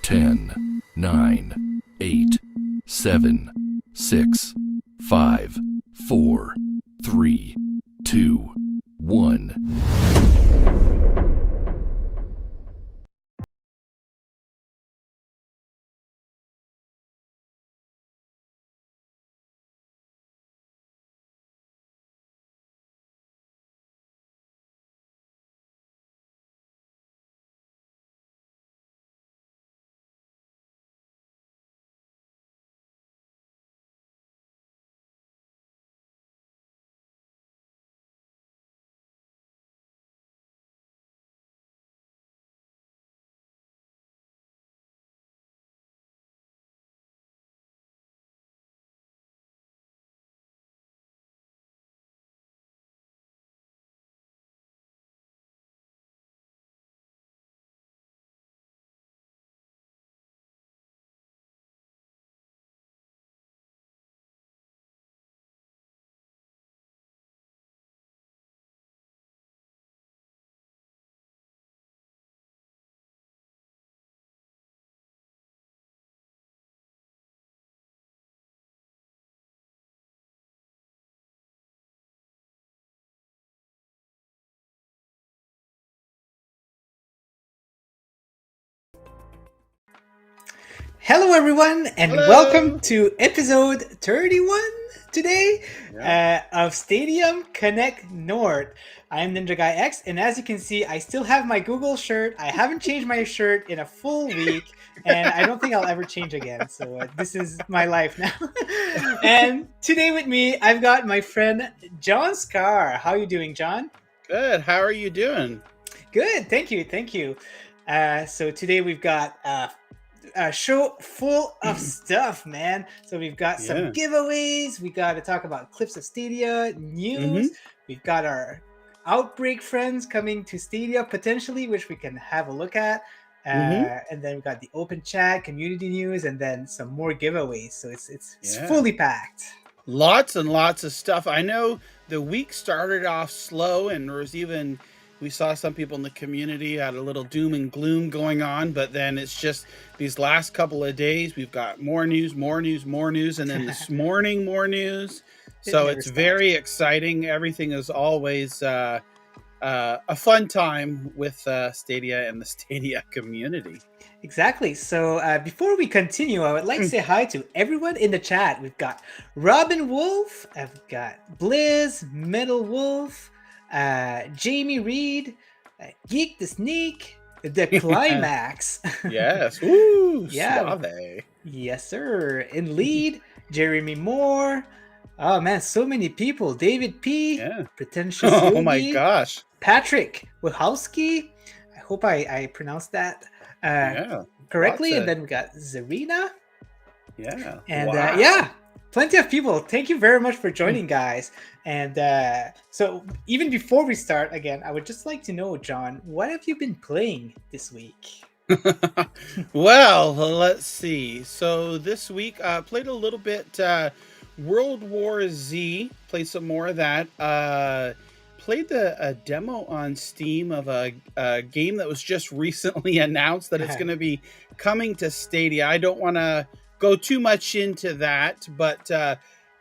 10, 9, 8, 7, 6, 5, 4, 3, 2, 1. Hello everyone and welcome to episode 31 today of Stadium Connect North. I'm NinjaGuy X, and as you can see, I still have my Google shirt. I haven't changed my shirt in a full week, and I don't think I'll ever change again. So this is my life now. And today with me, I've got my friend John Scar. How are you doing, John? Good. How are you doing? Good. Thank you. Thank you. So today we've got a show full of stuff, man. So we've got some giveaways. We got to talk about clips of Stadia news. We've got our Outbreak friends coming to Stadia potentially, which we can have a look at. And then we got the open chat, community news, and then some more giveaways. So it's fully packed. Lots and lots of stuff. I know the week started off slow, and we saw some people in the community had a little doom and gloom going on, but then it's just these last couple of days, we've got more news, and then this morning, more news. So it's very exciting. Everything is always a fun time with Stadia and the Stadia community. Exactly. So before we continue, I would like to say hi to everyone in the chat. We've got Robin Wolf, I've got Blizz, Metal Wolf, Jamie Reed, Geek the Sneak, the Climax. Yes. Woo, yeah. Suave. Yes, sir. In lead, Jeremy Moore. Oh man, so many people. David P. Pretentious Yogi. Oh my gosh. Patrick Wachowski. I hope I pronounced that correctly. And then we got Zarina. Yeah. And plenty of people. Thank you very much for joining, guys. And so even before we start again, I would just like to know, John, what have you been playing this week? Well, let's see. So this week, played a little bit World War Z. Played some more of that. Played a demo on Steam of a game that was just recently announced that it's going to be coming to Stadia. I don't want to go too much into that, but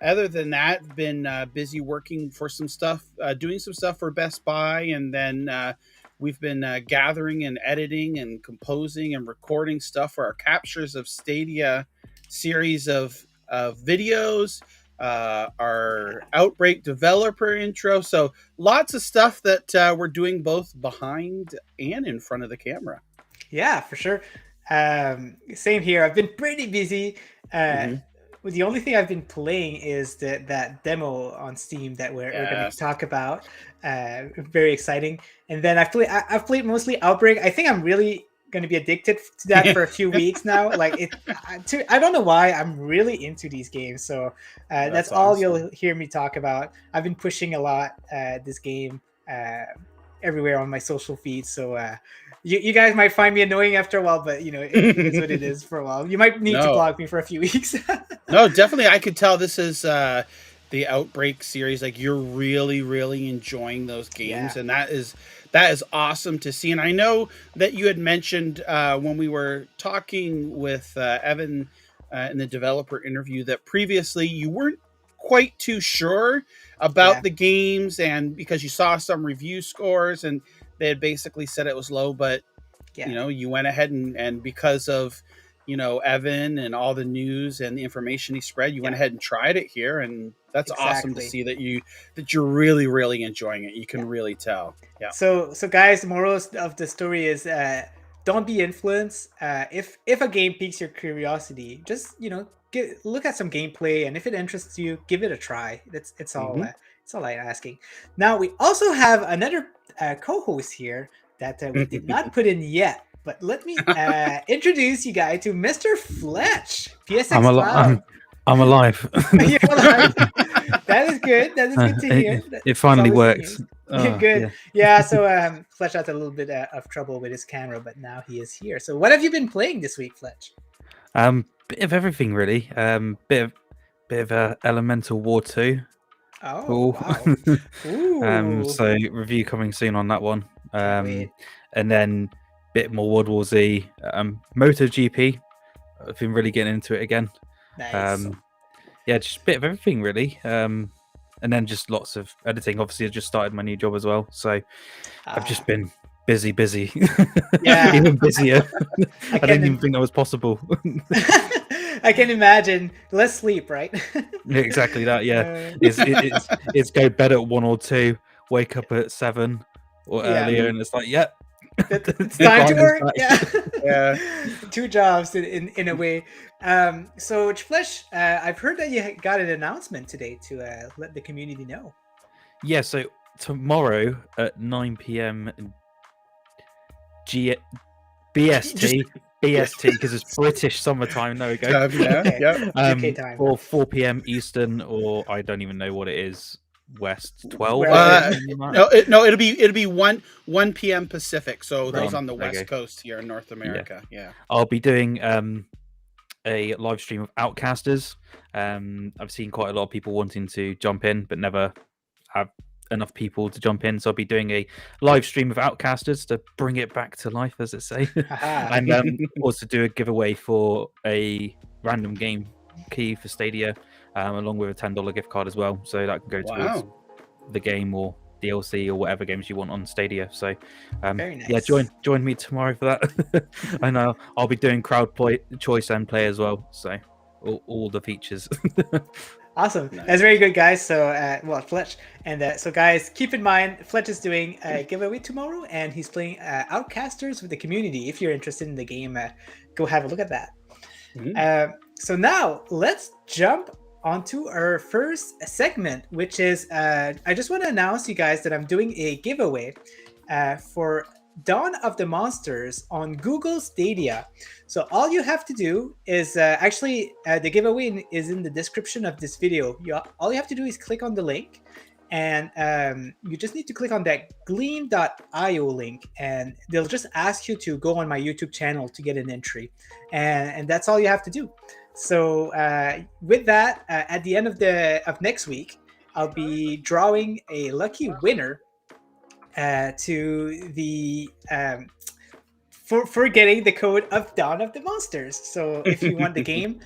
other than that, been busy working for some stuff, doing some stuff for Best Buy, and then we've been gathering and editing and composing and recording stuff for our Captures of Stadia series of videos, our Outbreak developer intro. So lots of stuff that we're doing both behind and in front of the camera. Yeah, for sure. Same here. I've been pretty busy. The only thing I've been playing is that demo on Steam that we're going to talk about. Very exciting. And then I've played mostly Outbreak. I think I'm really going to be addicted to that for a few weeks now. Like I don't know why I'm really into these games. So that's all awesome. You'll hear me talk about. I've been pushing a lot this game everywhere on my social feeds. So you guys might find me annoying after a while, but it is what it is for a while. You might need to block me for a few weeks. No, definitely. I could tell this the Outbreak series, like you're really enjoying those games, Yeah. and that is awesome to see. And I know that you had mentioned when we were talking with Evan in the developer interview that previously you weren't quite too sure about the games, and because you saw some review scores and they had basically said it was low, but you know, you went ahead and because of, you know, Evan and all the news and the information he spread, you went ahead and tried it here, and that's awesome to see that you're really enjoying it. You can really tell. Yeah. So guys, the moral of the story is don't be influenced. If a game piques your curiosity, just, you know, look at some gameplay, and if it interests you, give it a try. It's all I'm asking. Now we also have another co-host here that we did not put in yet, but let me introduce you guys to Mr. Fletch. PSX I'm alive. You're alive. That is good. That is good to hear. It finally works. Good. Yeah. So Fletch had a little bit of trouble with his camera, but now he is here. So what have you been playing this week, Fletch? Bit of everything really. Bit of Elemental War 2. Oh, cool. Wow. Ooh. So review coming soon on that one. And then bit more World War Z. MotoGP. I've been really getting into it again. Nice. Yeah, just a bit of everything really. And then just lots of editing. Obviously, I just started my new job as well, so I've just been busy. Yeah, even busier. I didn't even think that was possible. I can imagine. Less sleep, right? Exactly that. Yeah, it's go bed at 1 or 2, wake up at 7 or earlier, and it's like, it's time to work. Yeah. 2 jobs in a way. So Flesh, I've heard that you got an announcement today to let the community know. Yeah, so tomorrow at 9 p.m. BST because it's British summertime. There we go. UK time. Or 4 p.m. Eastern, or I don't even know what it is. West 12. No, it'll be 1 p.m. Pacific. So those on the West Coast here in North America. Yeah. I'll be doing a live stream of Outcasters. I've seen quite a lot of people wanting to jump in, but never have enough people to jump in. So I'll be doing a live stream of Outcasters to bring it back to life, as it say. And also do a giveaway for a random game key for Stadia, along with a $10 gift card as well. So that can go towards the game or DLC or whatever games you want on Stadia. So very nice. Yeah, join me tomorrow for that. I know I'll be doing crowd choice and play as well. So all the features. Awesome. Nice. That's very good, guys. So, Fletch. And so, guys, keep in mind, Fletch is doing a giveaway tomorrow, and he's playing Outcasters with the community. If you're interested in the game, go have a look at that. So now, let's jump onto our first segment, which is, I just want to announce you guys that I'm doing a giveaway for Dawn of the Monsters on Google Stadia. So all you have to do is the giveaway is in the description of this video. All you have to do is click on the link, and you just need to click on that gleam.io link, and they'll just ask you to go on my YouTube channel to get an entry, and that's all you have to do. So with that, at the end of next week, I'll be drawing a lucky winner to the for getting the code of Dawn of the Monsters. So if you want the game,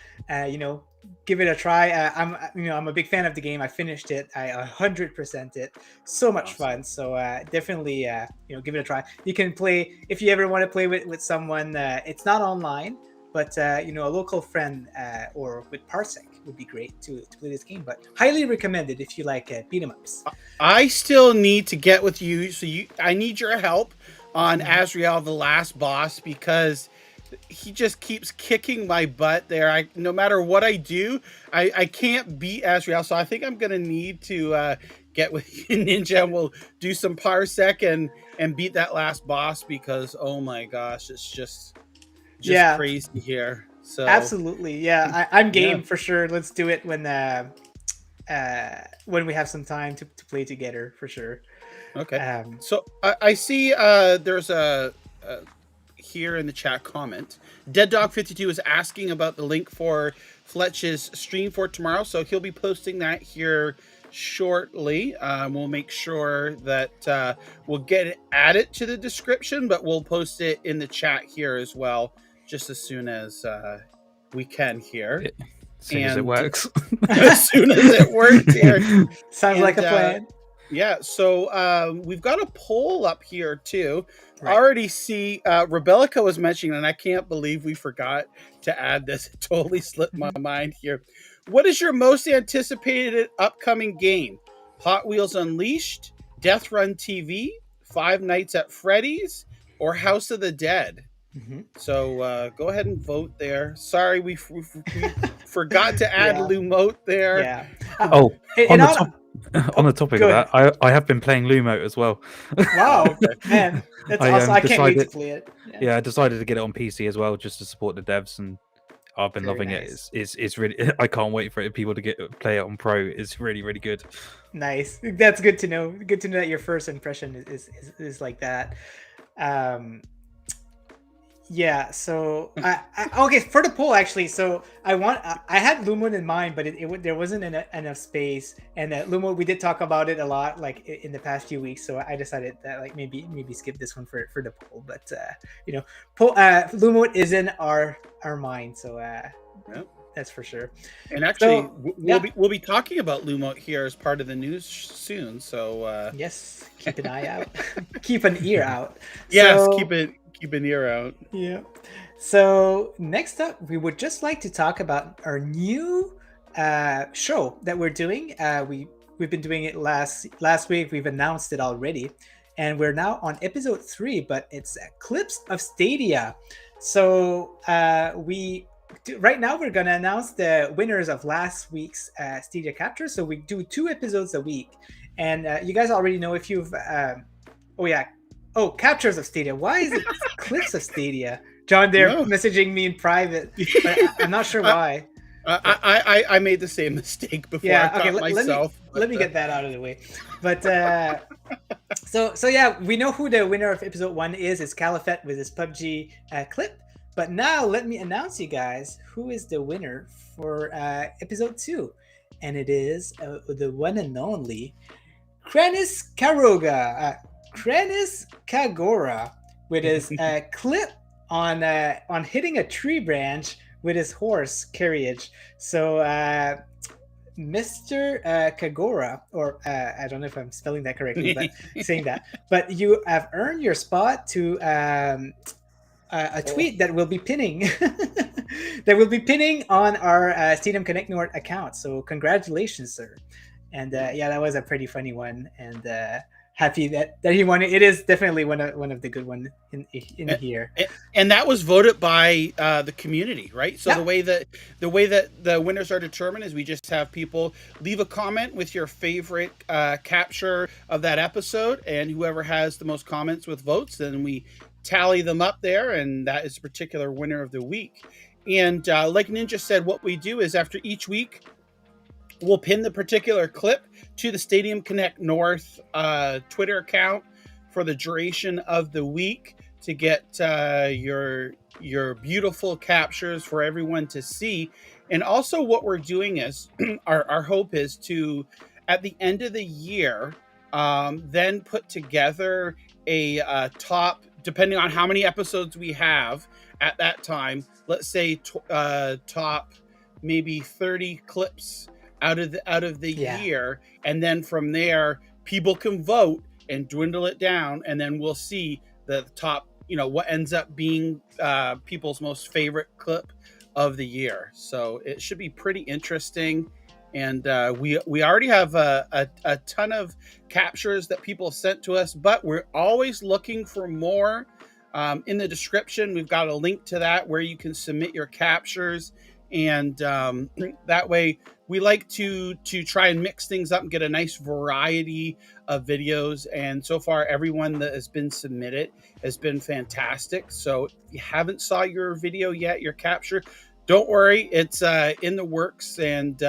give it a try. I'm a big fan of the game. I finished it. I 100% it. So much fun. So definitely give it a try. You can play if you ever want to play with someone. It's not online, but a local friend or with Parsec would be great to play this game. But highly recommended if you like beat 'em ups. I still need to get with you, so I need your help on Azrael, the last boss, because he just keeps kicking my butt there. No matter what I do, I can't beat Azrael, so I think I'm gonna need to get with you, Ninja, and we'll do some Parsec and beat that last boss, because oh my gosh, it's just crazy here. So absolutely, I'm game for sure. Let's do it when we have some time to play together for sure. Okay. So I see there's a here in the chat comment. Dead Dog 52 is asking about the link for Fletch's stream for tomorrow, so he'll be posting that here shortly. We'll make sure that we'll get it added to the description, but we'll post it in the chat here as well, just as soon as we can here. As soon as it works. As soon as it works here. Sounds like a plan. Yeah, so we've got a poll up here too. Right. I already see Rebellica was mentioning, and I can't believe we forgot to add this. It totally slipped my mind here. What is your most anticipated upcoming game? Hot Wheels Unleashed, Deathrun TV, Five Nights at Freddy's, or House of the Dead? Mm-hmm. So go ahead and vote there. Sorry, we forgot to add Lumote there. Yeah. On the topic of that, I have been playing Lumote as well. Wow, man, that's awesome! I can't wait to play it. Yeah, I decided to get it on PC as well, just to support the devs, and I've been loving it. It's really. I can't wait for people to play it on Pro. It's really, really good. Nice. That's good to know. Good to know that your first impression is like that. Yeah, so okay, for the poll actually, so I had Lumon in mind, but there wasn't enough space, and Lumon, we did talk about it a lot like in the past few weeks, so I decided that like maybe skip this one for the poll, but Lumon is in our mind, so that's for sure. And actually, we'll be talking about Lumote here as part of the news soon, so yes, keep an eye out. Keep an ear out. Yes, keep an ear out. Yeah. So next up, we would just like to talk about our new show that we're doing. We've been doing it last week. We've announced it already, and we're now on episode 3. But it's clips of Stadia. So right now we're gonna announce the winners of last week's Stadia capture. So we do 2 episodes a week, and you guys already know if you've captures of Stadia. Why is it clips of Stadia? John, they're messaging me in private. I'm not sure why. I made the same mistake before. Let me get that out of the way. But so yeah, we know who the winner of episode 1 is. It's Califet with his PUBG clip. But now let me announce you guys who is the winner for episode 2, and it is the one and only Krenis Kagora with his clip on hitting a tree branch with his horse carriage. So Mr. Kagora, or I don't know if I'm spelling that correctly, but saying that, but you have earned your spot to a tweet that will be pinning on our Stadium Connect North account. So congratulations, sir. And that was a pretty funny one, and happy that he won it. It is definitely one of the good ones in here. And that was voted by the community, right? So the way that the winners are determined is we just have people leave a comment with your favorite capture of that episode, and whoever has the most comments with votes, then we tally them up there, and that is a particular winner of the week. And like Ninja said, what we do is after each week, we'll pin the particular clip to the Stadium Connect North Twitter account for the duration of the week to get your beautiful captures for everyone to see. And also what we're doing is, our hope is to, at the end of the year, then put together a top, depending on how many episodes we have at that time, let's say top maybe 30 clips out of the year, and then from there people can vote and dwindle it down, and then we'll see the top, what ends up being people's most favorite clip of the year. So it should be pretty interesting, and we already have a ton of captures that people sent to us, but we're always looking for more. In the description we've got a link to that where you can submit your captures, and that way we like to try and mix things up and get a nice variety of videos. And so far, everyone that has been submitted has been fantastic. So if you haven't saw your video yet, your capture, don't worry, it's in the works, and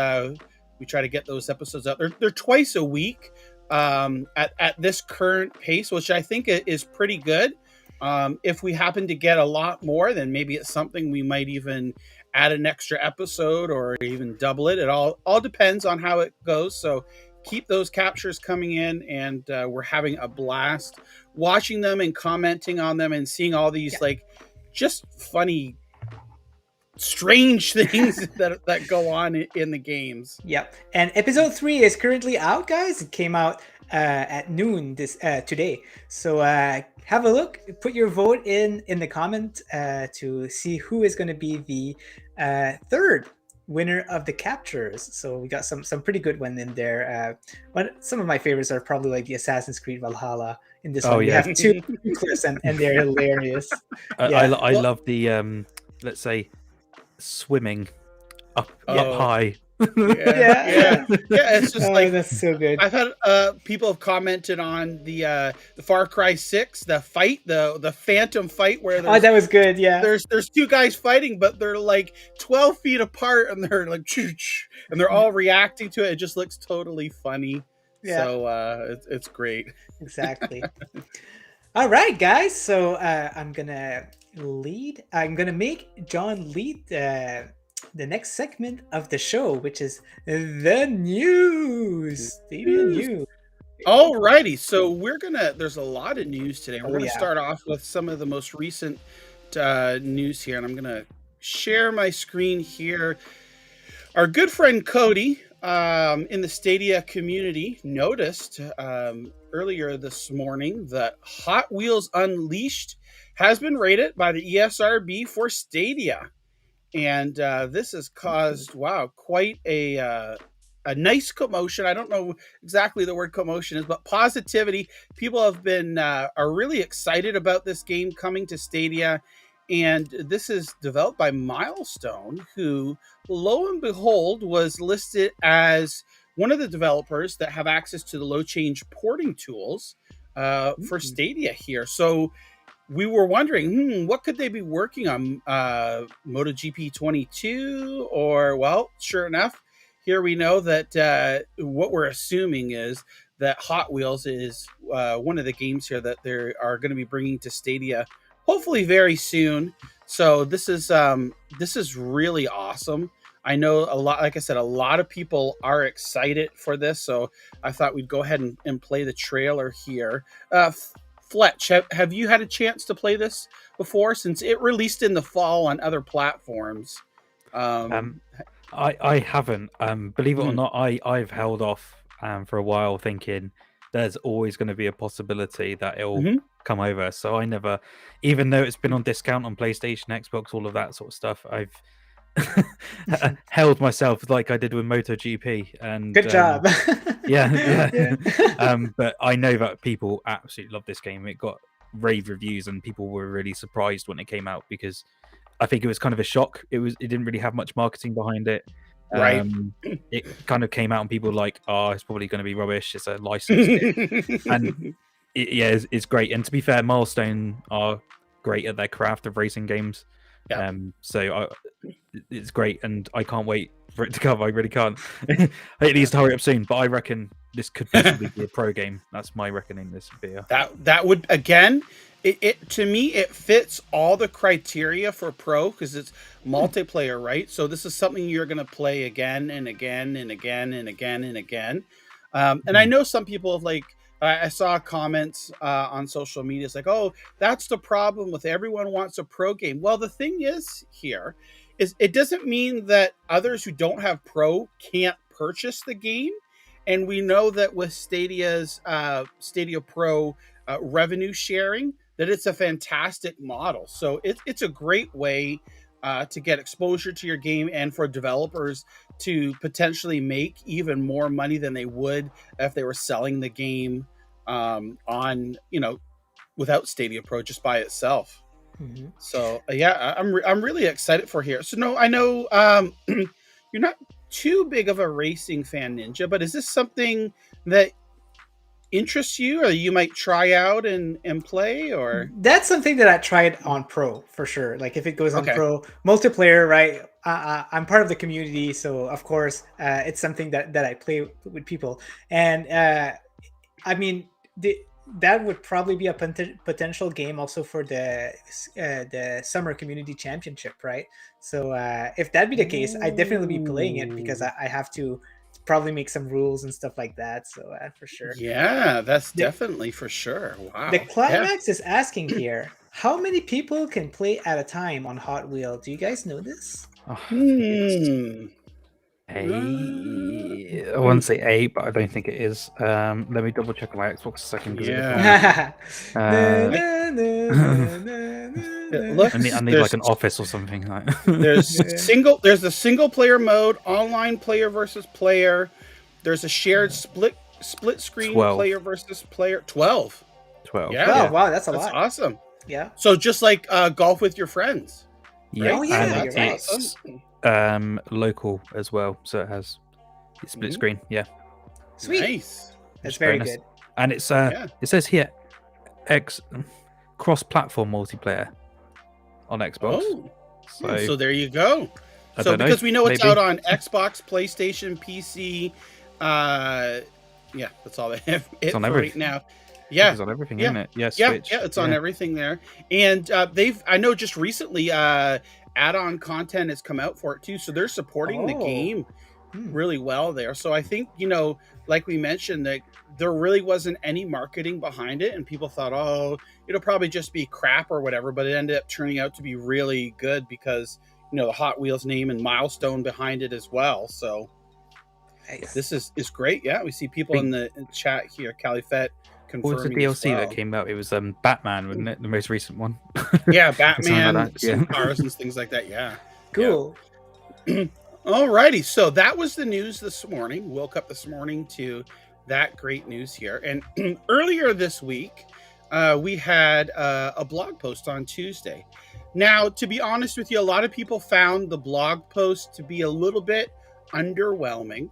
we try to get those episodes out. They're twice a week at this current pace, which I think is pretty good. If we happen to get a lot more, then maybe it's something we might even add an extra episode or even double it. It all depends on how it goes. So keep those captures coming in, and we're having a blast watching them and commenting on them and seeing all these like just funny, strange things that go on in the games. Yep. And episode 3 is currently out, guys. It came out at noon today. So have a look, put your vote in the comment to see who is going to be the third winner of the captures. So we got some pretty good ones in there. Some of my favorites are probably like the Assassin's Creed Valhalla. In this one, we have 2 clips, and they're hilarious. I love the let's say swimming up high. Yeah. It's just like that's so good. I've had people have commented on the Far Cry 6, the fight, the Phantom fight where that was good. Yeah, there's 2 guys fighting, but they're like 12 feet apart, and they're like and they're all reacting to it. It just looks totally funny. Yeah. So it's great. Exactly. All right, guys. So I'm gonna make John lead the next segment of the show, which is the news. Stadia news. Alrighty, so there's a lot of news today. We're gonna start off with some of the most recent news here, and I'm gonna share my screen here. Our good friend Cody in the Stadia community noticed earlier this morning that Hot Wheels Unleashed has been rated by the ESRB for Stadia. And this has caused, quite a nice commotion. I don't know exactly the word commotion is, but positivity. People have been are really excited about this game coming to Stadia. And this is developed by Milestone, who, lo and behold, was listed as one of the developers that have access to the low change porting tools for Stadia here. So we were wondering, what could they be working on? MotoGP 22? Or, well, sure enough, here we know that what we're assuming is that Hot Wheels is one of the games here that they are going to be bringing to Stadia, hopefully very soon. So this is really awesome. I know a lot, like I said, a lot of people are excited for this. So I thought we'd go ahead and play the trailer here. Fletch, have you had a chance to play this before, since it released in the fall on other platforms? I haven't. Believe it or not, I've held off for a while, thinking there's always going to be a possibility that it'll come over. So I never, even though it's been on discount on PlayStation, Xbox, all of that sort of stuff, I've held myself like I did with MotoGP. And good job. Yeah. But I know that people absolutely love this game. It got rave reviews, and people were really surprised when it came out, because I think it was kind of a shock. It didn't really have much marketing behind it. Right. It kind of came out and people were like, it's probably going to be rubbish. It's a license. And it's great. And to be fair, Milestone are great at their craft of racing games. Yeah. So it's great, and I can't wait for it to come. I really can't. It needs to hurry up soon, but I reckon this could possibly be a pro game. That's my reckoning. This would be that would, again, it to me, it fits all the criteria for pro, because it's multiplayer, right? So this is something you're going to play again and again and again and again and again. And I know some people have, like, I saw comments on social media. It's like, oh, that's the problem with everyone wants a pro game. Well, the thing is here is it doesn't mean that others who don't have pro can't purchase the game. And we know that with Stadia's Stadia Pro revenue sharing, that it's a fantastic model. So it's a great way to get exposure to your game, and for developers to potentially make even more money than they would if they were selling the game on, without Stadia Pro just by itself. So I'm really excited for here. So no, I know you're not too big of a racing fan, Ninja, but is this something that interests you, or you might try out and play? Or that's something that I tried on pro for sure. Like if it goes on pro multiplayer, right? I'm part of the community, so of course it's something that I play with people. And I mean, that would probably be a potential game also for the summer community championship, right? So if that'd be the case, I'd definitely be playing it because I have to probably make some rules and stuff like that. So for sure. Yeah, that's definitely for sure. Wow. The Climax is asking here, how many people can play at a time on Hot Wheel? Do you guys know this? I want to say 8, but I don't think it is. Let me double check on my Xbox a second. Yeah. I need like an office or something. There's a single player mode, online player versus player. There's a shared split screen 12. player versus player. 12. 12. Yeah. Oh, wow, that's a lot. That's awesome. Yeah. So just like golf with your friends. Yeah. Oh, yeah, And you're right. it's local as well, so it has split screen. Yeah. Sweet. Nice. That's very good. And it's it says here X cross-platform multiplayer on Xbox. Oh. So, So there you go. I So don't know, because we know it's maybe. out on Xbox, PlayStation, PC, yeah, that's all they have It's on for everything. right now. Yeah, It's on everything, Yeah. isn't it? Yeah, yeah, Switch. yeah, it's on everything there. And I know just recently add-on content has come out for it too, so they're supporting the game really well there. So I think, like we mentioned, that there really wasn't any marketing behind it, and people thought, oh, it'll probably just be crap or whatever, but it ended up turning out to be really good because the Hot Wheels name and milestone behind it as well. So Nice. this is great. Yeah, we see people in the chat here. Califett What was the confirming as DLC well. that came out? It was Batman, wasn't it? The most recent one. Yeah, Something Batman, like that, some yeah. cars and things like that. Yeah. Cool. Alrighty, so that was the news this morning. Woke up this morning to that great news here. And earlier this week, we had a blog post on Tuesday. Now, to be honest with you, a lot of people found the blog post to be a little bit underwhelming.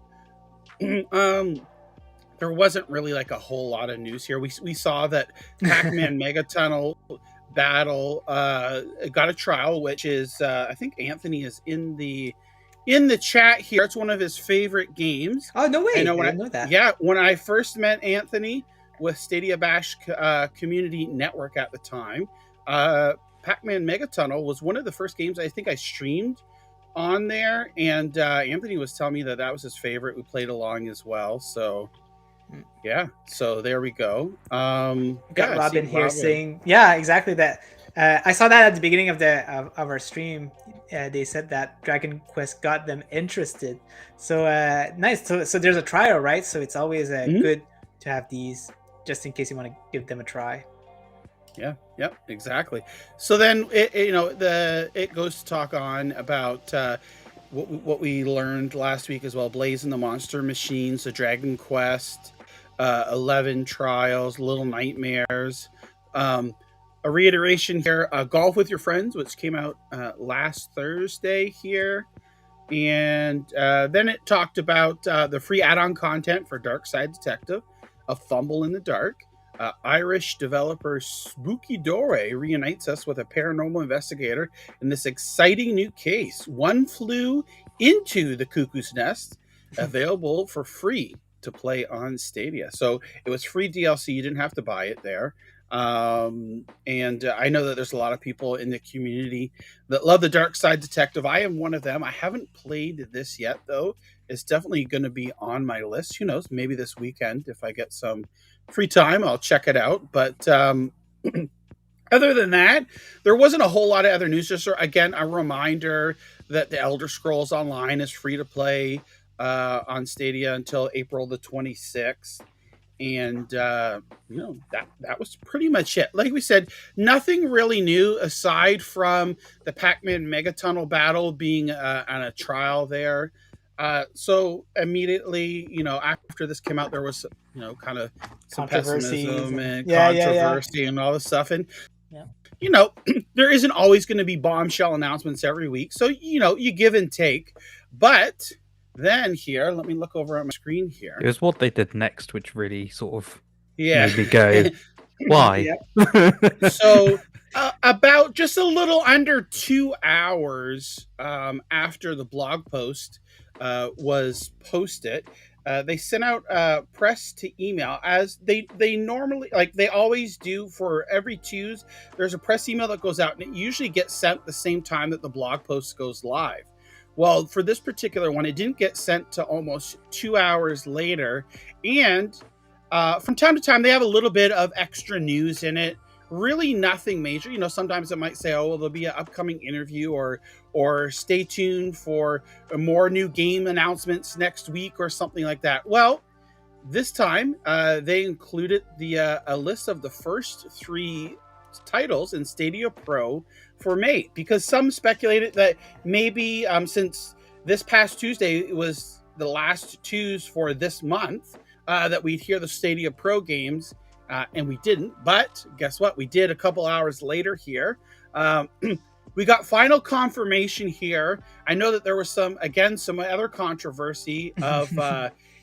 There wasn't really like a whole lot of news here. We saw that Pac-Man Megatunnel Battle got a trial, which is I think Anthony is in the chat here. It's one of his favorite games. Oh, no way. I when didn't know that. Yeah, when I first met Anthony with Stadia Bash Community Network at the time, Pac-Man Megatunnel was one of the first games I think I streamed on there, and Anthony was telling me that was his favorite. We played along as well, so yeah, so there we go. Got Robin here saying, yeah, exactly that. I saw that at the beginning of our stream. They said that Dragon Quest got them interested. So nice. So there's a trial, right? So it's always good to have these just in case you want to give them a try. Yeah, exactly. So then it goes to talk on about what we learned last week as well. Blaze and the Monster Machines, the Dragon Quest 11 trials, Little Nightmares. A reiteration here, Golf with Your Friends, which came out last Thursday here. And then it talked about the free add-on content for Dark Side Detective, A Fumble in the Dark. Irish developer Spooky Dore reunites us with a paranormal investigator in this exciting new case. One Flew into the Cuckoo's Nest, available for free to play on Stadia. So it was free DLC. You didn't have to buy it there. And I know that there's a lot of people in the community that love the Dark Side Detective. I am one of them. I haven't played this yet, though. It's definitely going to be on my list. Who knows? Maybe this weekend, if I get some free time, I'll check it out. But other than that, there wasn't a whole lot of other news. Just again, a reminder that the Elder Scrolls Online is free to play on Stadia until April the 26th. And that was pretty much it. Like we said, nothing really new aside from the Pac-Man Megatunnel battle being on a trial there. So immediately, after this came out, there was kind of some pessimism and controversy and all this stuff. And there isn't always going to be bombshell announcements every week, so you give and take. But then here, let me look over at my screen here. It was what they did next, which really sort of made me go, why? So About just a little under 2 hours after the blog post was posted, they sent out press to email, as they normally, like they always do for every Tuesday. There's a press email that goes out, and it usually gets sent the same time that the blog post goes live. Well, for this particular one, it didn't get sent to almost 2 hours later, and from time to time they have a little bit of extra news in it. Really nothing major. Sometimes it might say, oh, well, there'll be an upcoming interview, or stay tuned for more new game announcements next week, or something like that. Well, this time they included a list of the first 3 titles in Stadia Pro for May, because some speculated that maybe since this past Tuesday was the last Tuesday for this month, that we'd hear the Stadia Pro games. And we didn't, but guess what? We did a couple hours later here. We got final confirmation here. I know that there was some other controversy of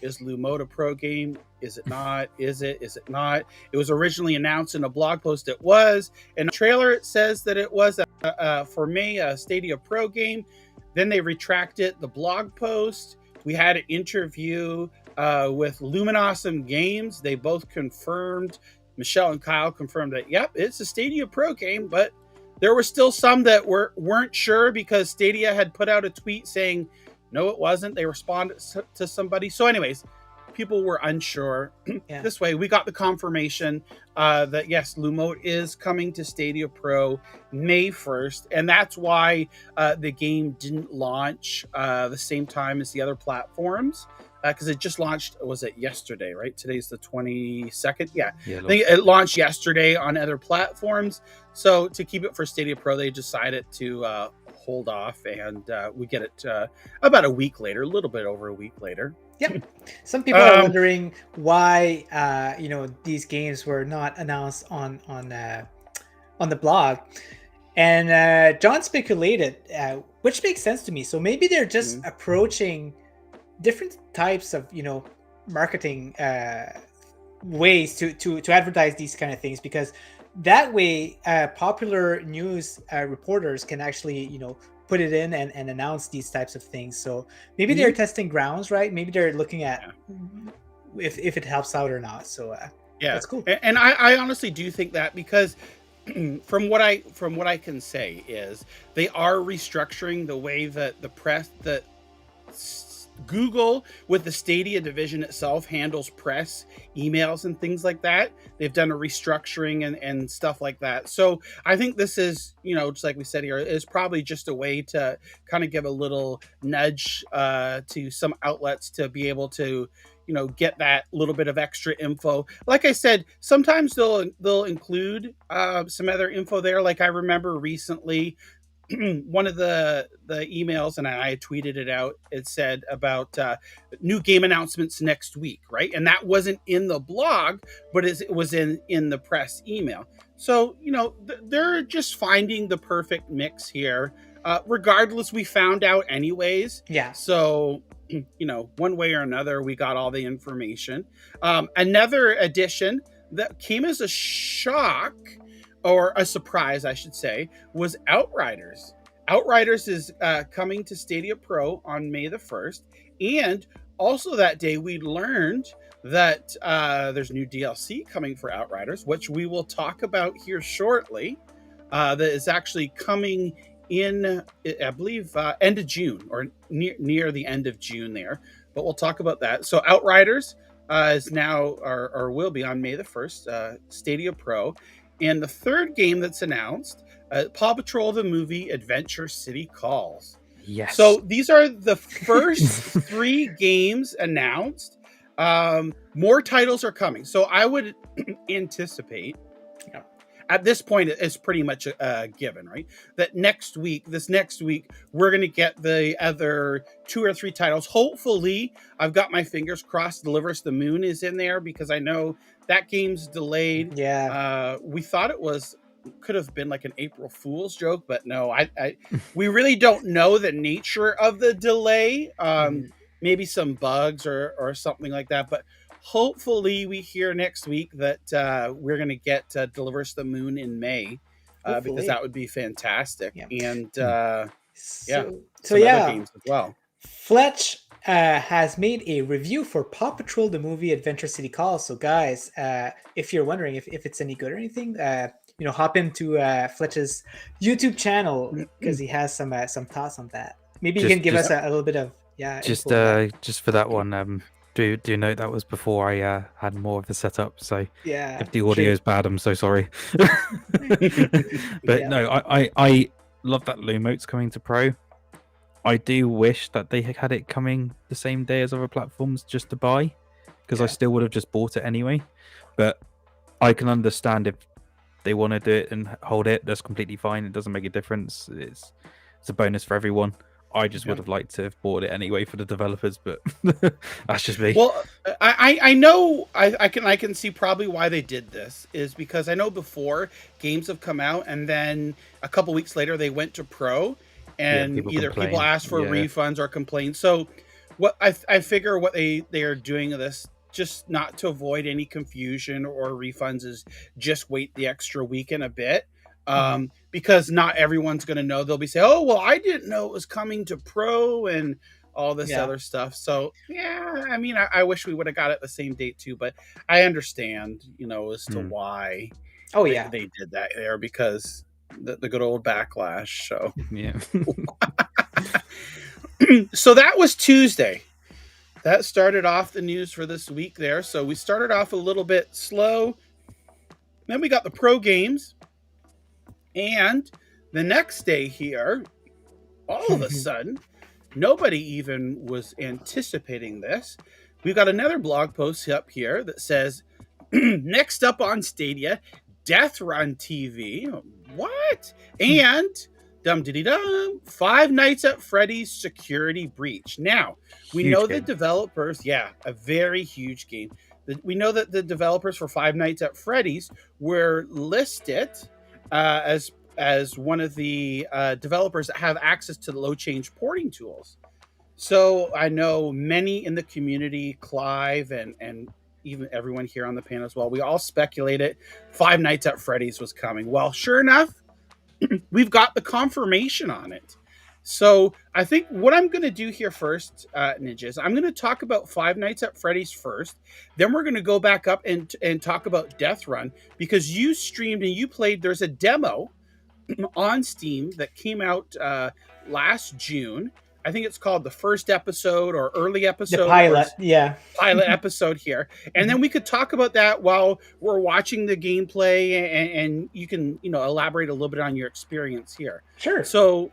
is Lumota Pro game? Is it not? Is it not? It was originally announced in a blog post. It was. In a trailer, it says that it was for May a Stadia Pro game. Then they retracted the blog post. We had an interview with Luminosum Games. They both confirmed, Michelle and Kyle confirmed that, yep, it's a Stadia Pro game, but there were still some that weren't sure, because Stadia had put out a tweet saying, no, it wasn't. They responded to somebody. So anyways, people were unsure. Yeah. This way, we got the confirmation that, yes, Lumota is coming to Stadia Pro May 1st. And that's why the game didn't launch the same time as the other platforms. Because it just launched, was it yesterday, right? Today's the 22nd. Yeah, I think it launched yesterday on other platforms. So to keep it for Stadia Pro, they decided to hold off, and we get it about a week later, a little bit over a week later. Yep. Some people are wondering why these games were not announced on the blog, and John speculated, which makes sense to me. So maybe they're just approaching different types of marketing ways to advertise these kind of things, because that way popular news reporters can actually put it in and announce these types of things. So maybe they're testing grounds, right? Maybe they're looking at if it helps out or not. So that's cool. And I honestly do think that, because from what I can say is they are restructuring the way that the press, that Google with the Stadia division itself handles press emails and things like that. They've done a restructuring and stuff like that. So I think this is, just like we said here, is probably just a way to kind of give a little nudge to some outlets to be able to, get that little bit of extra info. Like I said, sometimes they'll include some other info there. Like I remember recently, one of the emails, and I tweeted it out, it said about new game announcements next week, right? And that wasn't in the blog, but it was in the press email. So they're just finding the perfect mix here. Regardless, we found out anyways. Yeah. So one way or another, we got all the information. Another addition that came as a shock, or a surprise, I should say, was Outriders. Outriders is coming to Stadia Pro on May the 1st. And also that day, we learned that there's new DLC coming for Outriders, which we will talk about here shortly. That is actually coming in, I believe, end of June, or near the end of June there. But we'll talk about that. So Outriders is now, or will be on May the 1st, Stadia Pro. And the third game that's announced, Paw Patrol the Movie Adventure City Calls. Yes. So these are the first 3 games announced. More titles are coming. So I would anticipate, at this point, it's pretty much a given, right? That this next week, we're going to get the other 2 or 3 titles. Hopefully, I've got my fingers crossed, Deliver Us the Moon is in there, because I know that game's delayed. Yeah. We thought could have been like an April Fool's joke, but no, we really don't know the nature of the delay. Maybe some bugs or something like that, but hopefully we hear next week that we're going to get Deliver Us the Moon in May. because that would be fantastic. Yeah. And so some yeah, other games as well. Fletch has made a review for Paw Patrol the movie Adventure City Calls. So guys, if you're wondering if it's any good or anything, hop into Fletch's YouTube channel because he has some thoughts on that. Maybe you can give us a little bit of just for that one. Do note that was before I had more of the setup. So if the audio is bad, I'm so sorry. But no, I love that Lumote's coming to Pro. I do wish that they had it coming the same day as other platforms just to buy, because I still would have just bought it anyway. But I can understand if they want to do it and hold it. That's completely fine. It doesn't make a difference. It's a bonus for everyone. I just would have liked to have bought it anyway for the developers, but that's just me. Well, I know I can see probably why they did this is because I know before games have come out and then a couple weeks later they went to Pro. And people ask for refunds or complain. So what I figure what they are doing this just not to avoid any confusion or refunds is just wait the extra week and a bit. Because not everyone's going to know. They'll be saying, oh, well, I didn't know it was coming to Pro and all this other stuff. So, I mean, I wish we would have got it the same date too, but I understand, as to why they did that there because the good old backlash. So so that was Tuesday. That started off the news for this week there. So we started off a little bit slow. Then we got the Pro games. And the next day here, all of a sudden, nobody even was anticipating this. We've got another blog post up here that says, next up on Stadia, Deathrun TV. What? And Five Nights at Freddy's Security Breach. Now, we know the developers, a very huge game. We know that the developers for Five Nights at Freddy's were listed as one of the developers that have access to the low change porting tools. So I know many in the community, Clive and even everyone here on the panel as well, we all speculated Five Nights at Freddy's was coming. Well, sure enough, we've got the confirmation on it. So I think what I'm going to do here first, Ninja, is I'm going to talk about Five Nights at Freddy's first. Then we're going to go back up and talk about Deathrun because you streamed and you played. There's a demo on Steam that came out last June. I think it's called the first episode or early episode. The pilot, pilot episode here. And then we could talk about that while we're watching the gameplay and you can, elaborate a little bit on your experience here. Sure. So,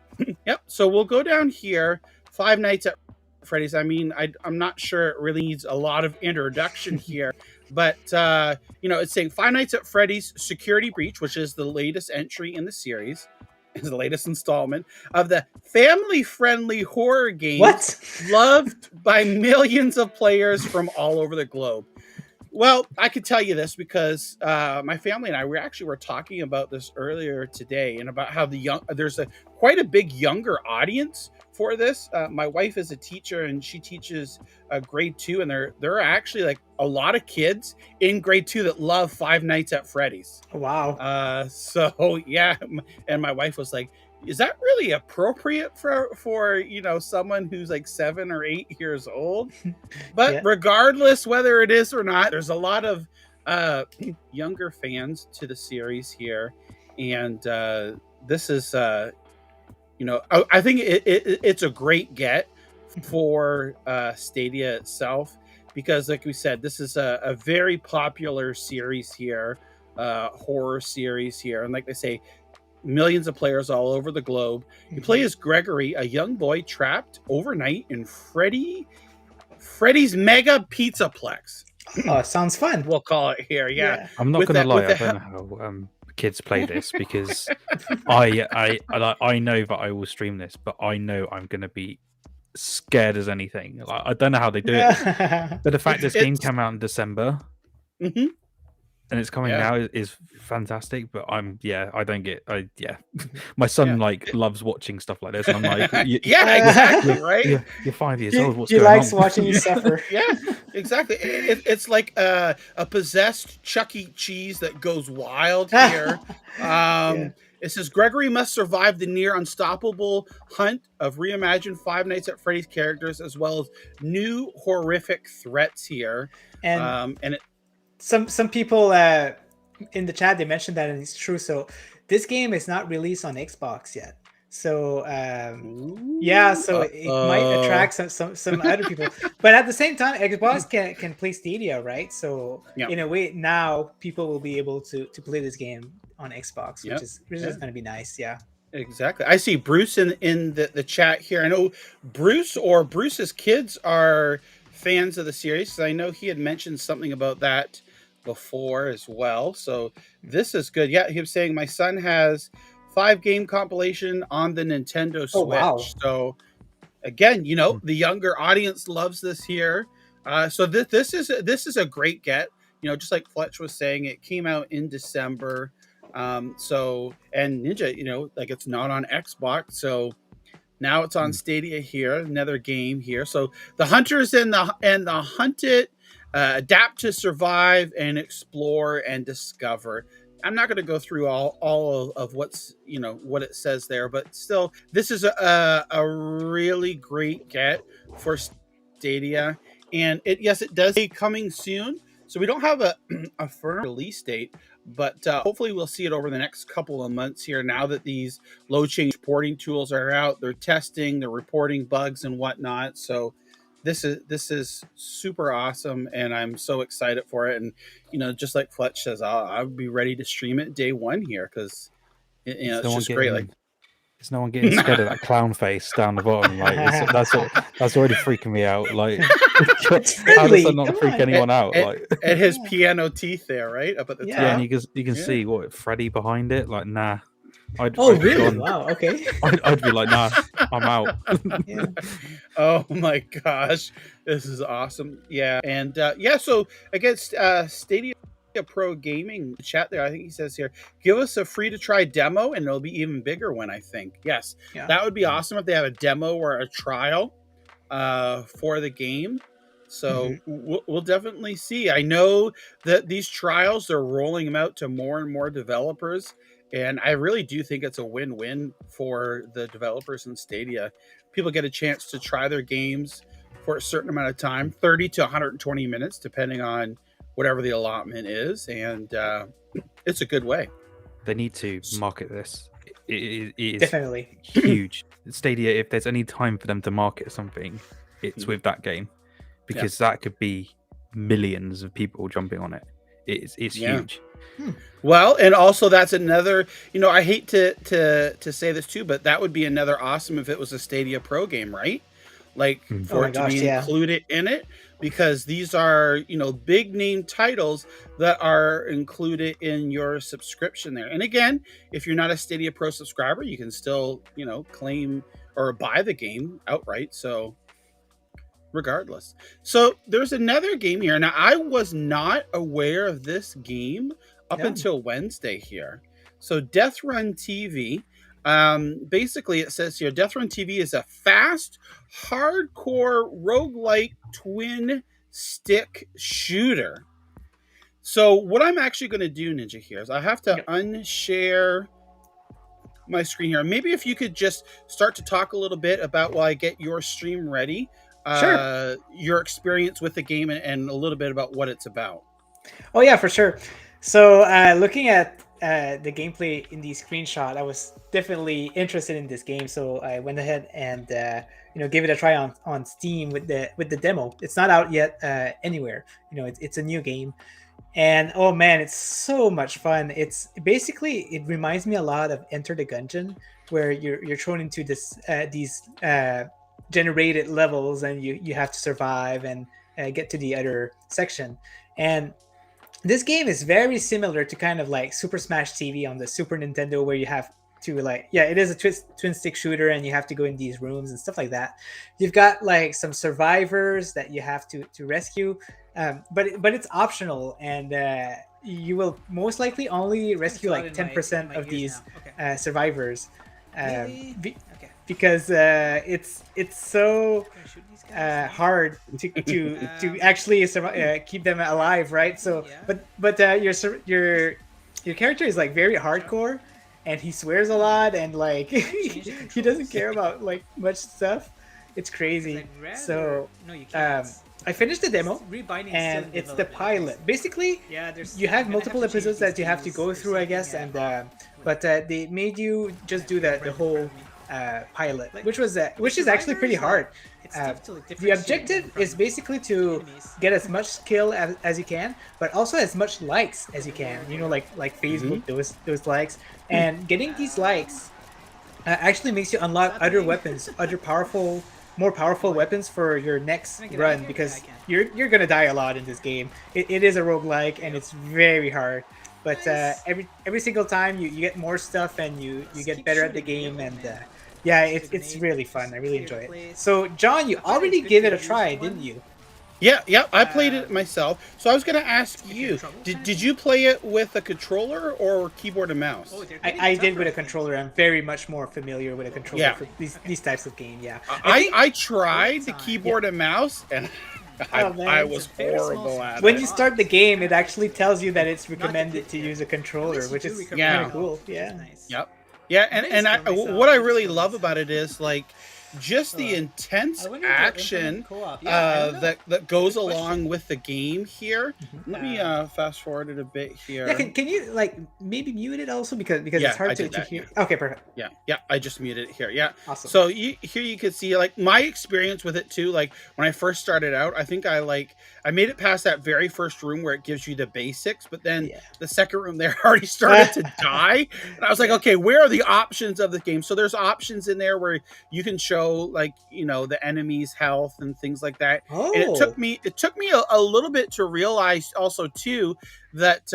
So we'll go down here. Five Nights at Freddy's. I mean, I'm not sure it really needs a lot of introduction here, but, it's saying Five Nights at Freddy's Security Breach, which is the latest entry in the series. Is the latest installment of the family-friendly horror game loved by millions of players from all over the globe. Well, I could tell you this because my family and I were talking about this earlier today and about how there's quite a big younger audience for this. My wife is a teacher and she teaches grade 2, and there are actually like a lot of kids in grade 2 that love Five Nights at Freddy's. Wow. And my wife was like, is that really appropriate for someone who's like 7 or 8 years old? But regardless whether it is or not, there's a lot of younger fans to the series here, and this is I think it's a great get for Stadia itself because, like we said, this is a very popular series here, horror series here, and like they say, millions of players all over the globe. You play as Gregory, a young boy trapped overnight in Freddy's Mega Pizzaplex. Oh, sounds fun. We'll call it here. Yeah. I'm not going to lie. I don't know how kids play this because I know that I will stream this, but I know I'm going to be scared as anything. I don't know how they do it, but the fact this game came out in December. And it's coming now is fantastic, but I don't get. My son loves watching stuff like this, and I'm like, exactly, right? You're 5 years old. What's he going on? He likes watching you suffer. Yeah, exactly. It's like a possessed Chuck E. Cheese that goes wild here. It says Gregory must survive the near unstoppable hunt of reimagined Five Nights at Freddy's characters, as well as new horrific threats here. And And some people in the chat, they mentioned that, and it's true. So this game is not released on Xbox yet. So yeah, so it might attract some other people. But at the same time, Xbox can play Stadia, right? So in a way, now people will be able to play this game on Xbox, which is going to be nice. Yeah. Exactly. I see Bruce in the chat here. I know Bruce or Bruce's kids are fans of the series. I know he had mentioned something about that before as well. So this is good. Yeah, he was saying my son has 5-game compilation on the Nintendo Switch. Oh, wow. So again, you know, the younger audience loves this here. So this is a great get. You know, just like Fletch was saying, it came out in December. So, and Ninja, you know, like it's not on Xbox, so now it's on Stadia here, another game here. So the hunters and the hunted adapt to survive and explore and discover. I'm not going to go through all of what's, you know, what it says there, but still, this is a really great get for Stadia. And yes, it does say coming soon. So we don't have a firm release date, but hopefully we'll see it over the next couple of months here. Now that these load change reporting tools are out, they're testing, they're reporting bugs and whatnot. So this is super awesome, and I'm so excited for it. And you know, just like Fletch says, I'll be ready to stream it day one here because you know it's just great. Like, is no one getting scared of that clown face down the bottom? Like that's already freaking me out. Like, how does that not freak anyone out? Like, and his piano teeth there, right up at the top. Yeah, and you can see what Freddy behind it. Like, nah. I'd really? Wow. Okay. I'd be like, nah, I'm out. Yeah. Oh my gosh, this is awesome. Yeah, and so against Stadia Pro Gaming chat there, I think he says here, give us a free to try demo, and it'll be even bigger when I think. Yes, that would be awesome if they have a demo or a trial for the game. So we'll definitely see. I know that these trials, they're rolling them out to more and more developers. And I really do think it's a win-win for the developers in Stadia. People get a chance to try their games for a certain amount of time, 30 to 120 minutes, depending on whatever the allotment is. And it's a good way. They need to market this. It is definitely huge. Stadia, if there's any time for them to market something, it's with that game. Because that could be millions of people jumping on it. It's huge. Well, and also that's another, you know, I hate to say this too, but that would be another awesome if it was a Stadia Pro game, right? Like for it to be included in it, because these are, you know, big name titles that are included in your subscription there. And again, if you're not a Stadia Pro subscriber, you can still, you know, claim or buy the game outright. So regardless. So there's another game here. Now, I was not aware of this game up until Wednesday here. So Deathrun TV, basically it says here, Deathrun TV is a fast, hardcore, roguelike twin stick shooter. So what I'm actually going to do, Ninja, here is I have to unshare my screen here. Maybe if you could just start to talk a little bit about while I get your stream ready, your experience with the game and a little bit about what it's about. Oh yeah, for sure. So looking at the gameplay in the screenshot, I was definitely interested in this game. So I went ahead and gave it a try on Steam with the demo. It's not out yet anywhere. You know, it's a new game, and oh man, it's so much fun. It's basically, it reminds me a lot of Enter the Gungeon, where you're thrown into these generated levels, and you have to survive and get to the other section. And this game is very similar to kind of like Super Smash TV on the Super Nintendo, where you have to it is a twin stick shooter, and you have to go in these rooms and stuff like that. You've got like some survivors that you have to rescue, but it's optional, and you will most likely only rescue like 10% of these survivors. Because it's so hard to actually keep them alive, right? So, but your character is like very hardcore, and he swears a lot, and like he doesn't care about like much stuff. It's crazy. So I finished the demo, and it's the pilot. Basically, you have multiple episodes that you have to go through, I guess, and but they made you just do the whole pilot, which is actually pretty hard. The objective is basically to get as much skill as you can, but also as much likes as you can. You know, like Facebook, those likes, and getting these likes actually makes you unlock other weapons, more powerful weapons for your next run, because you're gonna die a lot in this game. It is a roguelike, and it's very hard. But every single time you get more stuff, and you get better at the game, and yeah, it's really fun. I really enjoy it. So John, you already gave it a try, didn't you? Yeah, I played it myself. So I was going to ask you, did you play it with a controller or keyboard and mouse? I did with a controller. I'm very much more familiar with a controller for these types of games. Yeah, I tried the keyboard and mouse, and I was horrible at it. When you start the game, it actually tells you that it's recommended to use a controller, which is kind of cool. Yeah. Yep. Yeah, and what I really love about it is like just the intense action that goes along with the game here. Let me fast forward it a bit here. Yeah, can you like maybe mute it also, because it's hard to hear? Okay, perfect. Yeah, I just muted it here. Yeah, awesome. So here you can see like my experience with it too. Like when I first started out, I think I made it past that very first room where it gives you the basics, but then the second room there already started to die, and I was like, okay, where are the options of the game? So there's options in there where you can show like, you know, the enemy's health and things like that. And it took me a little bit to realize also too that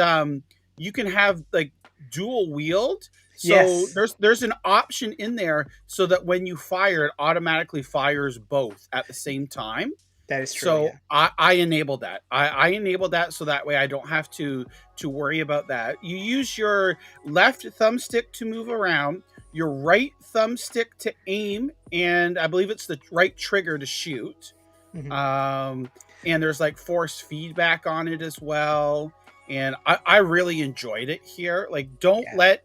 you can have like dual wield. So there's an option in there so that when you fire, it automatically fires both at the same time. That is true. So I enabled that. I enabled that so that way I don't have to worry about that. You use your left thumbstick to move around, your right thumbstick to aim, and I believe it's the right trigger to shoot. And there's like force feedback on it as well. And I really enjoyed it here. Like, don't let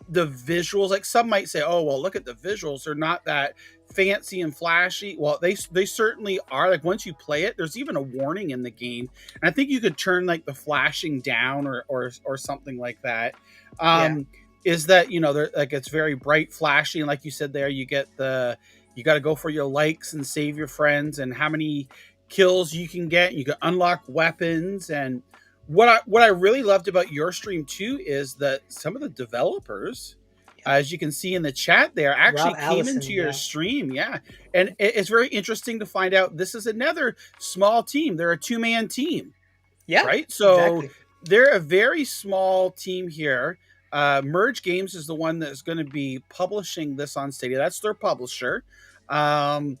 the visuals, like some might say, oh, well, look at the visuals. They're not that fancy and flashy. Well, they certainly are. Like once you play it, there's even a warning in the game. And I think you could turn like the flashing down or something like that. Is that, you know, like it's very bright, flashy, and like you said there, you got to go for your likes and save your friends and how many kills you can get. You can unlock weapons. And what I really loved about your stream too is that some of the developers, as you can see in the chat there, actually came into your stream. And it's very interesting to find out this is another small team. They're a 2-man team. Right. So they're a very small team here. Merge Games is the one that's going to be publishing this on Stadia. That's their publisher. I'm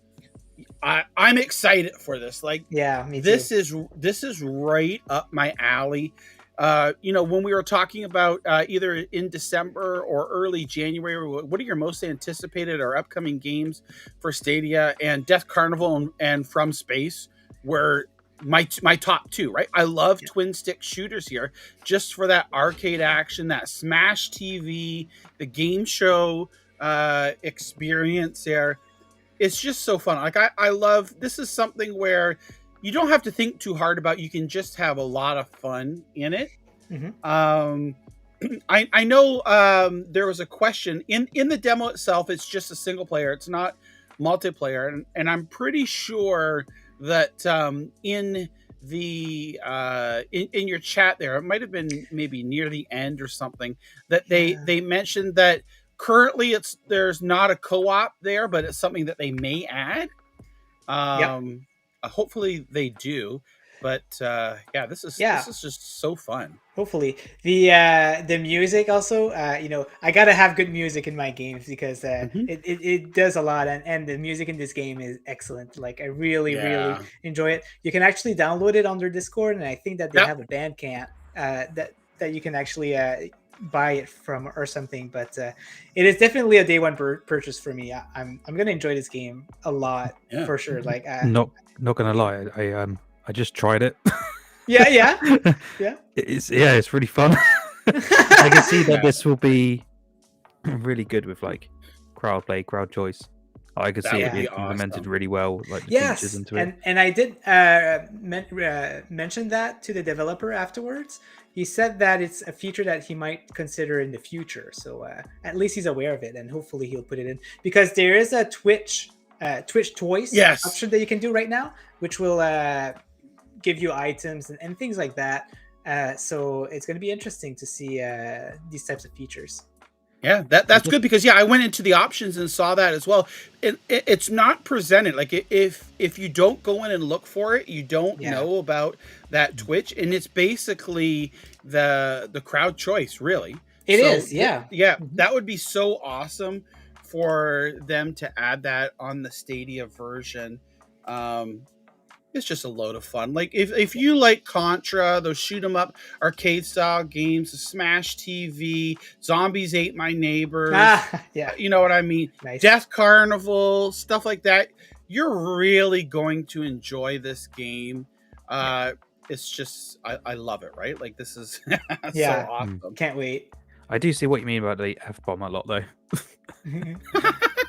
excited for this. Like, me too. This is right up my alley. You know, when we were talking about either in December or early January, what are your most anticipated or upcoming games for Stadia? And Death Carnival and From Space were my top two, right? I love twin stick shooters here just for that arcade action, that Smash TV, the game show experience there. It's just so fun. Like I love, this is something where you don't have to think too hard about. You can just have a lot of fun in it. I know there was a question in the demo itself. It's just a single player. It's not multiplayer. And I'm pretty sure that in the in your chat there, it might have been maybe near the end or something, that they mentioned that currently there's not a co-op there, but it's something that they may add. Hopefully they do. But this is just so fun. Hopefully the music also, you know, I gotta have good music in my games because it does a lot, and the music in this game is excellent. Like I really enjoy it. You can actually download it on their Discord, and I think that they have a Bandcamp that you can actually buy it from or something. But it is definitely a day one purchase for me. I'm gonna enjoy this game a lot for sure. Like not gonna lie, I just tried it. Yeah. It's really fun. I can see that this will be really good with like crowd play, crowd choice. I could see it being implemented really well, like the features into it. And I did mention that to the developer afterwards. He said that it's a feature that he might consider in the future. So at least he's aware of it, and hopefully he'll put it in, because there is a Twitch toys option that you can do right now, which will give you items and things like that. So it's going to be interesting to see these types of features. Yeah, that's good, because I went into the options and saw that as well. It's not presented like, if you don't go in and look for it, you don't know about that Twitch, and it's basically the crowd choice, really. It is. That would be so awesome for them to add that on the Stadia version. It's just a load of fun. Like if you like Contra, those shoot 'em up arcade style games, Smash TV, Zombies Ate My Neighbors, you know what I mean? Nice. Death Carnival, stuff like that. You're really going to enjoy this game. It's just, I love it, right? Like, this is so awesome. Can't wait. I do see what you mean about the F-bomb a lot, though.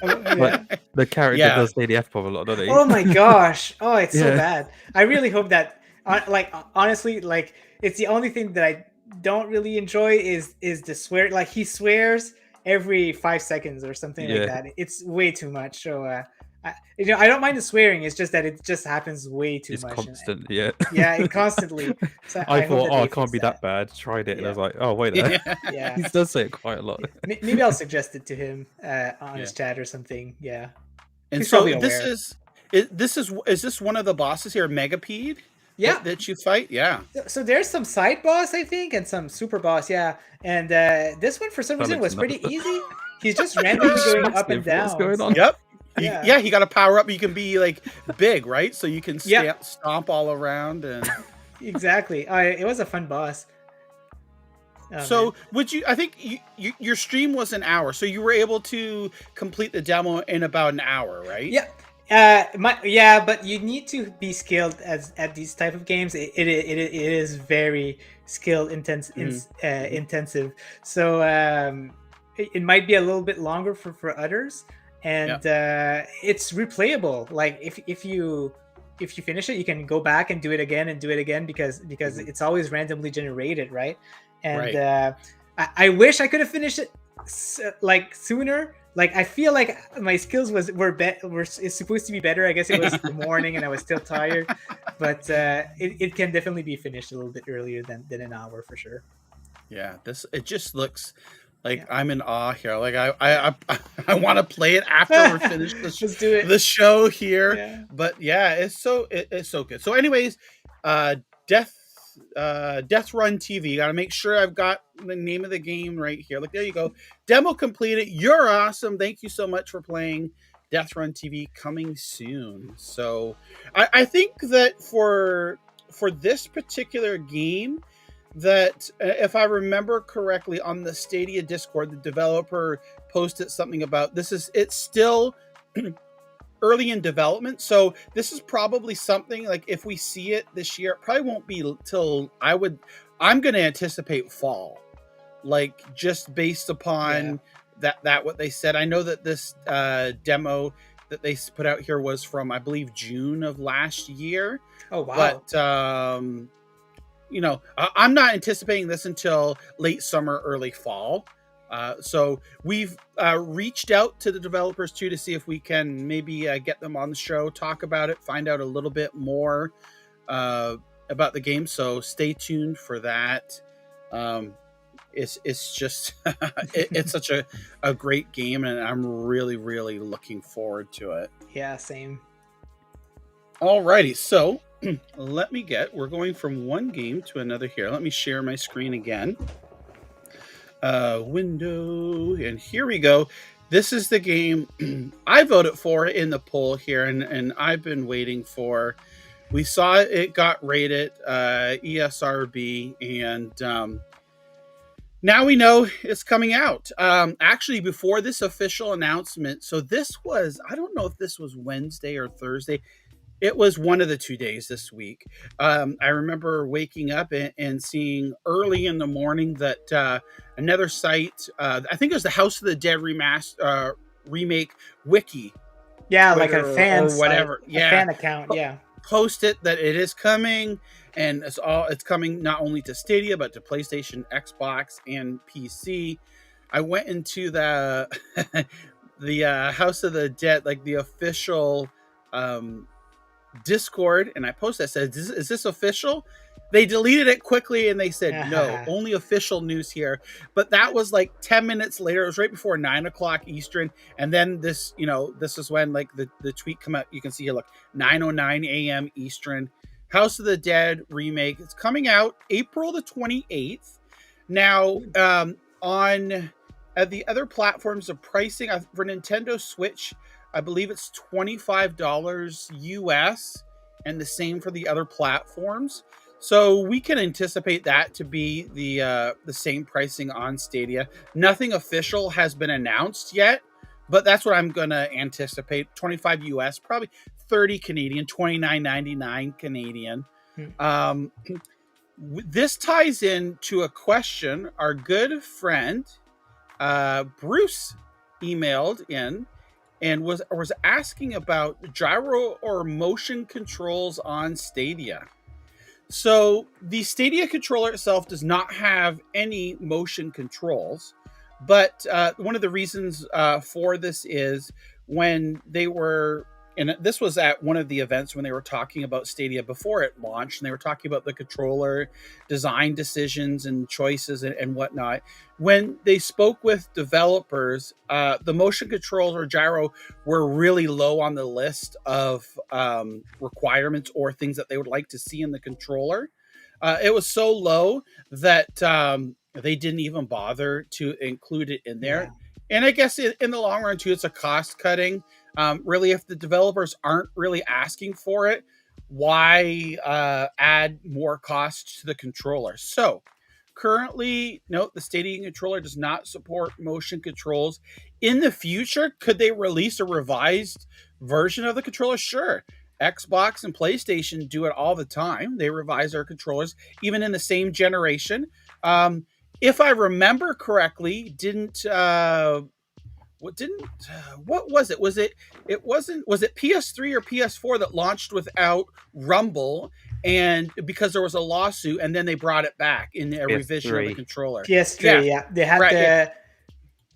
Like, the character does say the F-bomb a lot, doesn't he? Oh my gosh. Oh, it's so bad. I really hope that, like, honestly, like, it's the only thing that I don't really enjoy is the swear. Like, he swears every 5 seconds or something like that. It's way too much. So, I don't mind the swearing. It's just that it just happens way too much. It's constant, constantly. So I thought, it can't be that bad. Tried it, and I was like, oh, wait there. He does say it quite a lot. Maybe I'll suggest it to him on his chat or something. Yeah. And so is this one of the bosses here, Megapede? Yeah. That you fight? Yeah. So there's some side boss, I think, and some super boss. Yeah. And this one, for some reason, was pretty easy. He's just randomly going up and down. What's going on? Yep. He got to power up. You can be like big, right? So you can stomp all around and exactly. It was a fun boss. So would you? I think your stream was an hour, so you were able to complete the demo in about an hour, right? Yeah. But you need to be skilled at these type of games. It is very skill intensive. So it might be a little bit longer for others. And it's replayable. Like if you finish it, you can go back and do it again because it's always randomly generated, right? And I wish I could have finished it like sooner. Like, I feel like my skills is supposed to be better. I guess it was the morning and I was still tired, but it can definitely be finished a little bit earlier than an hour for sure. Yeah, it just looks like I'm in awe here. Like I want to play it after we're finished the show here. Yeah. But it's so good. So anyways, Deathrun TV. Got to make sure I've got the name of the game right here. Like, there you go. Demo completed. You're awesome. Thank you so much for playing. Deathrun TV coming soon. So I think that for this particular game, that if I remember correctly, on the Stadia Discord, the developer posted something about it's still early in development. So this is probably something like, if we see it this year, it probably won't be till I'm going to anticipate fall, like, just based upon that what they said. I know that this demo that they put out here was from, I believe, June of last year. Oh, wow. But I'm not anticipating this until late summer, early fall. So we've reached out to the developers too to see if we can maybe get them on the show, talk about it, find out a little bit more about the game. So stay tuned for that. It's just it's such a great game, and I'm really, really looking forward to it. Yeah, same. Alrighty, so we're going from one game to another here. Let me share my screen again. Window, and here we go. This is the game I voted for in the poll here, and I've been waiting for. We saw it got rated ESRB, and now we know it's coming out. Actually, before this official announcement, so this was, I don't know if this was Wednesday or Thursday. It was one of the 2 days this week. I remember waking up and seeing early in the morning that another site, I think it was the House of the Dead remake wiki, Yeah, like a Twitter fan or site, whatever. a Yeah, fan account. Yeah. post it that it is coming, and it's coming not only to Stadia but to PlayStation, Xbox, and PC. I went into the the House of the Dead, like the official Discord, and I posted that said, is this official? They deleted it quickly and they said no, only official news here. But that was like 10 minutes later. It was right before 9 o'clock Eastern, and then this is when like the tweet come out. You can see here, look, 9:09 a.m. Eastern. House of the Dead remake. It's coming out April the 28th. Now, on the other platforms, of pricing for Nintendo Switch, I believe it's $25 US, and the same for the other platforms. So we can anticipate that to be the same pricing on Stadia. Nothing official has been announced yet, but that's what I'm going to anticipate. 25 US, probably 30 Canadian, 29.99 Canadian. This ties into a question our good friend Bruce emailed in and was asking about gyro or motion controls on Stadia. So the Stadia controller itself does not have any motion controls, but one of the reasons for this is when they were, and this was at one of the events when they were talking about Stadia before it launched, and they were talking about the controller design decisions and choices and whatnot. When they spoke with developers, the motion controls or gyro were really low on the list of requirements or things that they would like to see in the controller. It was so low that they didn't even bother to include it in there. Yeah. And I guess in the long run, too, it's a cost cutting. Really, if the developers aren't really asking for it, why add more cost to the controller? So currently, note the Stadia controller does not support motion controls. In the future, could they release a revised version of the controller? Sure. Xbox and PlayStation do it all the time. They revise their controllers, even in the same generation. If I remember correctly, what was it? Was it PS3 or PS4 that launched without Rumble, and because there was a lawsuit, and then they brought it back in a revision of the controller? PS3, yeah.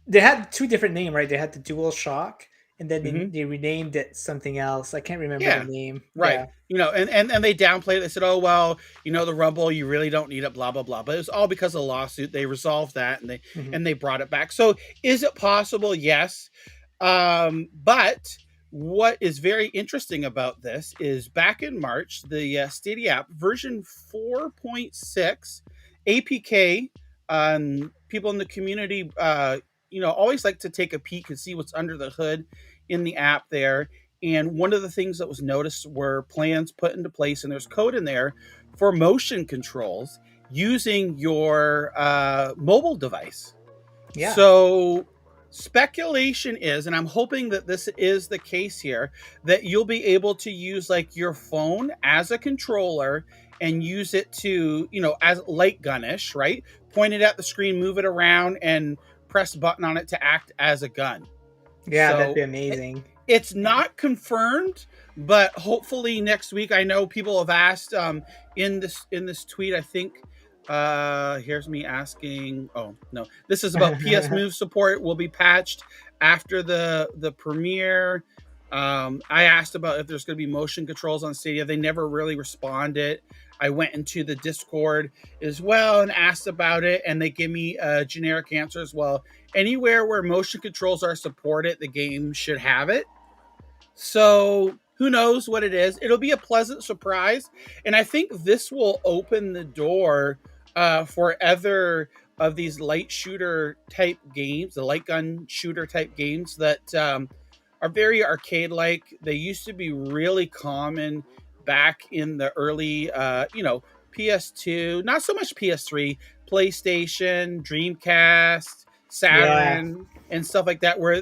They had two different names, right? They had the DualShock, and then they renamed it something else. I can't remember the name. Right. Yeah. And they downplayed it. They said, oh, well, the Rumble, you really don't need it, blah, blah, blah. But it was all because of the lawsuit. They resolved that, and they brought it back. So is it possible? Yes. But what is very interesting about this is back in March, the Stadia app version 4.6 APK, people in the community, always like to take a peek and see what's under the hood in the app there. And one of the things that was noticed were plans put into place, and there's code in there for motion controls using your mobile device. Yeah. So speculation is, and I'm hoping that this is the case here, that you'll be able to use like your phone as a controller and use it to, as light gun-ish, right? Point it at the screen, move it around, and press a button on it to act as a gun. Yeah, so that'd be amazing. It's not confirmed, but hopefully next week. I know people have asked in this tweet, I think here's me asking, oh no, this is about PS Move support will be patched after the premiere. I asked about if there's going to be motion controls on Stadia. They never really responded. I went into the Discord as well and asked about it, and they give me a generic answer as well. Anywhere where motion controls are supported, the game should have it. So who knows what it is? It'll be a pleasant surprise, and I think this will open the door for other of these light shooter type games, the light gun shooter type games that are very arcade-like. They used to be really common back in the early, PS2, not so much PS3, PlayStation, Dreamcast, Saturn, and stuff like that, where,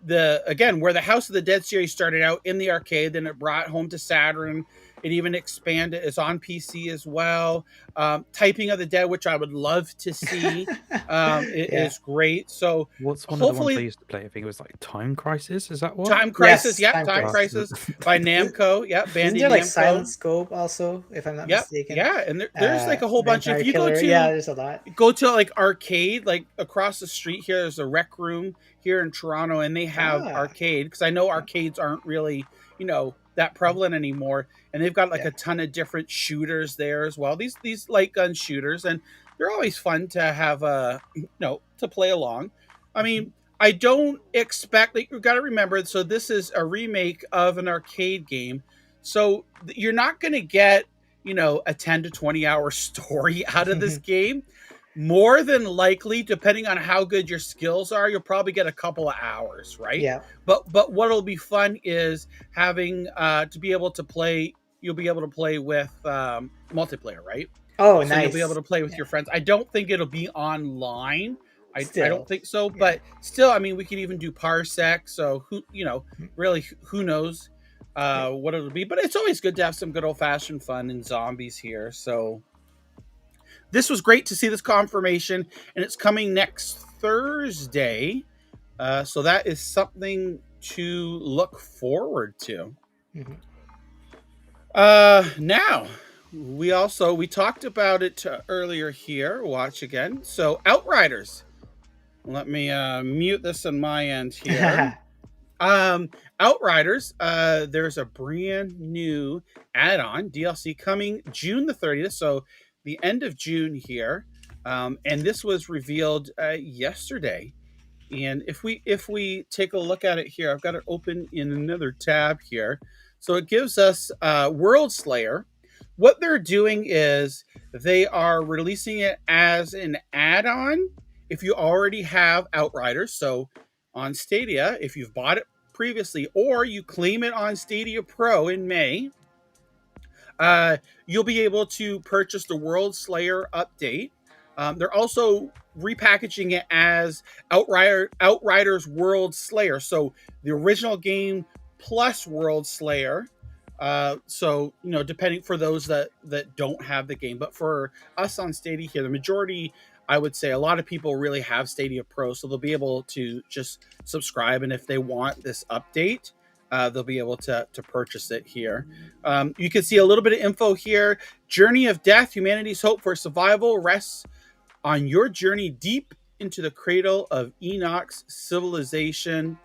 again, where the House of the Dead series started out in the arcade, then it brought home to Saturn. It even expanded. It's on PC as well. Typing of the Dead, which I would love to see, is great. So what's one of the ones I used to play? I think it was like Time Crisis. Is that one? Time Crisis? Yes, yeah, Time Crisis by Namco. Yeah, Isn't there like Silent Scope also, if I'm not mistaken? Yeah, and there's like a whole bunch. If you go to there's a lot. Go to like arcade, like across the street here. There's a rec room here in Toronto, and they have arcade, because I know arcades aren't really, that prevalent anymore, and they've got like a ton of different shooters there as well. These light gun shooters, and they're always fun to have to play along. I mean, I don't expect, like, you've got to remember, so this is a remake of an arcade game, so you're not going to get a 10 to 20 hour story out of this game. More than likely, depending on how good your skills are, you'll probably get a couple of hours, right? Yeah. But what'll be fun is having to be able to play. You'll be able to play with multiplayer, right? Oh, so nice. You'll be able to play with your friends. I don't think it'll be online. I don't think so. But still, I mean, we could even do Parsec. So really, who knows what it'll be? But it's always good to have some good old fashioned fun and zombies here. So. This was great to see this confirmation, and it's coming next Thursday. So that is something to look forward to. Now, we talked about it earlier here. Watch again. So Outriders. Let me mute this on my end here. Outriders, there's a brand new add-on DLC coming June the 30th. So the end of June here, and this was revealed yesterday. And if we take a look at it here, I've got it open in another tab here. So it gives us World Slayer. What they're doing is they are releasing it as an add-on if you already have Outriders. So on Stadia, if you've bought it previously, or you claim it on Stadia Pro in May, you'll be able to purchase the World Slayer update. They're also repackaging it as Outriders World Slayer. So the original game plus World Slayer. So, depending for those that don't have the game. But for us on Stadia here, the majority, I would say a lot of people really have Stadia Pro. So they'll be able to just subscribe. And if they want this update, they'll be able to purchase it here. You can see a little bit of info here. Journey of Death, humanity's hope for survival rests on your journey deep into the cradle of Enoch's civilization.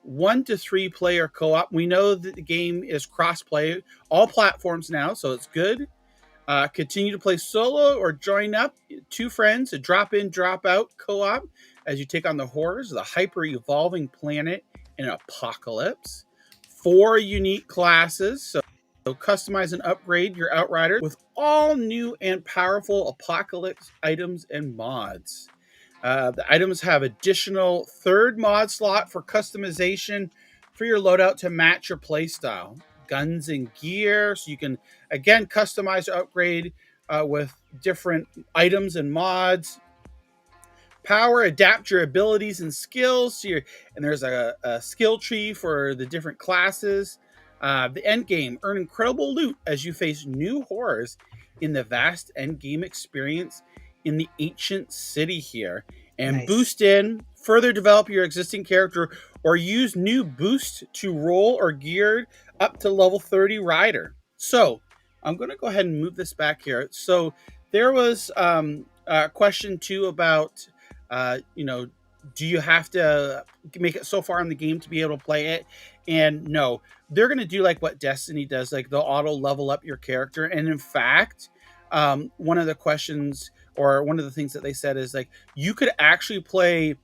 1 to 3 player co-op. We know that the game is cross-play, all platforms now, so it's good. Continue to play solo or join up 2 friends, a drop-in, drop-out co-op as you take on the horrors of the hyper-evolving planet in Apocalypse. 4 unique classes, so customize and upgrade your Outriders with all new and powerful Apocalypse items and mods. The items have additional 3rd mod slot for customization for your loadout to match your playstyle. Guns and gear, so you can again customize or upgrade with different items and mods. Power, adapt your abilities and skills. And there's a skill tree for the different classes. The end game, earn incredible loot as you face new horrors in the vast end game experience in the ancient city here. And nice. Boost in, further develop your existing character, or use new boost to roll or geared up to level 30 rider. So I'm going to go ahead and move this back here. So there was a question too about, do you have to make it so far in the game to be able to play it? And no, they're going to do like what Destiny does, like they'll auto level up your character. And in fact, one of the questions or one of the things that they said is like, you could actually play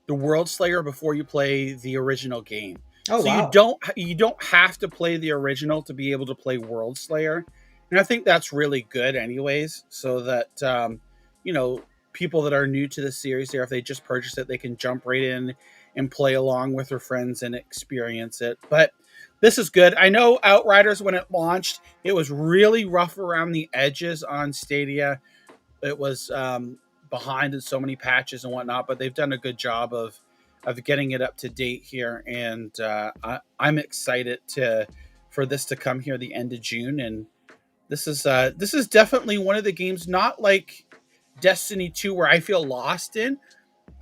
the World Slayer before you play the original game. Oh, so wow. You don't have to play the original to be able to play World Slayer. And I think that's really good anyways, so that, people that are new to the series there, if they just purchase it, they can jump right in and play along with their friends and experience it. But this is good. I know Outriders, when it launched, it was really rough around the edges on Stadia. It was behind in so many patches and whatnot, but they've done a good job of getting it up to date here, and I'm excited for this to come here the end of June. And this is definitely one of the games, not like Destiny 2 where I feel lost in.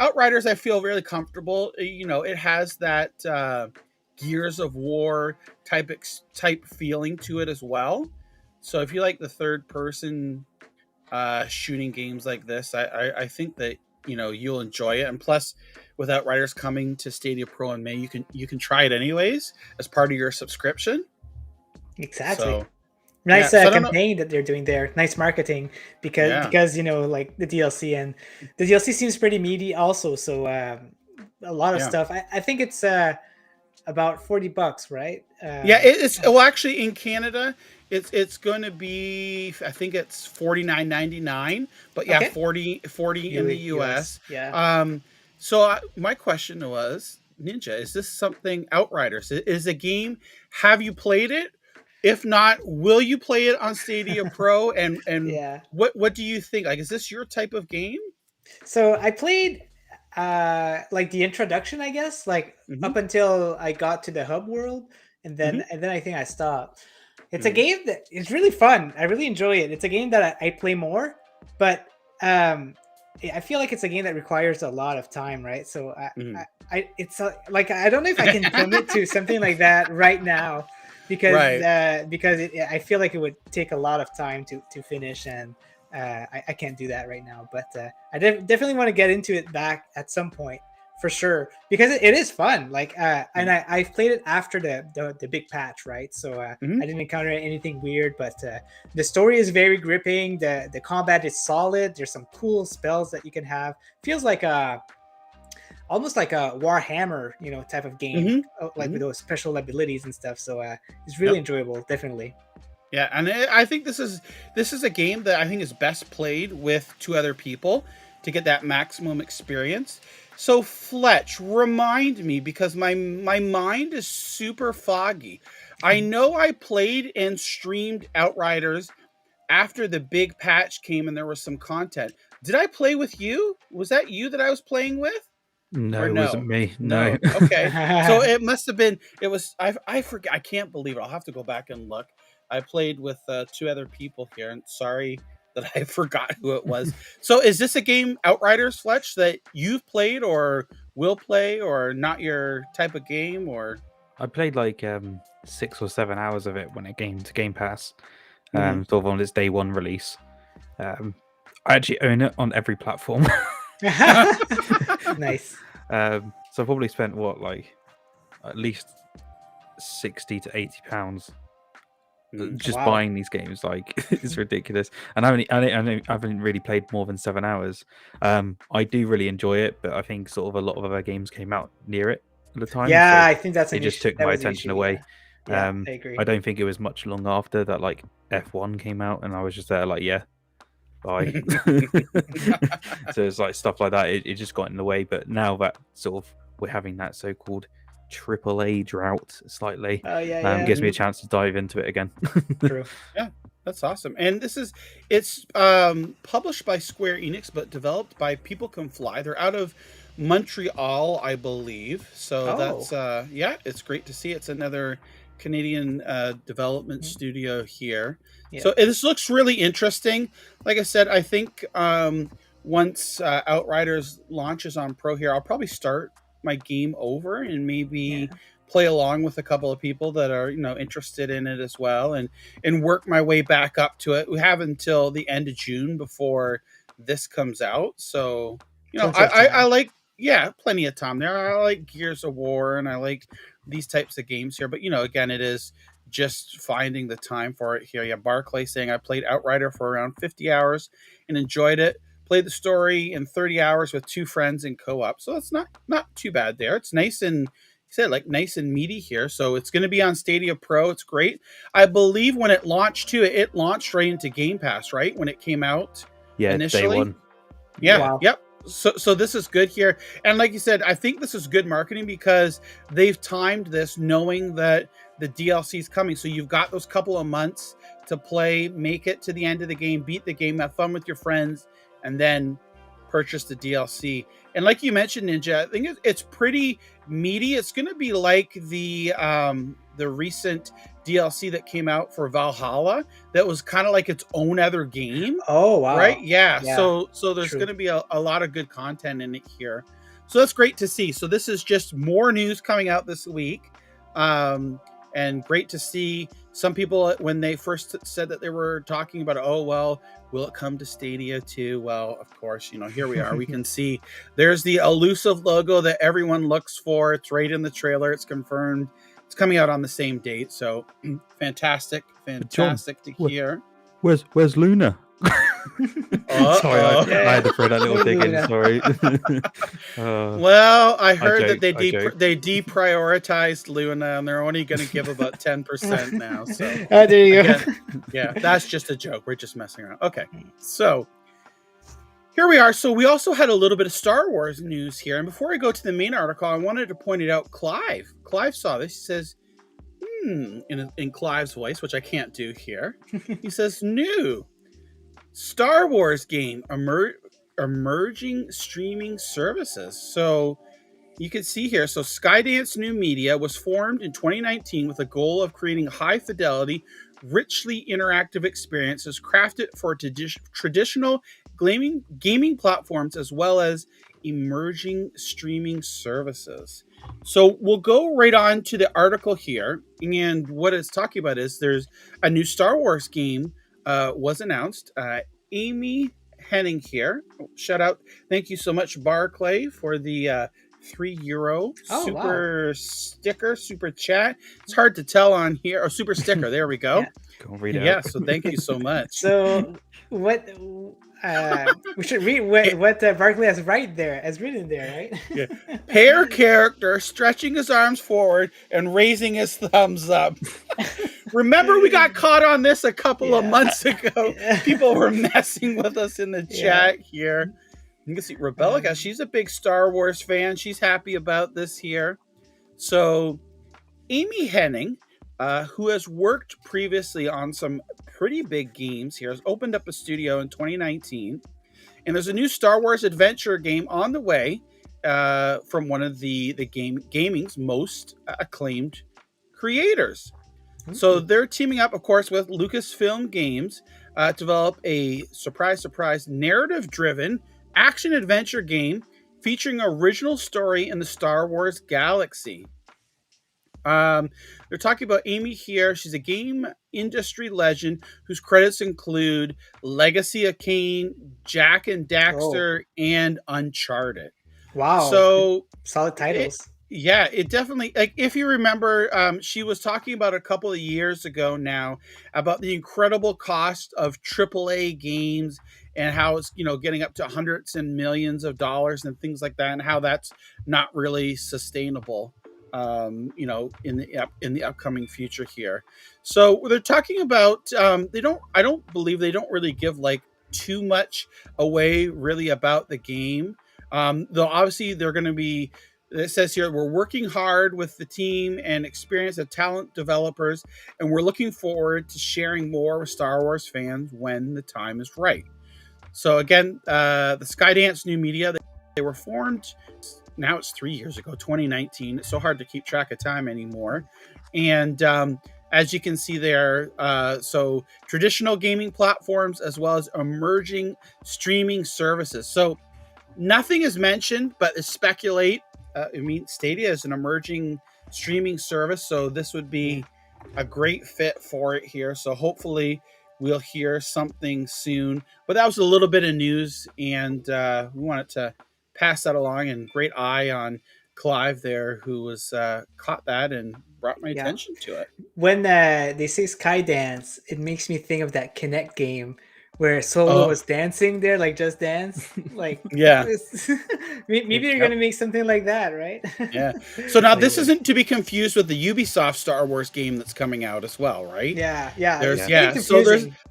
Outriders, I feel really comfortable. It has that Gears of War type feeling to it as well. So if you like the third person shooting games like this, I think that you'll enjoy it. And plus, with Outriders coming to Stadia Pro in May, you can try it anyways as part of your subscription. Exactly. So, nice campaign that they're doing there. Nice marketing because like the DLC, and the DLC seems pretty meaty also. So a lot of stuff. I think it's about $40, right? It's actually in Canada it's going to be, I think it's $49.99, but yeah, okay. 40 in the US. So my question was, Ninja, is this something Outriders? Is a game? Have you played it? If not, will you play it on Stadia Pro? And what do you think? Like, is this your type of game? So I played like the introduction, I guess, like up until I got to the hub world, and then I think I stopped. It's a game that is really fun. I really enjoy it. It's a game that I play more, but I feel like it's a game that requires a lot of time, right? So it's like I don't know if I can commit to something like that right now, because I feel like it would take a lot of time to finish, and I can't do that right now. But I definitely want to get into it back at some point for sure, because it is fun. Like and I've played it after the big patch, right? So I didn't encounter anything weird, but the story is very gripping. The combat is solid. There's some cool spells that you can have. Feels like almost like a Warhammer, type of game, like with those special abilities and stuff. So it's really enjoyable, definitely. Yeah, and I think this is a game that I think is best played with 2 other people to get that maximum experience. So Fletch, remind me, because my mind is super foggy. I know I played and streamed Outriders after the big patch came and there was some content. Did I play with you? Was that you that I was playing with? No, it wasn't me. No. Okay. So it must have been, I forget. I can't believe it. I'll have to go back and look. I played with 2 other people here, and sorry that I forgot who it was. So is this a game, Outriders, Fletch, that you've played or will play, or not your type of game? Or I played like 6 or 7 hours of it when it came to Game Pass, sort of on its day 1 release. I actually own it on every platform. Nice. So I probably spent at least £60 to £80 just buying these games. Like, it's ridiculous. And I haven't really played more than 7 hours. I do really enjoy it, but I think sort of a lot of other games came out near it at the time. Yeah, so I think it just took my attention away. Yeah, I agree. I don't think it was much long after that like F1 came out, and I was just there like, yeah, bye. So it's like stuff like that. It just got in the way. But now that sort of we're having that so-called AAA drought slightly, gives me a chance to dive into it again. True. Yeah, that's awesome. And it's published by Square Enix, but developed by People Can Fly. They're out of Montreal, I believe. So that's it's great to see. It's another Canadian development studio here. Yeah. So this looks really interesting. Like I said, I think once Outriders launches on Pro here, I'll probably start my game over and maybe play along with a couple of people that are interested in it as well, and work my way back up to it. We have until the end of June before this comes out, so I like plenty of time there. I like Gears of War and I like these types of games here, but again, it is just finding the time for it here. Yeah, Barclay saying I played Outrider for around 50 hours and enjoyed it. Played the story in 30 hours with 2 friends in co-op. So it's not too bad there. It's nice and nice and meaty here. So it's going to be on Stadia Pro. It's great. I believe when it launched too, it launched right into Game Pass, right? When it came out initially. Day 1. Yeah. Wow. Yep. So this is good here. And like you said, I think this is good marketing because they've timed this knowing that the DLC is coming. So you've got those couple of months to play, make it to the end of the game, beat the game, have fun with your friends, and then purchase the DLC. And like you mentioned, Ninja, I think it's pretty meaty. It's going to be like the recent DLC that came out for Valhalla that was kind of like its own other game. Oh, wow. Right? Yeah. Yeah, So there's going to be a lot of good content in it here. So that's great to see. So this is just more news coming out this week. And great to see some people, when they first said that they were talking about, oh, well, will it come to Stadia too? Well, of course, here we are. We can see there's the elusive logo that everyone looks for. It's right in the trailer. It's confirmed. It's coming out on the same date. So fantastic John, to hear. Where's Luna? Sorry, I had to throw that little dig in. Sorry. Well, I heard that they deprioritized Luna, and they're only going to give about 10% now. So there you go. Yeah, that's just a joke. We're just messing around. Okay, so here we are. So we also had a little bit of Star Wars news here, and before I go to the main article, I wanted to point it out. Clive saw this. He says, in Clive's voice, which I can't do here. He says, new Star Wars game emerging streaming services. So you can see here, so Skydance New Media was formed in 2019 with a goal of creating high fidelity, richly interactive experiences crafted for traditional gaming platforms as well as emerging streaming services. So we'll go right on to the article here, and what it's talking about is there's a new Star Wars game was announced. Amy Henning here. Shout out. Thank you so much, Barclay, for the €3 super chat. It's hard to tell on here. Oh, super sticker. There we go. Go read it. Yeah. So thank you so much. So what? We should read what Barkley has written there, right? Yeah. Pair character stretching his arms forward and raising his thumbs up. Remember, we got caught on this a couple of months ago. People were messing with us in the chat here. You can see Rebecca. She's a big Star Wars fan. She's happy about this here. So Amy Henning, who has worked previously on some pretty big games here, has opened up a studio in 2019. And there's a new Star Wars adventure game on the way from one of the gaming's most acclaimed creators. So they're teaming up, of course, with Lucasfilm Games to develop a surprise, narrative-driven action-adventure game featuring original story in the Star Wars galaxy. They're talking about Amy here. She's a game industry legend whose credits include Legacy of Kain, Jak and Daxter, and Uncharted. Wow. So solid titles. It definitely, like, if you remember, she was talking about a couple of years ago now about the incredible cost of AAA games and how it's, getting up to hundreds and millions of dollars and things like that, and how that's not really sustainable, in the upcoming future here. So they're talking about, I don't believe they don't really give like too much away really about the game. Though obviously they're going to be, it says here, we're working hard with the team and experience of talent developers, and we're looking forward to sharing more with Star Wars fans when the time is right. So again, the Skydance New Media, they were formed, now it's 3 years ago, 2019. It's so hard to keep track of time anymore. And as you can see there, so traditional gaming platforms as well as emerging streaming services. So nothing is mentioned, but speculate. Stadia is an emerging streaming service, so this would be a great fit for it here. So hopefully we'll hear something soon. But that was a little bit of news, and we wanted to pass that along. And great eye on Clive there, who was caught that and brought my attention to it. When they say Skydance, it makes me think of that Kinect game where Solo was dancing there, like Just Dance. Like, maybe they're going to make something like that, right? Yeah. So now this isn't to be confused with the Ubisoft Star Wars game that's coming out as well, right? Yeah. So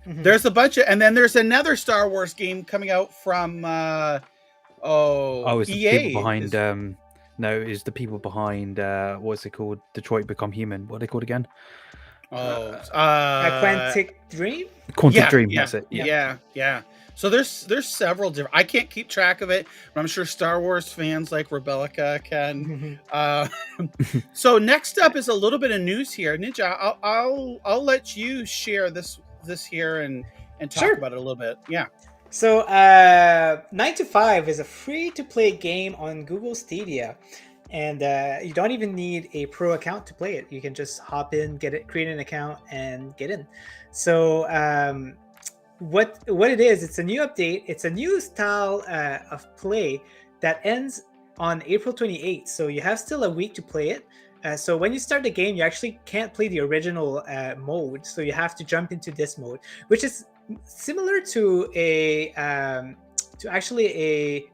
there's a bunch of, and then there's another Star Wars game coming out from it's EA. The people behind it's the people behind what's it called? Detroit Become Human. What are they called again? Quantic Dream. Quantic Dream. Yeah, That's it. yeah. So there's several different. I can't keep track of it, but I'm sure Star Wars fans like Rebellica can. So next up is a little bit of news here, Ninja. I'll let you share this here and talk about it a little bit. Yeah. So 9 to 5 is a free-to-play game on Google Stadia, and you don't even need a pro account to play it. You can just hop in, create an account, and get in. So what it is, it's a new update. It's a new style of play that ends on April 28th. So you have still a week to play it. So when you start the game, you actually can't play the original mode. So you have to jump into this mode, which is similar to a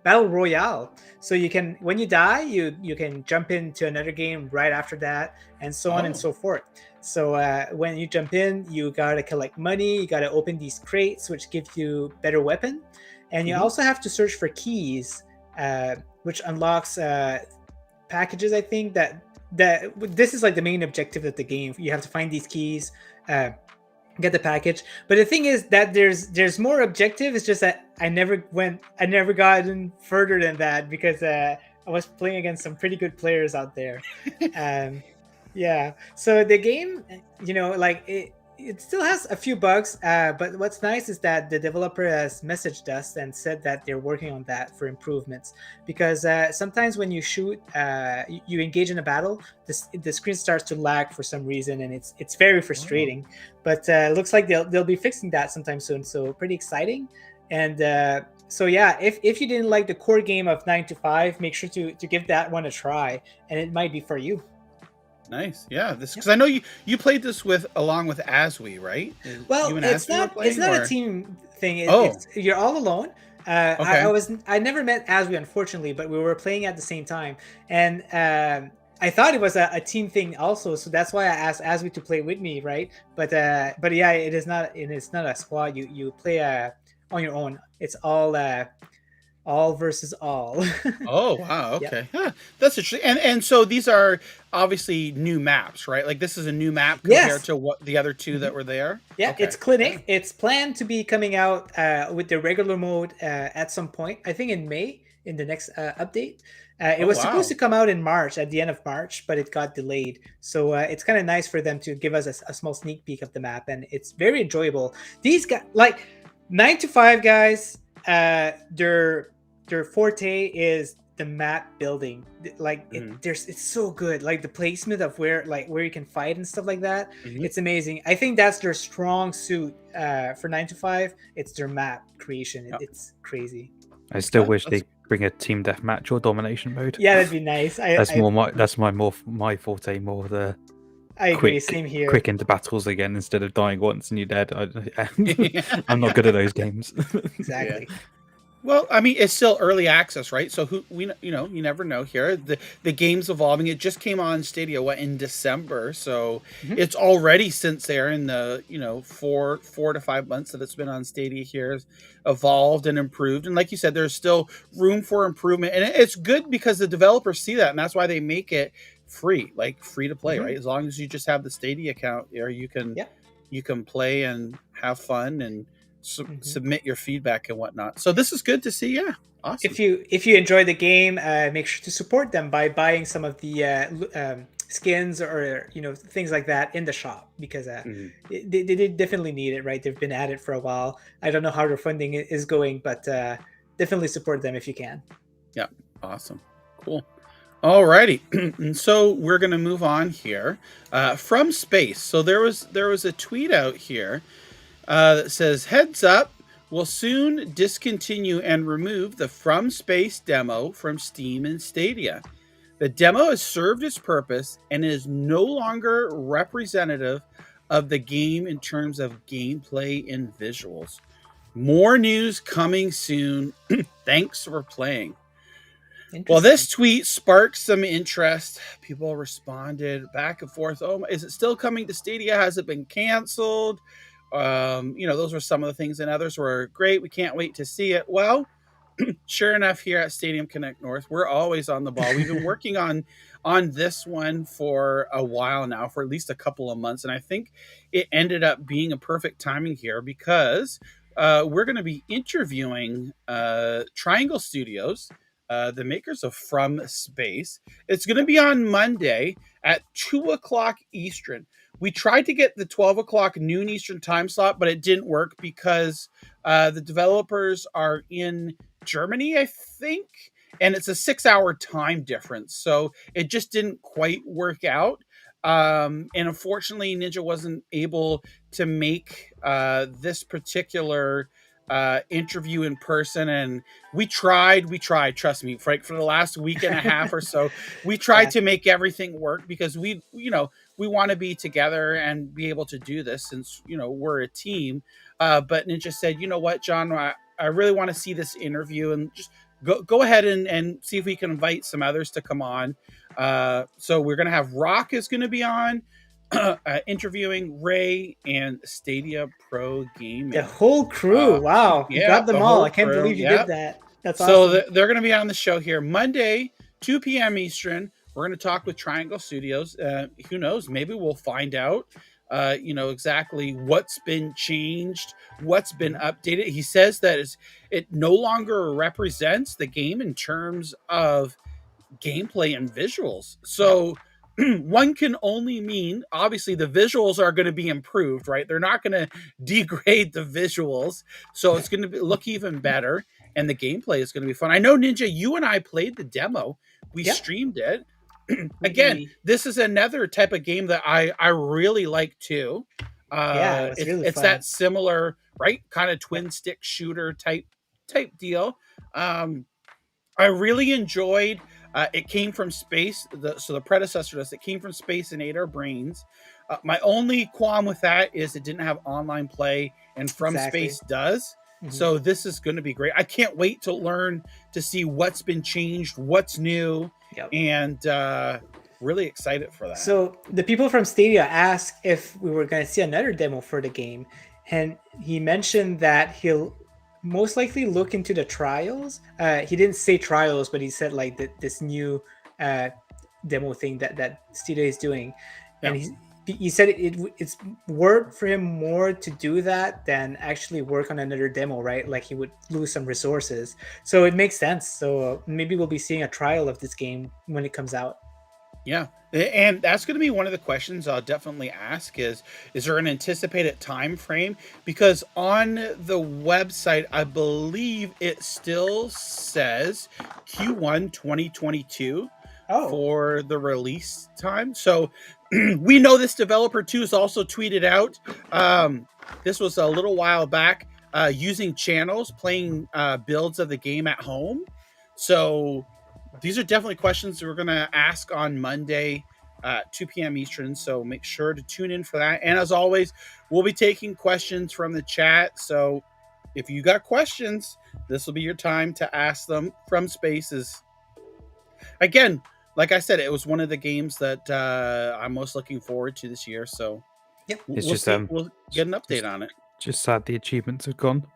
battle royale. So you can, when you die, you can jump into another game right after that, and so on and so forth. So when you jump in, you gotta collect money, you gotta open these crates, which give you better weapon, and you also have to search for keys, which unlocks packages. I think that this is like the main objective of the game. You have to find these keys, get the package. But the thing is that there's more objective. It's just that I never gotten further than that because I was playing against some pretty good players out there. Yeah, so the game, like it still has a few bugs, but what's nice is that the developer has messaged us and said that they're working on that for improvements, because sometimes when you shoot, you engage in a battle, the screen starts to lag for some reason, and it's very frustrating. But looks like they'll be fixing that sometime soon, so pretty exciting. And so yeah, if you didn't like the core game of 9 to 5, make sure to give that one a try, and it might be for you. Nice, yeah. This because I know you played this along with Aswi, right? Well, it's not a team thing. You're all alone. I never met Aswi, unfortunately, but we were playing at the same time, and I thought it was a team thing also, so that's why I asked Aswi to play with me, right? But yeah, it is not. It's not a squad. You play on your own. It's all versus all. Oh wow, okay. Yeah, that's interesting. And so these are obviously new maps, right? Like this is a new map compared to what the other two that were there. Yeah, okay. It's Clinic. Yeah. It's planned to be coming out with the regular mode at some point, I think in May, in the next update. It was supposed to come out in March, at the end of March, but it got delayed. So it's kind of nice for them to give us a small sneak peek of the map, and it's very enjoyable. These guys, like 9 to 5 guys, their forte is the map building. Like it's so good. Like the placement of where you can fight and stuff like that. It's amazing. I think that's their strong suit for 9 to 5. It's their map creation. It's crazy. I still wish they bring a team deathmatch or domination mode. Yeah, that'd be nice. That's my forte. More the I agree. Same here. Quick into battles again instead of dying once and you're dead. I'm not good at those games. Exactly. Yeah. Well, I mean, it's still early access, right? So you never know here. The game's evolving. It just came on Stadia in December, so it's already since there in the 4 to 5 months that it's been on Stadia here, evolved and improved. And like you said, there's still room for improvement, and it's good because the developers see that, and that's why they make it free to play, right? As long as you just have the Stadia account there, you can play and have fun and submit your feedback and whatnot. So this is good to see. Yeah, awesome. If you enjoy the game, make sure to support them by buying some of the skins or things like that in the shop, because they definitely need it, right? They've been at it for a while. I don't know how their funding is going, but definitely support them if you can. Yeah, awesome, cool. Alrighty, and so we're gonna move on here from space. So there was a tweet out here that says, "Heads up, we'll soon discontinue and remove the From Space demo from Steam and Stadia. The demo has served its purpose and is no longer representative of the game in terms of gameplay and visuals. More news coming soon. Thanks for playing." Well, this tweet sparked some interest. People responded back and forth. Oh, is it still coming to Stadia? Has it been canceled? Those were some of the things, and others were great. We can't wait to see it. Well, sure enough, here at Stadium Connect North, we're always on the ball. We've been working on this one for a while now, for at least a couple of months, and I think it ended up being a perfect timing here because we're going to be interviewing Triangle Studios, the makers of From Space. It's going to be on Monday at 2 o'clock Eastern. We tried to get the 12 o'clock noon Eastern time slot, but it didn't work because the developers are in Germany, I think, and it's a 6-hour time difference, so it just didn't quite work out. And unfortunately, Ninja wasn't able to make this particular interview in person, and we tried, trust me, for the last week and a half or so, we tried to make everything work because we want to be together and be able to do this since we're a team. But Ninja said, you know what, John, I really want to see this interview, and just go ahead and see if we can invite some others to come on. So we're going to have Rock is going to be on, interviewing Ray and Stadia Pro Gaming. The whole crew. Wow. You got them all. I can't believe you did that. That's awesome. So they're going to be on the show here Monday, 2 p.m. Eastern. We're going to talk with Triangle Studios. Who knows? Maybe we'll find out exactly what's been changed, what's been updated. He says that it no longer represents the game in terms of gameplay and visuals. So one can only mean, obviously, the visuals are going to be improved, right? They're not going to degrade the visuals. So it's going to look even better, and the gameplay is going to be fun. I know, Ninja, you and I played the demo. We streamed it. Again, this is another type of game that I really like too. It's really fun. That similar, right, kind of twin stick shooter type deal. I really enjoyed. It came from Space, so the predecessor to this. It came from Space and Ate Our Brains. My only qualm with that is it didn't have online play, and From Space does. Mm-hmm. So this is going to be great. I can't wait to learn to see what's been changed, what's new. Yep. And really excited for that. So the people from Stadia asked if we were going to see another demo for the game, and he mentioned that he'll most likely look into the trials. He didn't say trials, but he said like this new demo thing that Stadia is doing, and he said it's worth for him more to do that than actually work on another demo, right? Like he would lose some resources. So it makes sense. So maybe we'll be seeing a trial of this game when it comes out. Yeah. And that's going to be one of the questions I'll definitely ask is there an anticipated time frame? Because on the website, I believe it still says Q1 2022 for the release time. So we know this developer too has also tweeted out. This was a little while back, using channels, playing builds of the game at home. So these are definitely questions that we're going to ask on Monday, 2 p.m. Eastern. So make sure to tune in for that. And as always, we'll be taking questions from the chat. So if you got questions, this will be your time to ask them. From Spaces. Again, like I said, it was one of the games that I'm most looking forward to this year. So we'll get an update on it. Just sad the achievements have gone.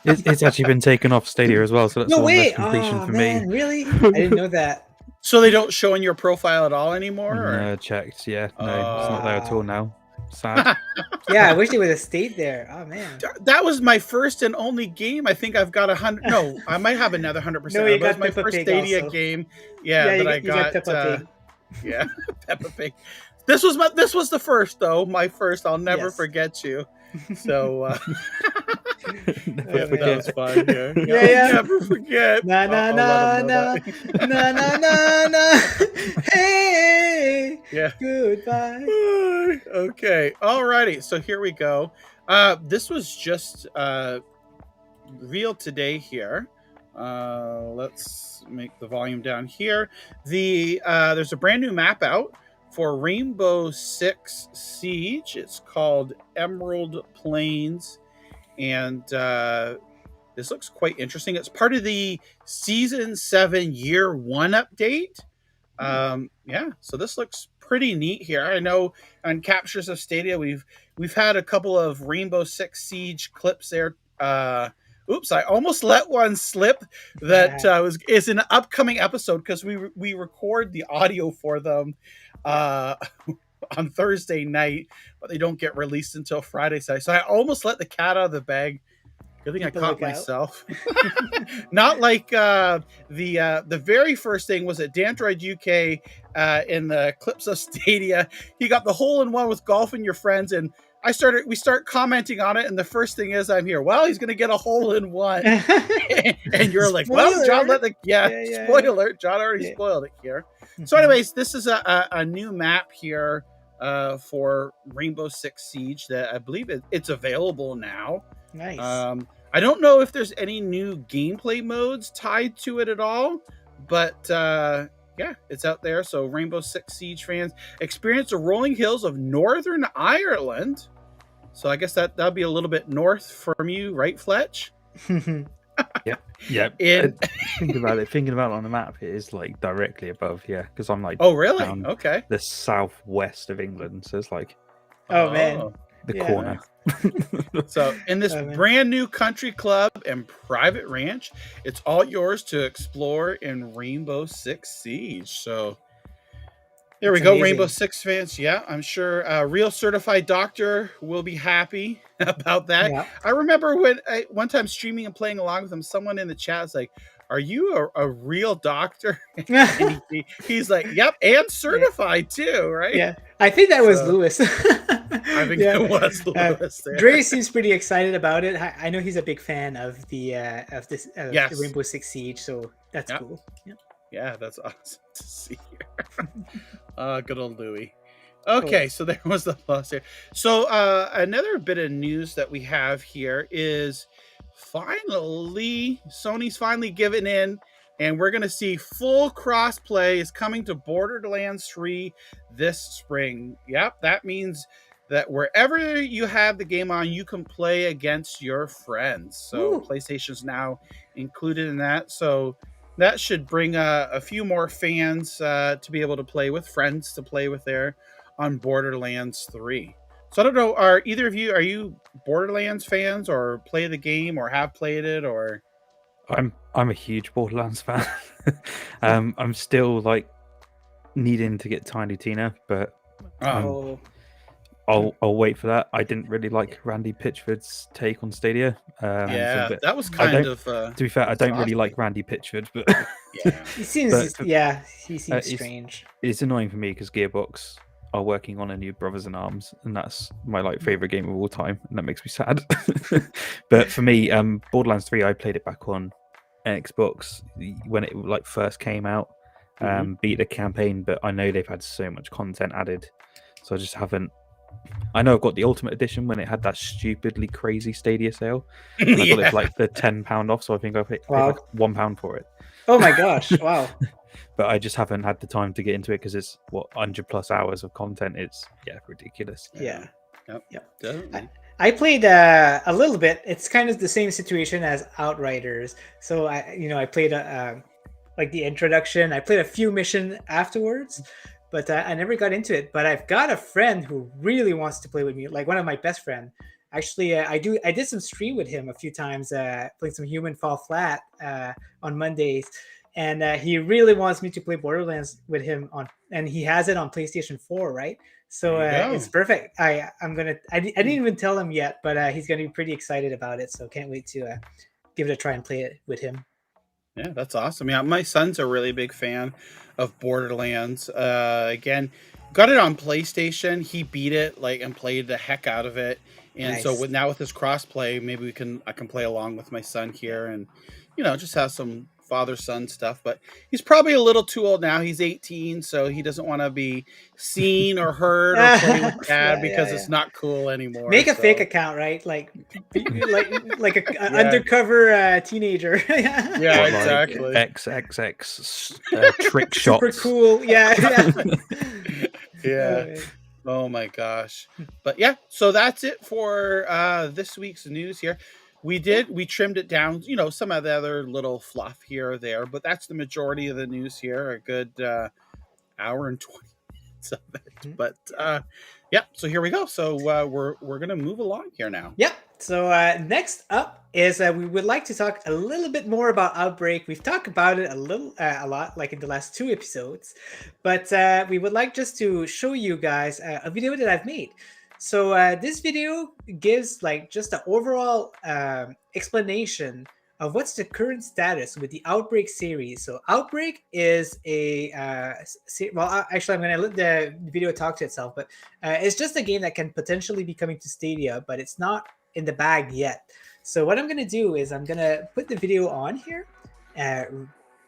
It's actually been taken off Stadia as well, so that's one less completion for me. Really? I didn't know that. So they don't show in your profile at all anymore? No, checked. Yeah, no, it's not there at all now. Sad. Yeah, I wish they would have stayed there. Oh man, that was my first and only game. I think I've got 100. No, I might have another 100%. No, you got my first Pig Stadia also. game. Yeah, that I got. Peppa Pig. Yeah, Peppa Pig. This was the first though. My first. I'll never forget you. So that's fine. Yeah. Never forget. Na na na na na na na na. Hey. Yeah. Goodbye. Okay. Alrighty. So here we go. This was just revealed today here. Let's make the volume down here. There's a brand new map out for Rainbow Six Siege. It's called Emerald Plains, and this looks quite interesting. It's part of the Season 7 Year 1 update. So this looks pretty neat here. I know on Captures of Stadia, we've had a couple of Rainbow Six Siege clips there oops, I almost let one slip that is an upcoming episode because we record the audio for them on Thursday night, but they don't get released until Friday. So I almost let the cat out of the bag. Good thing I caught myself. Not like the very first thing was at Dandroid UK in the clips of Stadia. He got the hole-in-one with Golf and Your Friends, and we start commenting on it, and the first thing is I'm here. Well, he's gonna get a hole-in-one, and you're like, well, John, spoiler. John already spoiled it here. So, anyways, this is a new map here for Rainbow Six Siege that I believe it's available now. Nice. I don't know if there's any new gameplay modes tied to it at all, but yeah, it's out there. So Rainbow Six Siege fans experience the rolling hills of Northern Ireland. So I guess that'll be a little bit north from you, right, Fletch? Yeah. Thinking about it on the map, it is like directly above. Yeah, because I'm like, oh really? Okay. The southwest of England, so it's like, man, the corner. So in this brand new country club and private ranch, it's all yours to explore in Rainbow Six Siege. So there we go, amazing. Rainbow Six fans. Yeah, I'm sure Real Certified Doctor will be happy about that. Yeah. I remember when one time streaming and playing along with him, someone in the chat was like, are you a real doctor? And he's like, yep, and certified too, right? Yeah, I think that was Lewis. I think it was Lewis. Dre seems pretty excited about it. I know he's a big fan of the the Rainbow Six Siege, so that's cool. Yeah, that's awesome to see here. Good old Louis. Okay, cool. So there was the plus here. So another bit of news that we have here is Sony's finally given in, and we're going to see full crossplay is coming to Borderlands 3 this spring. Yep, that means that wherever you have the game on, you can play against your friends. So PlayStation's now included in that. So that should bring a few more fans to be able to play with friends to play with there on Borderlands 3. So I don't know, are either of you, are you Borderlands fans or play the game or have played it or? I'm a huge Borderlands fan. I'm still like needing to get Tiny Tina, but I'll wait for that. I didn't really like Randy Pitchford's take on Stadia. That was kind of. To be fair, I don't really like Randy Pitchford, but he seems strange. It's annoying for me because Gearbox are working on a new Brothers in Arms, and that's my favorite game of all time, and that makes me sad. But for me, Borderlands 3, I played it back on Xbox when it first came out. Beat the campaign, but I know they've had so much content added, so I just haven't. I know I've got the Ultimate Edition when it had that stupidly crazy Stadia sale. And I got it for the £10 off, so I think I paid £1 for it. Oh my gosh! Wow. But I just haven't had the time to get into it because it's 100+ hours of content. It's ridiculous. Yeah. Definitely. I played a little bit. It's kind of the same situation as Outriders. So I played the introduction. I played a few missions afterwards, but I never got into it. But I've got a friend who really wants to play with me, like one of my best friends. Actually, I did some stream with him a few times, playing some Human Fall Flat on Mondays. And he really wants me to play Borderlands with him and he has it on PlayStation 4, right? So it's perfect. I didn't even tell him yet, but he's going to be pretty excited about it. So can't wait to give it a try and play it with him. Yeah, that's awesome. Yeah, my son's a really big fan of Borderlands. Again, got it on PlayStation. He beat it and played the heck out of it. And nice. So now with this crossplay, maybe I can play along with my son here and just have some father-son stuff, but he's probably a little too old now. He's 18, so he doesn't want to be seen or heard or play with dad because it's not cool anymore. Make a fake account, right? Like an undercover teenager. Yeah, exactly. XXX trick shots. Super cool. Yeah. Yeah. Oh my gosh. But yeah, so that's it for this week's news here. We trimmed it down, some of the other little fluff here or there, but that's the majority of the news here, a good hour and 20 minutes of it. But so here we go. So we're going to move along here now. Yep. So next up is we would like to talk a little bit more about Outbreak. We've talked about it a lot, like in the last 2 episodes, but we would like just to show you guys a video that I've made. So this video gives like just an overall explanation of what's the current status with the Outbreak series. So Outbreak is a actually I'm going to let the video talk to itself, but it's just a game that can potentially be coming to Stadia, but it's not in the bag yet. So what I'm going to do is I'm going to put the video on here,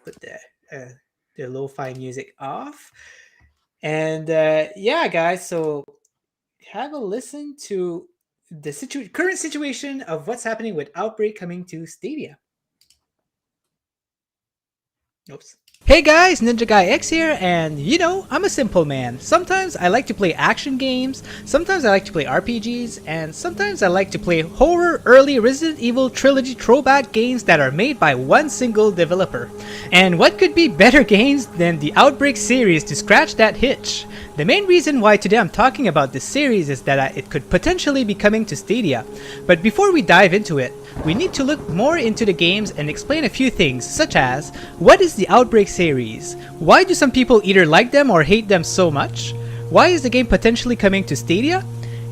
put the lo-fi music off, and yeah, guys, so have a listen to the current situation of what's happening with Outbreak coming to Stadia. Oops. Hey guys, NinjaGuy X here, and you know, I'm a simple man. Sometimes I like to play action games, sometimes I like to play RPGs, and sometimes I like to play horror early Resident Evil trilogy throwback games that are made by one single developer. And what could be better games than the Outbreak series to scratch that itch? The main reason why today I'm talking about this series is that it could potentially be coming to Stadia. But before we dive into it, we need to look more into the games and explain a few things, such as, what is the Outbreak series? Why do some people either like them or hate them so much? Why is the game potentially coming to Stadia?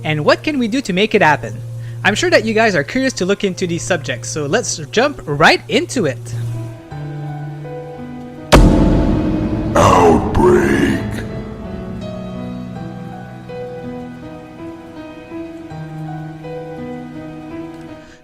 And what can we do to make it happen? I'm sure that you guys are curious to look into these subjects, so let's jump right into it. Outbreak.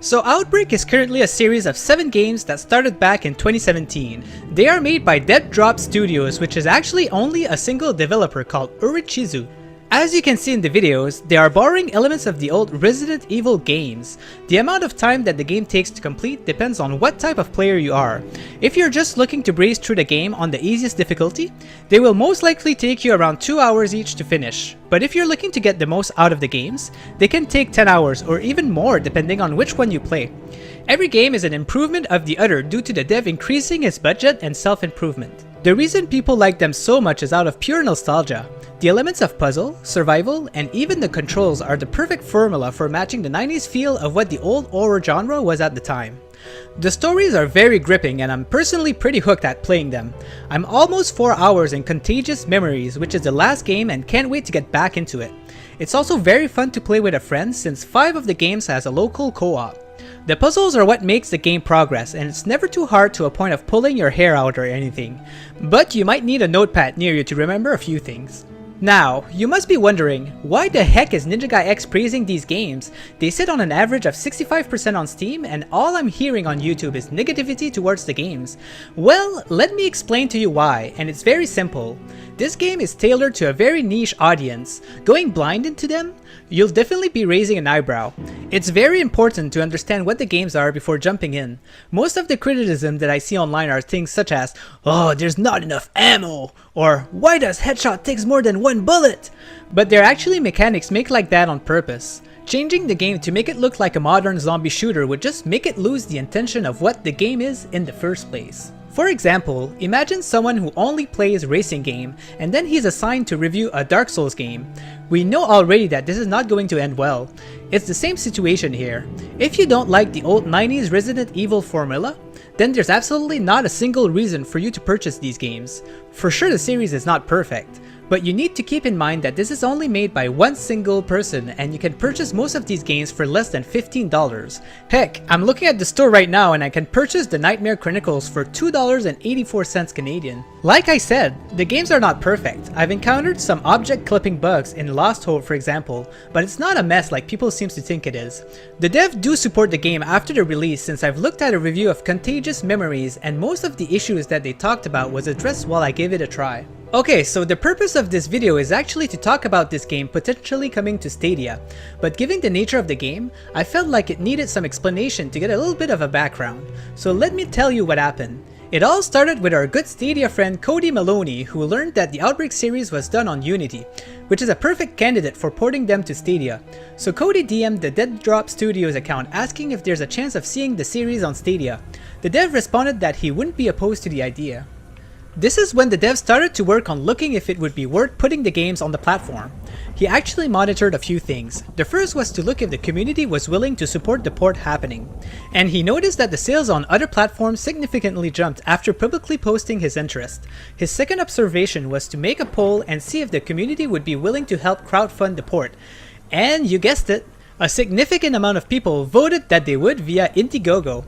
So Outbreak is currently a series of 7 games that started back in 2017. They are made by Dead Studios, which is actually only a single developer called Urichizu. As you can see in the videos, they are borrowing elements of the old Resident Evil games. The amount of time that the game takes to complete depends on what type of player you are. If you're just looking to breeze through the game on the easiest difficulty, they will most likely take you around 2 hours each to finish. But if you're looking to get the most out of the games, they can take 10 hours or even more depending on which one you play. Every game is an improvement of the other due to the dev increasing his budget and self-improvement. The reason people like them so much is out of pure nostalgia. The elements of puzzle, survival, and even the controls are the perfect formula for matching the 90s feel of what the old horror genre was at the time. The stories are very gripping and I'm personally pretty hooked at playing them. I'm almost 4 hours in Contagious Memories, which is the last game, and can't wait to get back into it. It's also very fun to play with a friend since 5 of the games has a local co-op. The puzzles are what makes the game progress, and it's never too hard to a point of pulling your hair out or anything. But you might need a notepad near you to remember a few things. Now, you must be wondering, why the heck is NinjaGuy X praising these games? They sit on an average of 65% on Steam, and all I'm hearing on YouTube is negativity towards the games. Well, let me explain to you why, and it's very simple. This game is tailored to a very niche audience. Going blind into them, you'll definitely be raising an eyebrow. It's very important to understand what the games are before jumping in. Most of the criticism that I see online are things such as, "Oh, there's not enough ammo," or "Why does headshot takes more than 1 bullet?" But they're actually mechanics made like that on purpose. Changing the game to make it look like a modern zombie shooter would just make it lose the intention of what the game is in the first place. For example, imagine someone who only plays racing game and then he's assigned to review a Dark Souls game. We know already that this is not going to end well. It's the same situation here. If you don't like the old 90s Resident Evil formula, then there's absolutely not a single reason for you to purchase these games. For sure the series is not perfect, but you need to keep in mind that this is only made by one single person and you can purchase most of these games for less than $15. Heck, I'm looking at the store right now and I can purchase the Nightmare Chronicles for $2.84 Canadian. Like I said, the games are not perfect. I've encountered some object clipping bugs in Lost Hope for example, but it's not a mess like people seem to think it is. The dev do support the game after the release since I've looked at a review of Contagious Memories and most of the issues that they talked about was addressed while I gave it a try. Okay, so the purpose of this video is actually to talk about this game potentially coming to Stadia, but given the nature of the game, I felt like it needed some explanation to get a little bit of a background. So let me tell you what happened. It all started with our good Stadia friend Cody Maloney, who learned that the Outbreak series was done on Unity, which is a perfect candidate for porting them to Stadia. So Cody DM'd the Dead Studios account asking if there's a chance of seeing the series on Stadia. The dev responded that he wouldn't be opposed to the idea. This is when the devs started to work on looking if it would be worth putting the games on the platform. He actually monitored a few things. The first was to look if the community was willing to support the port happening. And he noticed that the sales on other platforms significantly jumped after publicly posting his interest. His second observation was to make a poll and see if the community would be willing to help crowdfund the port. And you guessed it, a significant amount of people voted that they would via Indiegogo.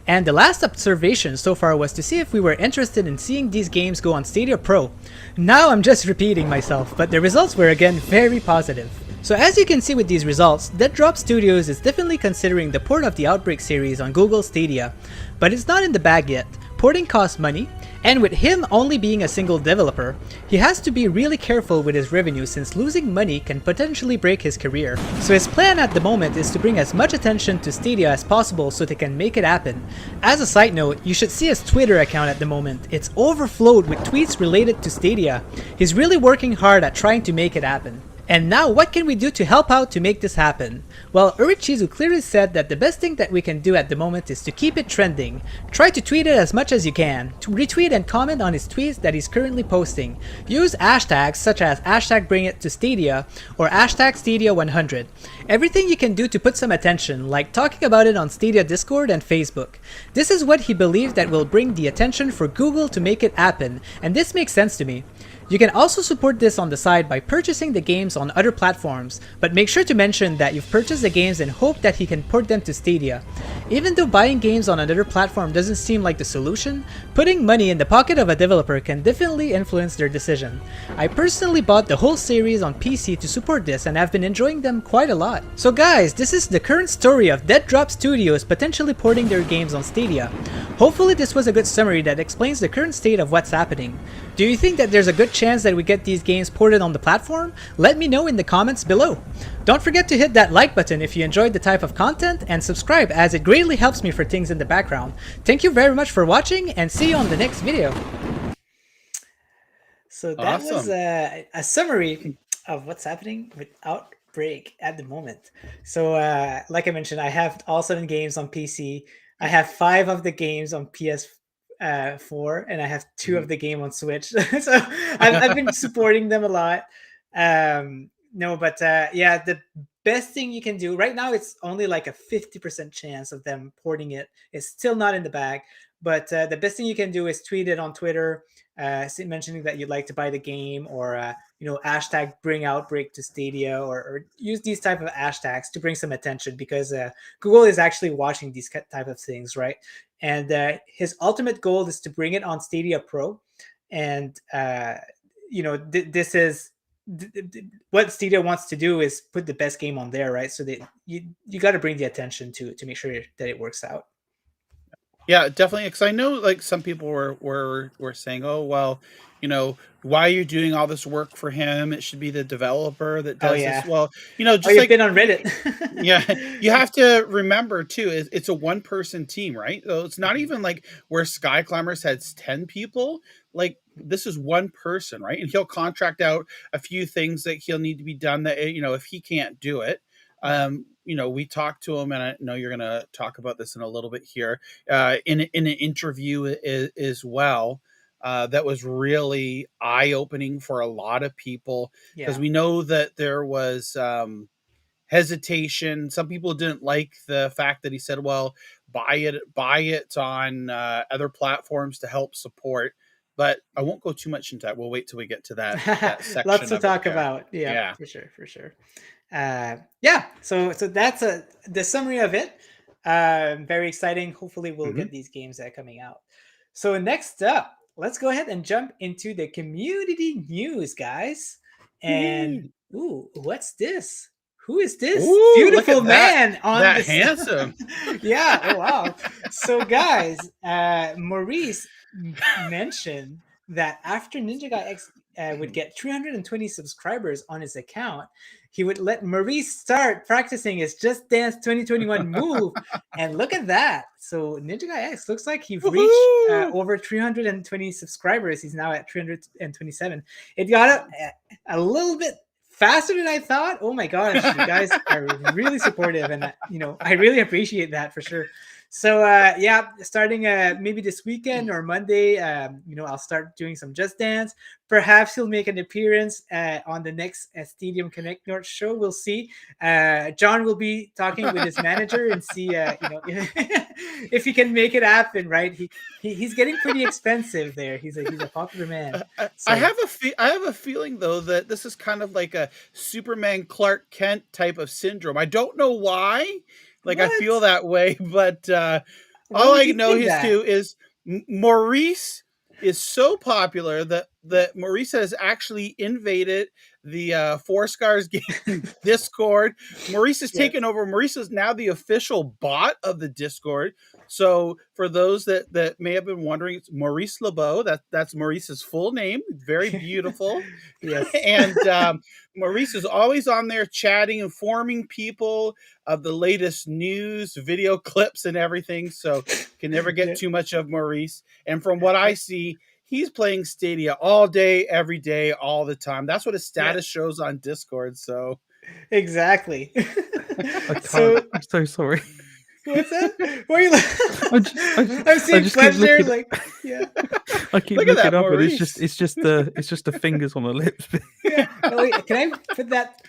And the last observation so far was to see if we were interested in seeing these games go on Stadia Pro. Now I'm just repeating myself, but the results were again very positive. So as you can see with these results, Dead Studios is definitely considering the port of the Outbreak series on Google Stadia, but it's not in the bag yet. Porting costs money, and with him only being a single developer, he has to be really careful with his revenue since losing money can potentially break his career. So his plan at the moment is to bring as much attention to Stadia as possible so they can make it happen. As a side note, you should see his Twitter account at the moment. It's overflowed with tweets related to Stadia. He's really working hard at trying to make it happen. And now what can we do to help out to make this happen? Well, Urichizu clearly said that the best thing that we can do at the moment is to keep it trending. Try to tweet it as much as you can, to retweet and comment on his tweets that he's currently posting. Use hashtags such as #BringItToStadia or #Stadia100. Everything you can do to put some attention, like talking about it on Stadia Discord and Facebook. This is what he believes that will bring the attention for Google to make it happen, and this makes sense to me. You can also support this on the side by purchasing the games on other platforms, but make sure to mention that you've purchased the games and hope that he can port them to Stadia. Even though buying games on another platform doesn't seem like the solution, putting money in the pocket of a developer can definitely influence their decision. I personally bought the whole series on PC to support this and have been enjoying them quite a lot. So guys, this is the current story of Dead Studios potentially porting their games on Stadia. Hopefully this was a good summary that explains the current state of what's happening. Do you think that there's a good chance that we get these games ported on the platform? Let me know in the comments below. Don't forget to hit that like button if you enjoyed the type of content, and subscribe as it greatly helps me for things in the background. Thank you very much for watching, and see you on the next video. So that was a summary of what's happening with Outbreak at the moment. So like I mentioned, I have all 7 games on PC. I have 5 of the games on PS4, and I have 2 of the game on Switch. So I've been supporting them a lot. No, but yeah, the best thing you can do right now, it's only like a 50% chance of them porting it. It's still not in the bag, but the best thing you can do is tweet it on Twitter, mentioning that you'd like to buy the game, or hashtag bring Outbreak to Stadia, or use these type of hashtags to bring some attention, because Google is actually watching these type of things, right? And his ultimate goal is to bring it on Stadia Pro, and this is what Stadia wants to do, is put the best game on there, right? So that you got to bring the attention to make sure that it works out. Yeah, definitely. Because I know, like, some people were saying, "Oh, well, why are you doing all this work for him? It should be the developer that does this." Well, just you've been on Reddit. Yeah, you have to remember too, it's a 1-person team, right? So it's not even like where Sky Climbers has 10 people. Like, this is 1 person, right? And he'll contract out a few things that he'll need to be done that, if he can't do it. We talked to him, and I know you're going to talk about this in a little bit here, in an interview as well. That was really eye-opening for a lot of people, because we know that there was hesitation. Some people didn't like the fact that he said, well, buy it on other platforms to help support. But I won't go too much into that. We'll wait till we get to that section. Lots to talk about. Yeah, for sure. So that's the summary of it. Very exciting. Hopefully we'll get these games coming out. So next up, let's go ahead and jump into the community news, guys. And what's this? Who is this beautiful man on that handsome? Yeah. Oh, wow. So guys, Maurice mentioned that after NinjaGuy X would get 320 subscribers on his account, he would let Maurice start practicing his Just Dance 2021 move. And look at that. So NinjaGuy X looks like he reached over 320 subscribers. He's now at 327. It got a little bit faster than I thought. Oh my gosh, you guys are really supportive, and I really appreciate that for sure. So yeah, starting maybe this weekend or Monday, I'll start doing some Just Dance. Perhaps he'll make an appearance on the next Stadium Connect North show. We'll see. John will be talking with his manager and see, if he can make it happen. Right? He's getting pretty expensive there. He's a popular man. I have a feeling though that this is kind of like a Superman Clark Kent type of syndrome. I don't know why. Like I feel that way, but all I know is Maurice is so popular that Maurice has actually invaded the Four Scars game Discord. Maurice has taken over. Maurice is now the official bot of the Discord. So for those that may have been wondering, it's Maurice LeBeau. That's Maurice's full name. Very beautiful. Yes. And Maurice is always on there chatting, informing people of the latest news, video clips, and everything. So can never get too much of Maurice. And from what I see, he's playing Stadia all day, every day, all the time. That's what his status shows on Discord. So exactly. I'm so sorry. What's that? Why are you? I'm seeing pleasure. Like, yeah. I keep looking up, but it's just the fingers on the lips. Yeah. Oh, wait, can I put that?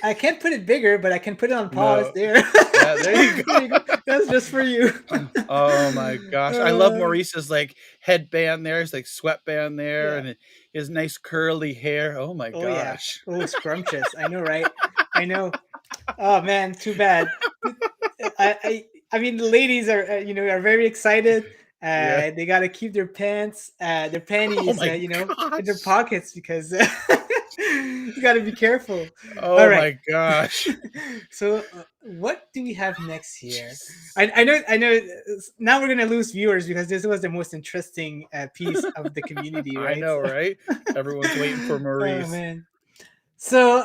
I can't put it bigger, but I can put it on pause there. Yeah, there you go. There you go. That's just for you. Oh my gosh. I love Maurice's like headband there. His like sweatband there and his nice curly hair. Oh my gosh. Yeah. Oh, scrumptious. I know, right? I know. Oh man, too bad. I mean, the ladies are are very excited. They got to keep their panties, in their pockets because you got to be careful. Oh my gosh! So, what do we have next here? I know. Now we're gonna lose viewers because this was the most interesting piece of the community, right? I know, right? Everyone's waiting for Maurice. Oh man. So,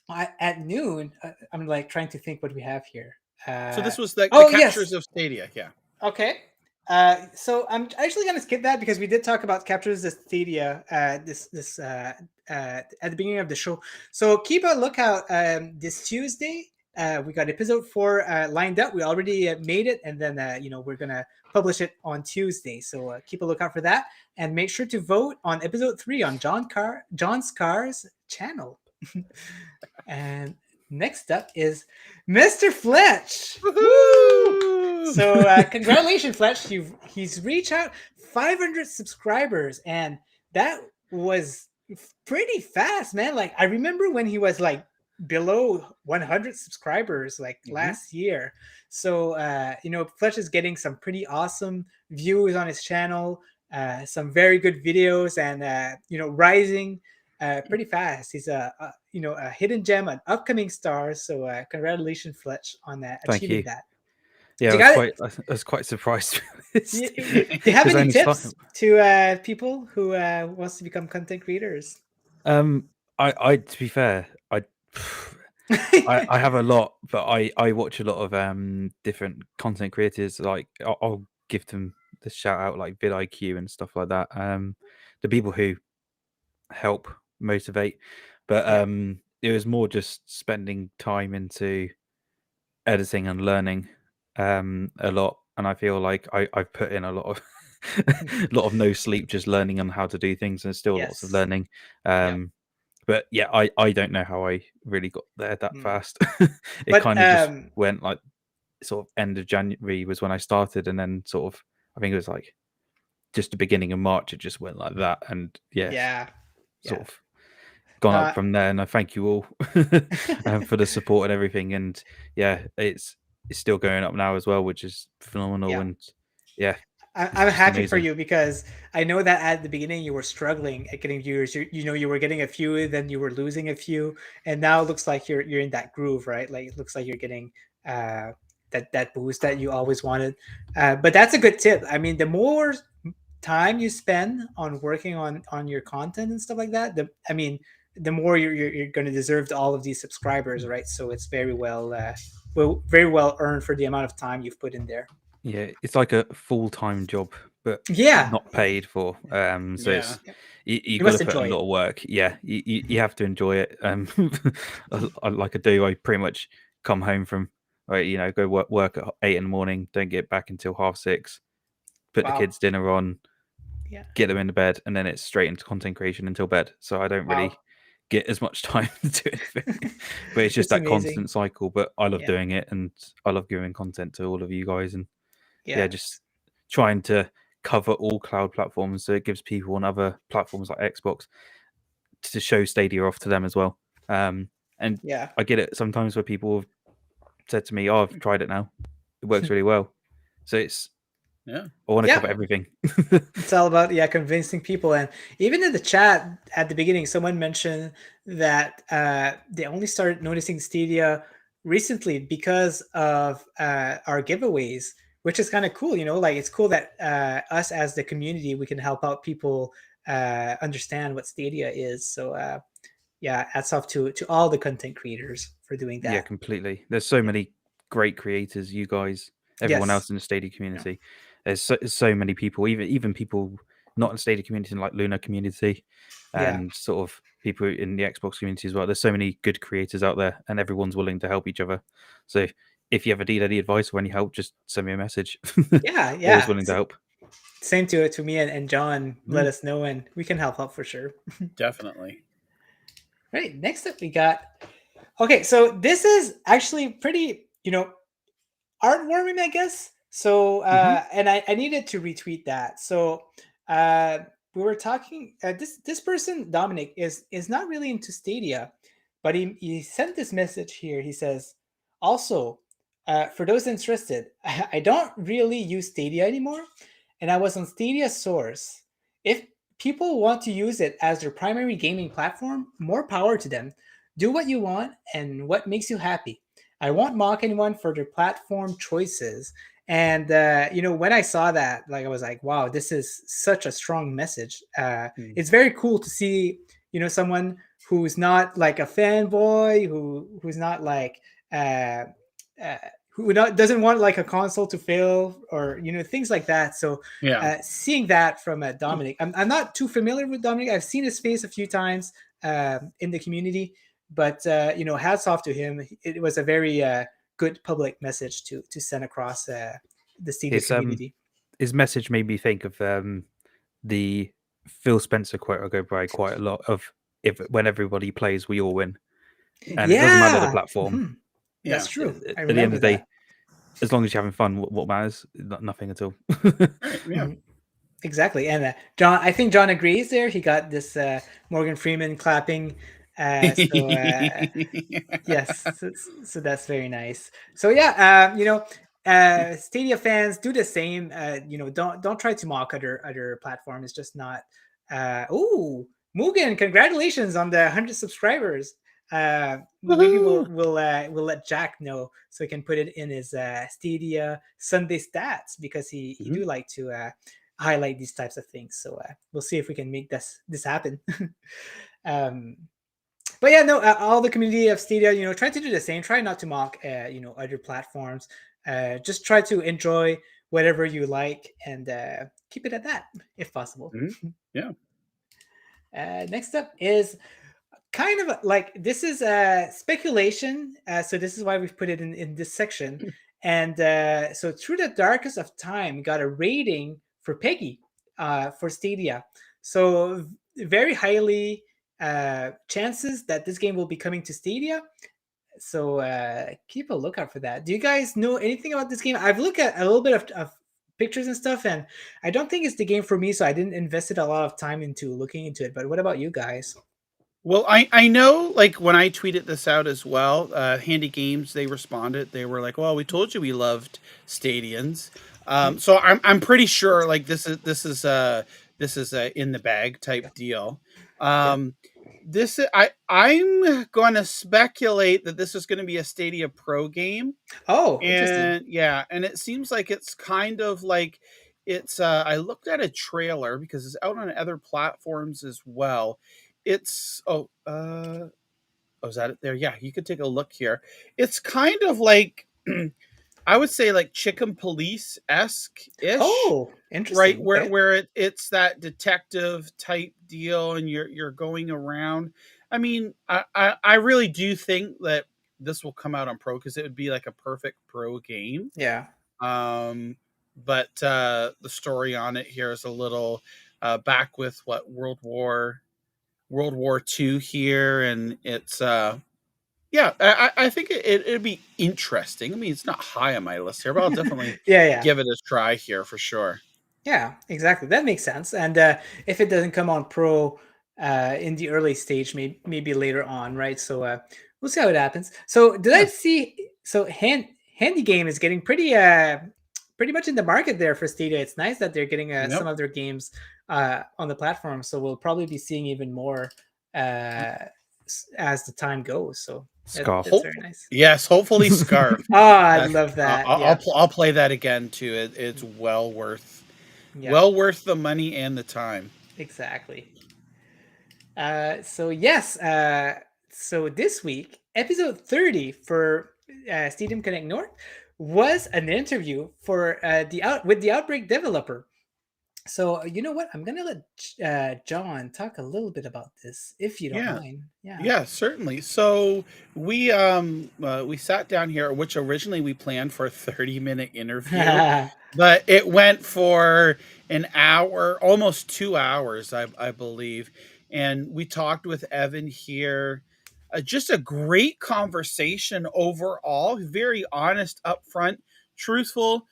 at noon, I'm like trying to think what we have here. So this was the captures of Stadia, yeah. Okay. So I'm actually going to skip that because we did talk about captures of Stadia at the beginning of the show. So keep a lookout this Tuesday. We got episode 4 lined up. We already made it, and then we're gonna publish it on Tuesday. So keep a lookout for that, and make sure to vote on episode 3 on John Scar's channel. And next up is Mr. Fletch. Woo-hoo! So congratulations, Fletch. He's reached out 500 subscribers, and that was pretty fast, man. Like I remember when he was like below 100 subscribers like last year. So Fletch is getting some pretty awesome views on his channel, some very good videos, and rising pretty fast. He's a hidden gem, an upcoming star. So congratulations, Fletch, on that. Thank achieving you. that. Yeah, I was quite surprised. Do you have any tips to people who wants to become content creators? I to be fair, I have a lot, but I watch a lot of different content creators. Like I'll give them the shout out, like vidIQ and stuff like that. The people who help motivate, but it was more just spending time into editing and learning a lot, and I feel like I've put in a lot of no sleep just learning on how to do things, and still lots of learning. But yeah, I don't know how I really got there that fast. It kind of just went like sort of end of January was when I started, and then sort of I think it was like just the beginning of March it just went like that, and sort of gone up from there. And I thank you all for the support and everything, and it's still going up now as well, which is phenomenal. And I'm happy for you because I know that at the beginning you were struggling at getting viewers. You were getting a few, then you were losing a few, and now it looks like you're in that groove, right? Like it looks like you're getting that boost that you always wanted. But that's a good tip. I mean, the more time you spend on working on your content and stuff like that, the more you're going to deserve all of these subscribers, right? So it's very well earned for the amount of time you've put in there. Yeah, it's like a full-time job, but not paid for. So it's you got to put a lot of work. Yeah, you have to enjoy it. Like I do. I pretty much come home from right, go work at 8 in the morning, don't get back until 6:30, put the kids' dinner on, get them into bed, and then it's straight into content creation until bed. So I don't really get as much time to do anything. But it's just that constant cycle. But I love doing it, and I love giving content to all of you guys, and just trying to cover all cloud platforms, so it gives people on other platforms like Xbox to show Stadia off to them as well. And I get it sometimes where people have said to me, "Oh, I've tried it now. It works really well." So it's I want to cover everything. It's all about convincing people. And even in the chat at the beginning, someone mentioned that they only started noticing Stadia recently because of our giveaways, which is kind of cool. Like it's cool that us as the community, we can help out people understand what Stadia is. So hats off to all the content creators for doing that. Yeah, completely. There's so many great creators, you guys, everyone else in the Stadia community. There's so many people, even people not in the Stadia community, like Luna community, and sort of people in the Xbox community as well. There's so many good creators out there, and everyone's willing to help each other. So if you ever need any advice or any help, just send me a message. Always willing to help. Same to me and John. Let us know, and we can help out for sure. Definitely. Right. Next up, we got. Okay, so this is actually pretty, heartwarming, I guess. So, and I needed to retweet that. So, we were talking. This person, Dominic, is not really into Stadia, but he sent this message here. He says, also, for those interested, I don't really use Stadia anymore, and I was on Stadia Source. If people want to use it as their primary gaming platform, more power to them. Do what you want and what makes you happy. I won't mock anyone for their platform choices. And when I saw that, like I was like, wow, this is such a strong message. It's very cool to see, someone who's not like a fanboy, who's not like who doesn't want like a console to fail or things like that. So seeing that from Dominic, I'm not too familiar with Dominic. I've seen his face a few times in the community, but hats off to him. It was a very good public message to send across the Stadia community. His message made me think of the Phil Spencer quote I go by quite a lot of, when everybody plays, we all win. And it doesn't matter the platform. Mm-hmm. That's true. At the end of the day, as long as you're having fun, what matters? Nothing at all. Exactly. And John, I think John agrees there. He got this Morgan Freeman clapping. Yes, so that's very nice. So Stadia fans, do the same. Don't try to mock other platforms. It's just not. Mugen, congratulations on the 100 subscribers. Maybe we'll let Jack know so he can put it in his Stadia Sunday stats, because he do like to highlight these types of things. So we'll see if we can make this happen. But all the community of Stadia, try to do the same. Try not to mock other platforms. Just try to enjoy whatever you like and keep it at that if possible. Next up is kind of like, this is speculation, so this is why we've put it in this section. And so Through the Darkest of Time got a rating for Peggy for Stadia, so very highly chances that this game will be coming to Stadia, so keep a lookout for that. Do you guys know anything about this game? I've looked at a little bit of pictures and stuff, and I don't think it's the game for me, so I didn't invest a lot of time into looking into it. But what about you guys? Well, I know, like, when I tweeted this out as well, Handy Games, they responded. They were like, "Well, we told you we loved Stadians." So I'm pretty sure, like, this is a in the bag type deal. I'm going to speculate that this is going to be a Stadia Pro game. Oh, and and it seems like it's kind of like it's. I looked at a trailer because it's out on other platforms as well. It's is that it there? Yeah, you could take a look here. It's kind of like I would say like Chicken Police-esque ish. Oh, interesting. Right, where it's that detective type deal, and you're going around. I mean, I really do think that this will come out on Pro because it would be like a perfect Pro game. Yeah. But the story on it here is a little back with what World War II here, and it's yeah, I think it'd be interesting. I mean, it's not high on my list here, but I'll definitely yeah. give it a try here for sure. Yeah, exactly. That makes sense. And if it doesn't come on Pro in the early stage, maybe later on, right? So we'll see how it happens. So did I see? So Handy Game is getting pretty much in the market there for Stadia. It's nice that they're getting some of their games on the platform. So we'll probably be seeing even more as the time goes. So Scarf. that's very nice. Yes, hopefully Scarf. Oh, I love that. I'll play that again too. It's well worth the money and the time. Exactly. So yes. So this week, episode 30 for Stadium Connect North was an interview for with the Outbreak developer. So you know what? I'm gonna let John talk a little bit about this, if you don't mind. Yeah, certainly. So we sat down here, which originally we planned for a 30-minute interview, but it went for an hour, almost 2 hours, I believe. And we talked with Evan here. Just a great conversation overall. Very honest, upfront, truthful.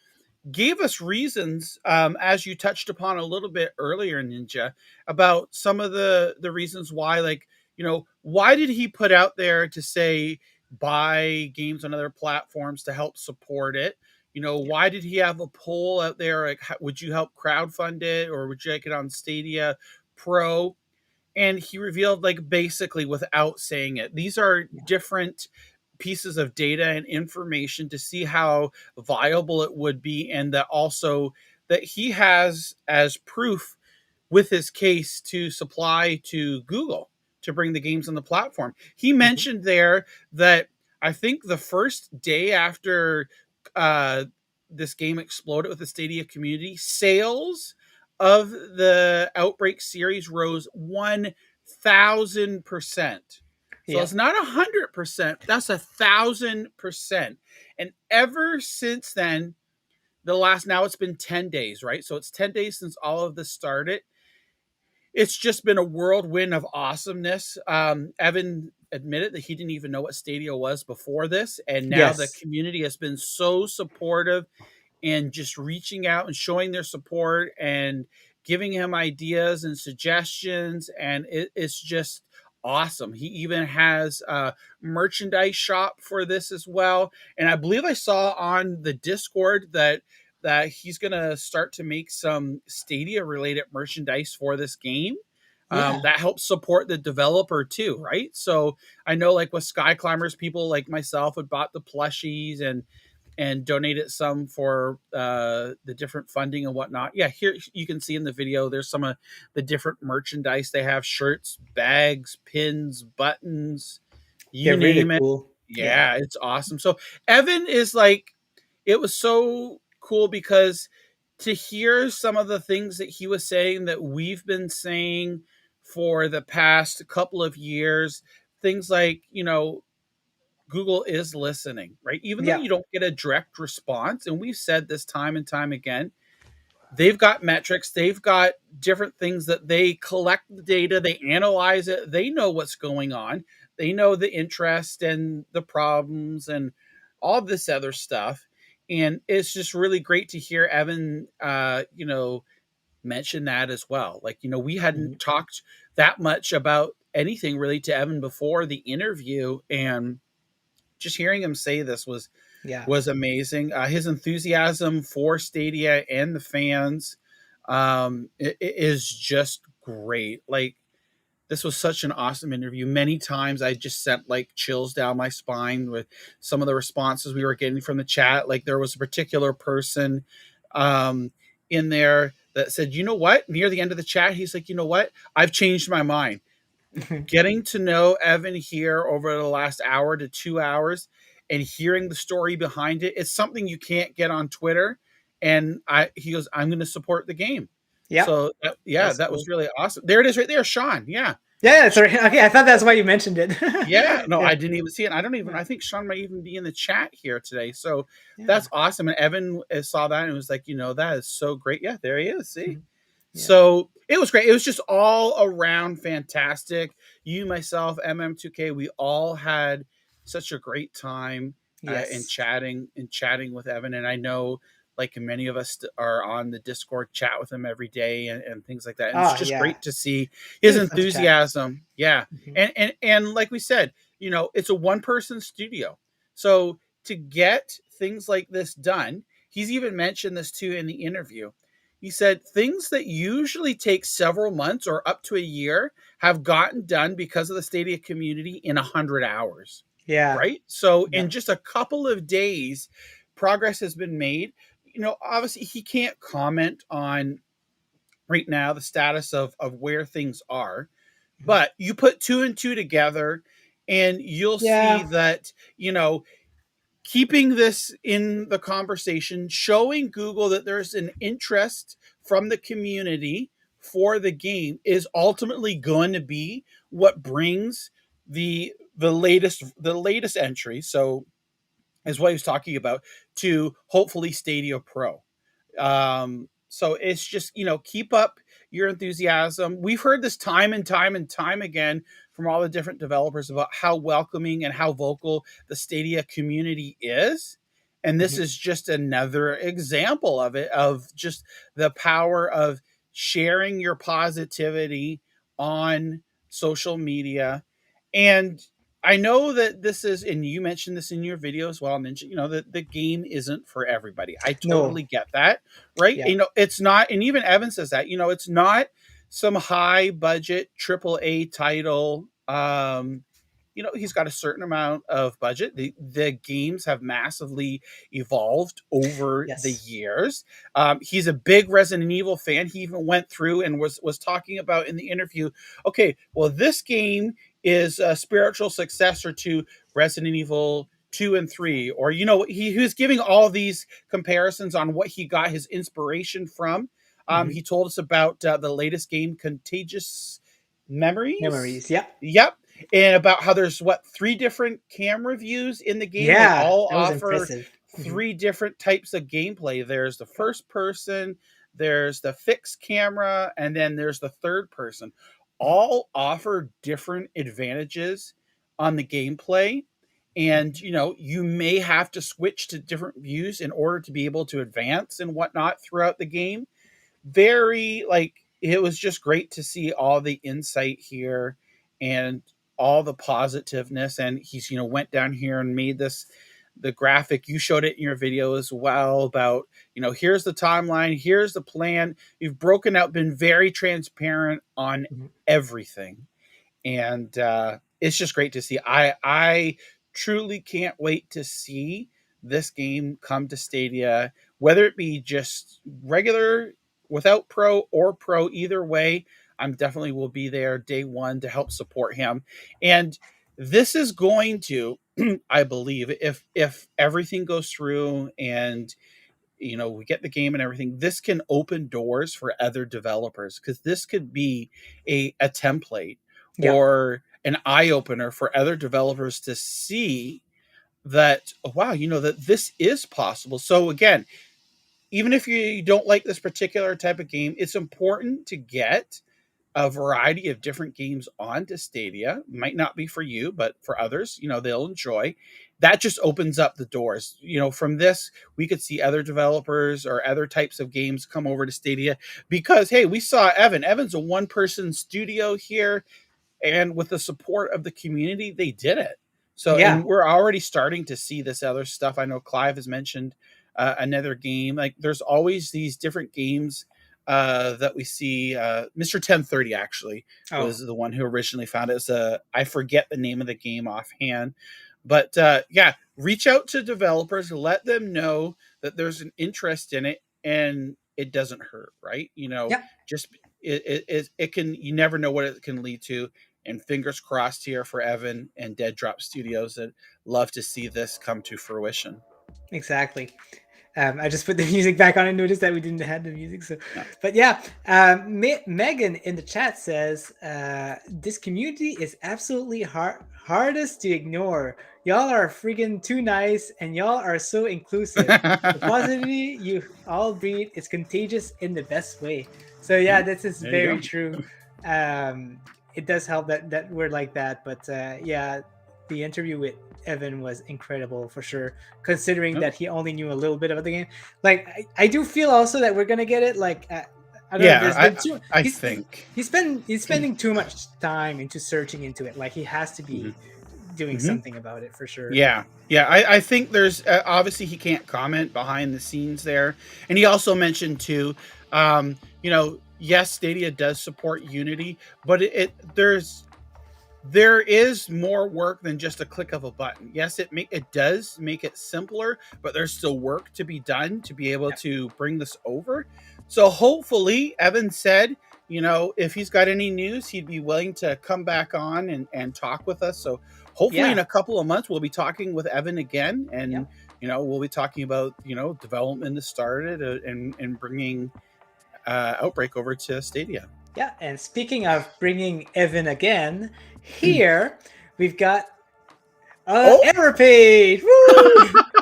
Gave us reasons, as you touched upon a little bit earlier, Ninja, about some of the reasons why, like, why did he put out there to say buy games on other platforms to help support it? Why did he have a poll out there? Like, would you help crowdfund it, or would you like it on Stadia Pro? And he revealed, like, basically without saying it, these are different pieces of data and information to see how viable it would be, and that also that he has as proof with his case to supply to Google to bring the games on the platform. He mentioned there that I think the first day after this game exploded with the Stadia community, sales of the Outbreak series rose 1,000%. So it's not 100%. That's 1,000%. And ever since then, now it's been 10 days, right? So it's 10 days since all of this started. It's just been a whirlwind of awesomeness. Evan admitted that he didn't even know what Stadia was before this. And now the community has been so supportive and just reaching out and showing their support and giving him ideas and suggestions. And it's just awesome. He even has a merchandise shop for this as well. And I believe I saw on the Discord that he's going to start to make some Stadia related merchandise for this game. That helps support the developer too, right? So I know, like, with Sky Climbers, people like myself had bought the plushies and donated some for the different funding and whatnot. Yeah, here you can see in the video, there's some of the different merchandise they have: shirts, bags, pins, buttons, you name it. Cool. Yeah, it's awesome. So Evan is like, it was so cool because to hear some of the things that he was saying that we've been saying for the past couple of years, things like, Google is listening, right? Even though you don't get a direct response, and we've said this time and time again, they've got metrics, they've got different things that they collect the data, they analyze it, they know what's going on, they know the interest and the problems and all this other stuff. And it's just really great to hear Evan, mention that as well. Like, we hadn't talked that much about anything really to Evan before the interview, and just hearing him say this was amazing. His enthusiasm for Stadia and the fans it is just great. Like, this was such an awesome interview. Many times I just sent like chills down my spine with some of the responses we were getting from the chat. Like, there was a particular person in there that said, you know what, near the end of the chat, he's like, you know what, I've changed my mind. Getting to know Evan here over the last hour to 2 hours and hearing the story behind it, it's something you can't get on Twitter. And he goes, I'm going to support the game. Yeah. So that cool. was really awesome. There it is right there, Sean. Yeah. Yeah, sorry. Okay, I thought that's why you mentioned it. Yeah, no, Yeah. I didn't even see it. I think Sean might even be in the chat here today. So that's awesome. And Evan saw that and was like, that is so great. Yeah, there he is. See? Yeah. So it was great. It was just all around fantastic. You, myself, MM2K, we all had such a great time in Yes. chatting with Evan. And I know like many of us are on the Discord chat with him every day and things like that. And it's just great to see his enthusiasm. Yeah. And like we said, it's a one person studio. So to get things like this done, he's even mentioned this too in the interview. He said things that usually take several months or up to a year have gotten done because of the Stadia community in 100 hours. Yeah. Right. So in just a couple of days, progress has been made. Obviously he can't comment on right now the status of where things are, but you put two and two together and you'll see that, keeping this in the conversation, showing Google that there's an interest from the community for the game is ultimately going to be what brings the latest entry. So is what he was talking about, to hopefully Stadia Pro. So it's just, keep up your enthusiasm. We've heard this time and time and time again from all the different developers about how welcoming and how vocal the Stadia community is. And this is just another example of it, of just the power of sharing your positivity on social media. And I know that this is, and you mentioned this in your video as well, Ninja, that the game isn't for everybody. I totally get that, right? Yeah. It's not, and even Evan says that, it's not some high budget AAA title. He's got a certain amount of budget. The games have massively evolved over the years. He's a big Resident Evil fan. He even went through and was talking about in the interview, okay, well, this game is a spiritual successor to Resident Evil 2 and 3, or he was giving all these comparisons on what he got his inspiration from. He told us about the latest game, Contagious Memories. Yep. And about how there's 3 different camera views in the game. They all offer 3 different types of gameplay. There's the first person, there's the fixed camera, and then there's the third person. All offer different advantages on the gameplay. And, you may have to switch to different views in order to be able to advance and whatnot throughout the game. It was just great to see all the insight here and all the positiveness. And he's, went down here and made the graphic. You showed it in your video as well about, here's the timeline, here's the plan. You've broken out, been very transparent on everything. And it's just great to see. I truly can't wait to see this game come to Stadia, whether it be just regular without Pro or Pro, either way. I'm definitely will be there day one to help support him. And this is going to, I believe, if everything goes through and we get the game and everything, this can open doors for other developers, because this could be a template or an eye-opener for other developers to see that, oh, wow, that this is possible. So again, even if you don't like this particular type of game, it's important to get a variety of different games onto Stadia. Might not be for you, but for others, they'll enjoy. That just opens up the doors. From this, we could see other developers or other types of games come over to Stadia, because, hey, we saw Evan. Evan's a one-person studio here, and with the support of the community, they did it. So, and we're already starting to see this other stuff. I know Clive has mentioned another game. Like, there's always these different games that we see. Mr. 1030 actually was the one who originally found it. I forget the name of the game offhand, but reach out to developers, let them know that there's an interest in it, and it doesn't hurt, right? Just it can, you never know what it can lead to. And fingers crossed here for Evan and Dead Drop Studios, that love to see this come to fruition. Exactly. I just put the music back on and noticed that we didn't have the music. So, but yeah, Megan in the chat says this community is absolutely hardest to ignore. Y'all are freaking too nice, and y'all are so inclusive. The positivity you all breed is contagious in the best way. So yeah, this is very true. It does help that we're like that, but yeah, the interview with Evan was incredible for sure, considering that he only knew a little bit of the game. Like I do feel also that we're gonna get it. Like I don't know. I think he's spending too much time into searching into it. Like he has to be doing something about it for sure. Yeah. I think there's obviously he can't comment behind the scenes there, and he also mentioned too, yes, Stadia does support Unity, but there is more work than just a click of a button. Yes, it does make it simpler, but there's still work to be done to be able to bring this over. So hopefully, Evan said, if he's got any news, he'd be willing to come back on and talk with us. So hopefully in a couple of months, we'll be talking with Evan again, and we'll be talking about development that started and bringing Outbreak over to Stadia. Yeah, and speaking of bringing Evan again, here we've got error page. Woo!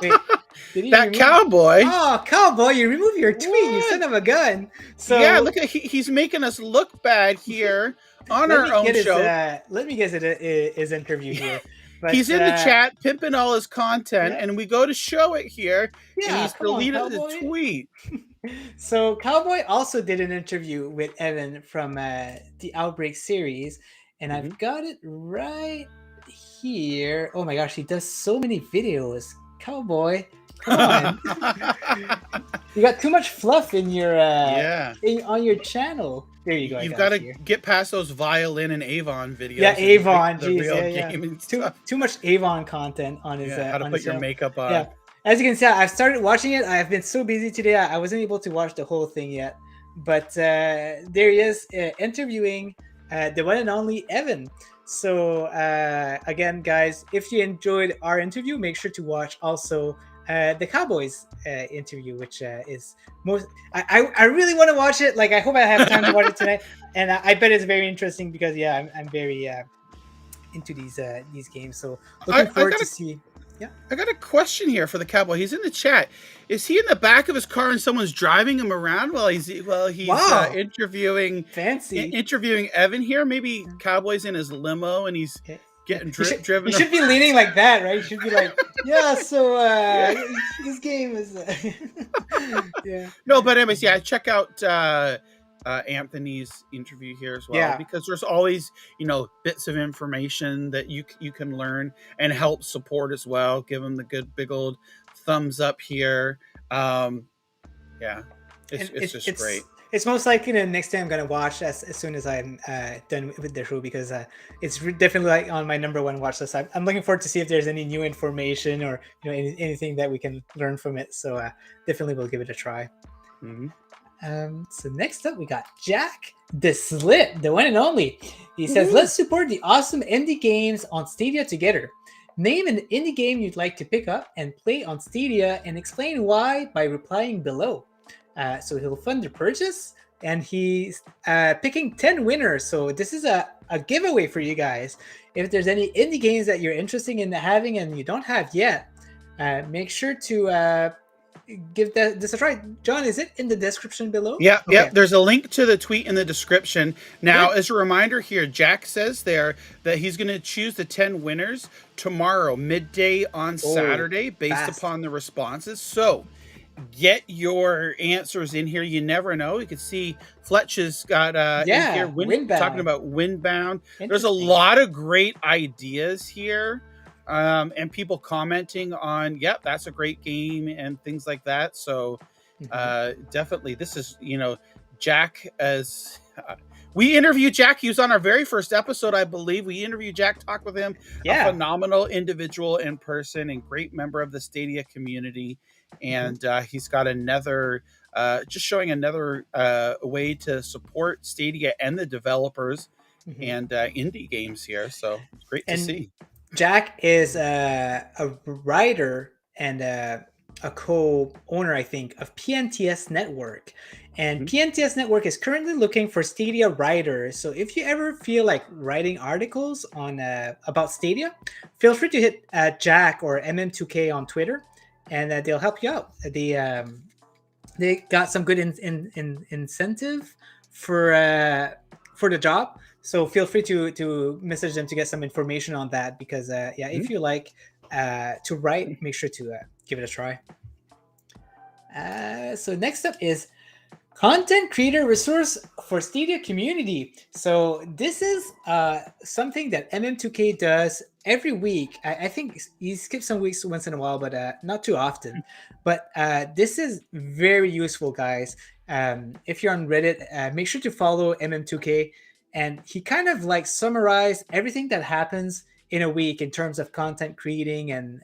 Wait, that cowboy. Oh, cowboy! You remove your tweet, you son of a gun. So yeah, look at he's making us look bad here on our own show. Let me guess his interview here. But, he's in the chat pimping all his content, and we go to show it here, and he's deleted the tweet. So Cowboy also did an interview with Evan from the Outbreak series, and I've got it right here. Oh my gosh, he does so many videos. Cowboy, come on. You got too much fluff in your on your channel. There you go. You've got to get past those violin and Avon videos. Yeah, Avon. Too much Avon content on his. How to put your makeup on. Yeah. As you can see, I've started watching it. I've been so busy today. I wasn't able to watch the whole thing yet. But there he is interviewing the one and only Evan. So again, guys, if you enjoyed our interview, make sure to watch also the Cowboys interview, which is most. I really want to watch it. Like I hope I have time to watch it tonight, and I bet it's very interesting because I'm very into these games. So looking forward to see. Yeah, I got a question here for the Cowboy. He's in the chat. Is he in the back of his car and someone's driving him around while he's interviewing Evan here? Maybe Cowboy's in his limo and he's getting driven. He should be leaning like that, right? He should be like, so this game is No, but anyways, check out Anthony's interview here as well, because there's always bits of information that you can learn and help support as well. Give him the good big old thumbs up here. It's just great. It's most likely the next time I'm gonna watch as soon as I'm done with the show, because it's definitely on my number one watch list. I'm looking forward to see if there's any new information or anything that we can learn from it. So definitely we'll give it a try. So next up, we got Jack the Slit, the one and only. He says, let's support the awesome indie games on Stadia together. Name an indie game you'd like to pick up and play on Stadia and explain why by replying below. So he'll fund the purchase, and he's picking 10 winners. So this is a giveaway for you guys. If there's any indie games that you're interested in having and you don't have yet, make sure to give this a try. John, is it in the description below? Yeah. There's a link to the tweet in the description. Now, as a reminder here, Jack says there that he's going to choose the 10 winners tomorrow, midday on Saturday, based upon the responses. So get your answers in here. You never know. You can see Fletch has got in here Windbound. Talking about Windbound. There's a lot of great ideas here. And people commenting on, that's a great game and things like that. So definitely, this is, Jack, as we interviewed Jack. He was on our very first episode, I believe. We interviewed Jack, talked with him. A phenomenal individual in person and great member of the Stadia community. And he's got another, just showing another way to support Stadia and the developers and indie games here. So great to see. Jack is a writer and a co-owner, I think, of PNTS Network. And PNTS Network is currently looking for Stadia writers. So if you ever feel like writing articles on about Stadia, feel free to hit Jack or MM2K on Twitter, and they'll help you out. They got some good incentive for the job. So feel free to message them to get some information on that, because if you like to write, make sure to give it a try. So next up is content creator resource for Stadia community. So this is something that MM2K does every week. I think he skips some weeks once in a while, but not too often. But this is very useful, guys. If you're on Reddit, make sure to follow MM2K. And he kind of like summarized everything that happens in a week in terms of content creating and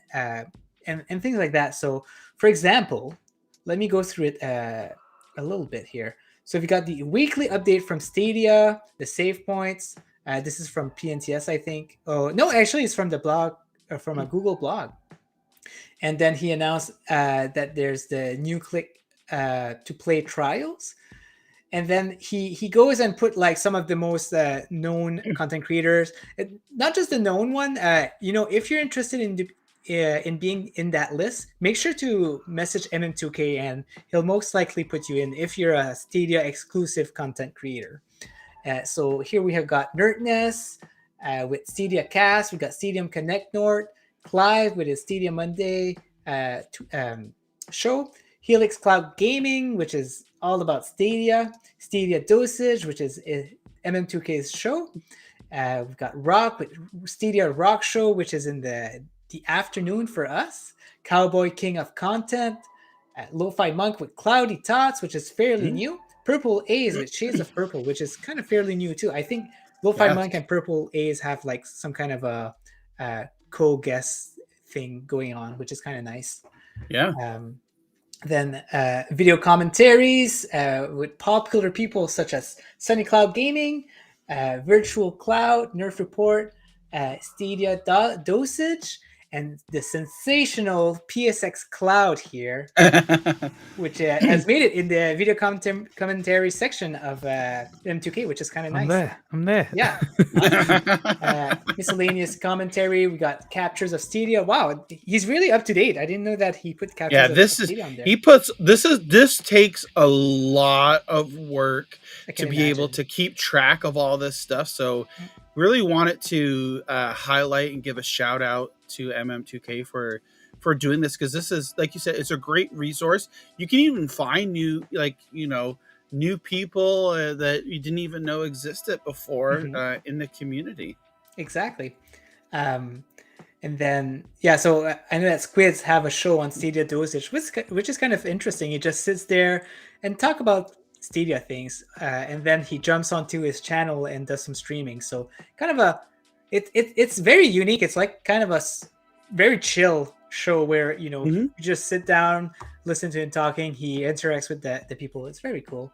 things like that. So, for example, let me go through it a little bit here. So we got the weekly update from Stadia, the save points. This is from PNTS, I think. Oh no, actually, it's from the blog, from a Google blog. And then he announced that there's the new click to play trials. And then he goes and put like some of the most known content creators, not just the known one. If you're interested in being in that list, make sure to message MM2K, and he'll most likely put you in if you're a Stadia exclusive content creator. So here we have got Nerdness with Stadia Cast. We got Stadium Connect Nord, Clive with his Stadia Monday show, Helix Cloud Gaming, which is all about Stadia, Stadia Dosage, which is MM2K's show. We've got Rock with Stadia Rock Show, which is in the afternoon for us. Cowboy King of Content, Lo-Fi Monk with Cloudy Tots, which is fairly new. Purple A's with Shades of Purple, which is kind of fairly new too. I think Lo-Fi Monk and Purple A's have like some kind of a co-guest thing going on, which is kind of nice. Yeah. Then video commentaries with popular people such as Sunny Cloud Gaming, Virtual Cloud, Nerf Report, Stadia Dosage, and the sensational PSX Cloud here, which has made it in the video commentary section of M2K, which is kind of nice. I'm there. Yeah. Miscellaneous commentary. We got captures of Stadia. Wow, he's really up to date. I didn't know that he put captures of Stadia on there. This takes a lot of work to be able to keep track of all this stuff. So really wanted to highlight and give a shout out to MM2K for doing this, because this is, like you said, it's a great resource. You can even find new people that you didn't even know existed before in the community. Exactly. And then so I know that Squids have a show on Stadia Dosage, which is kind of interesting. He just sits there and talk about Stadia things, and then he jumps onto his channel and does some streaming. So kind of it's very unique. It's like kind of a very chill show where you just sit down, listen to him talking. He interacts with the people. It's very cool.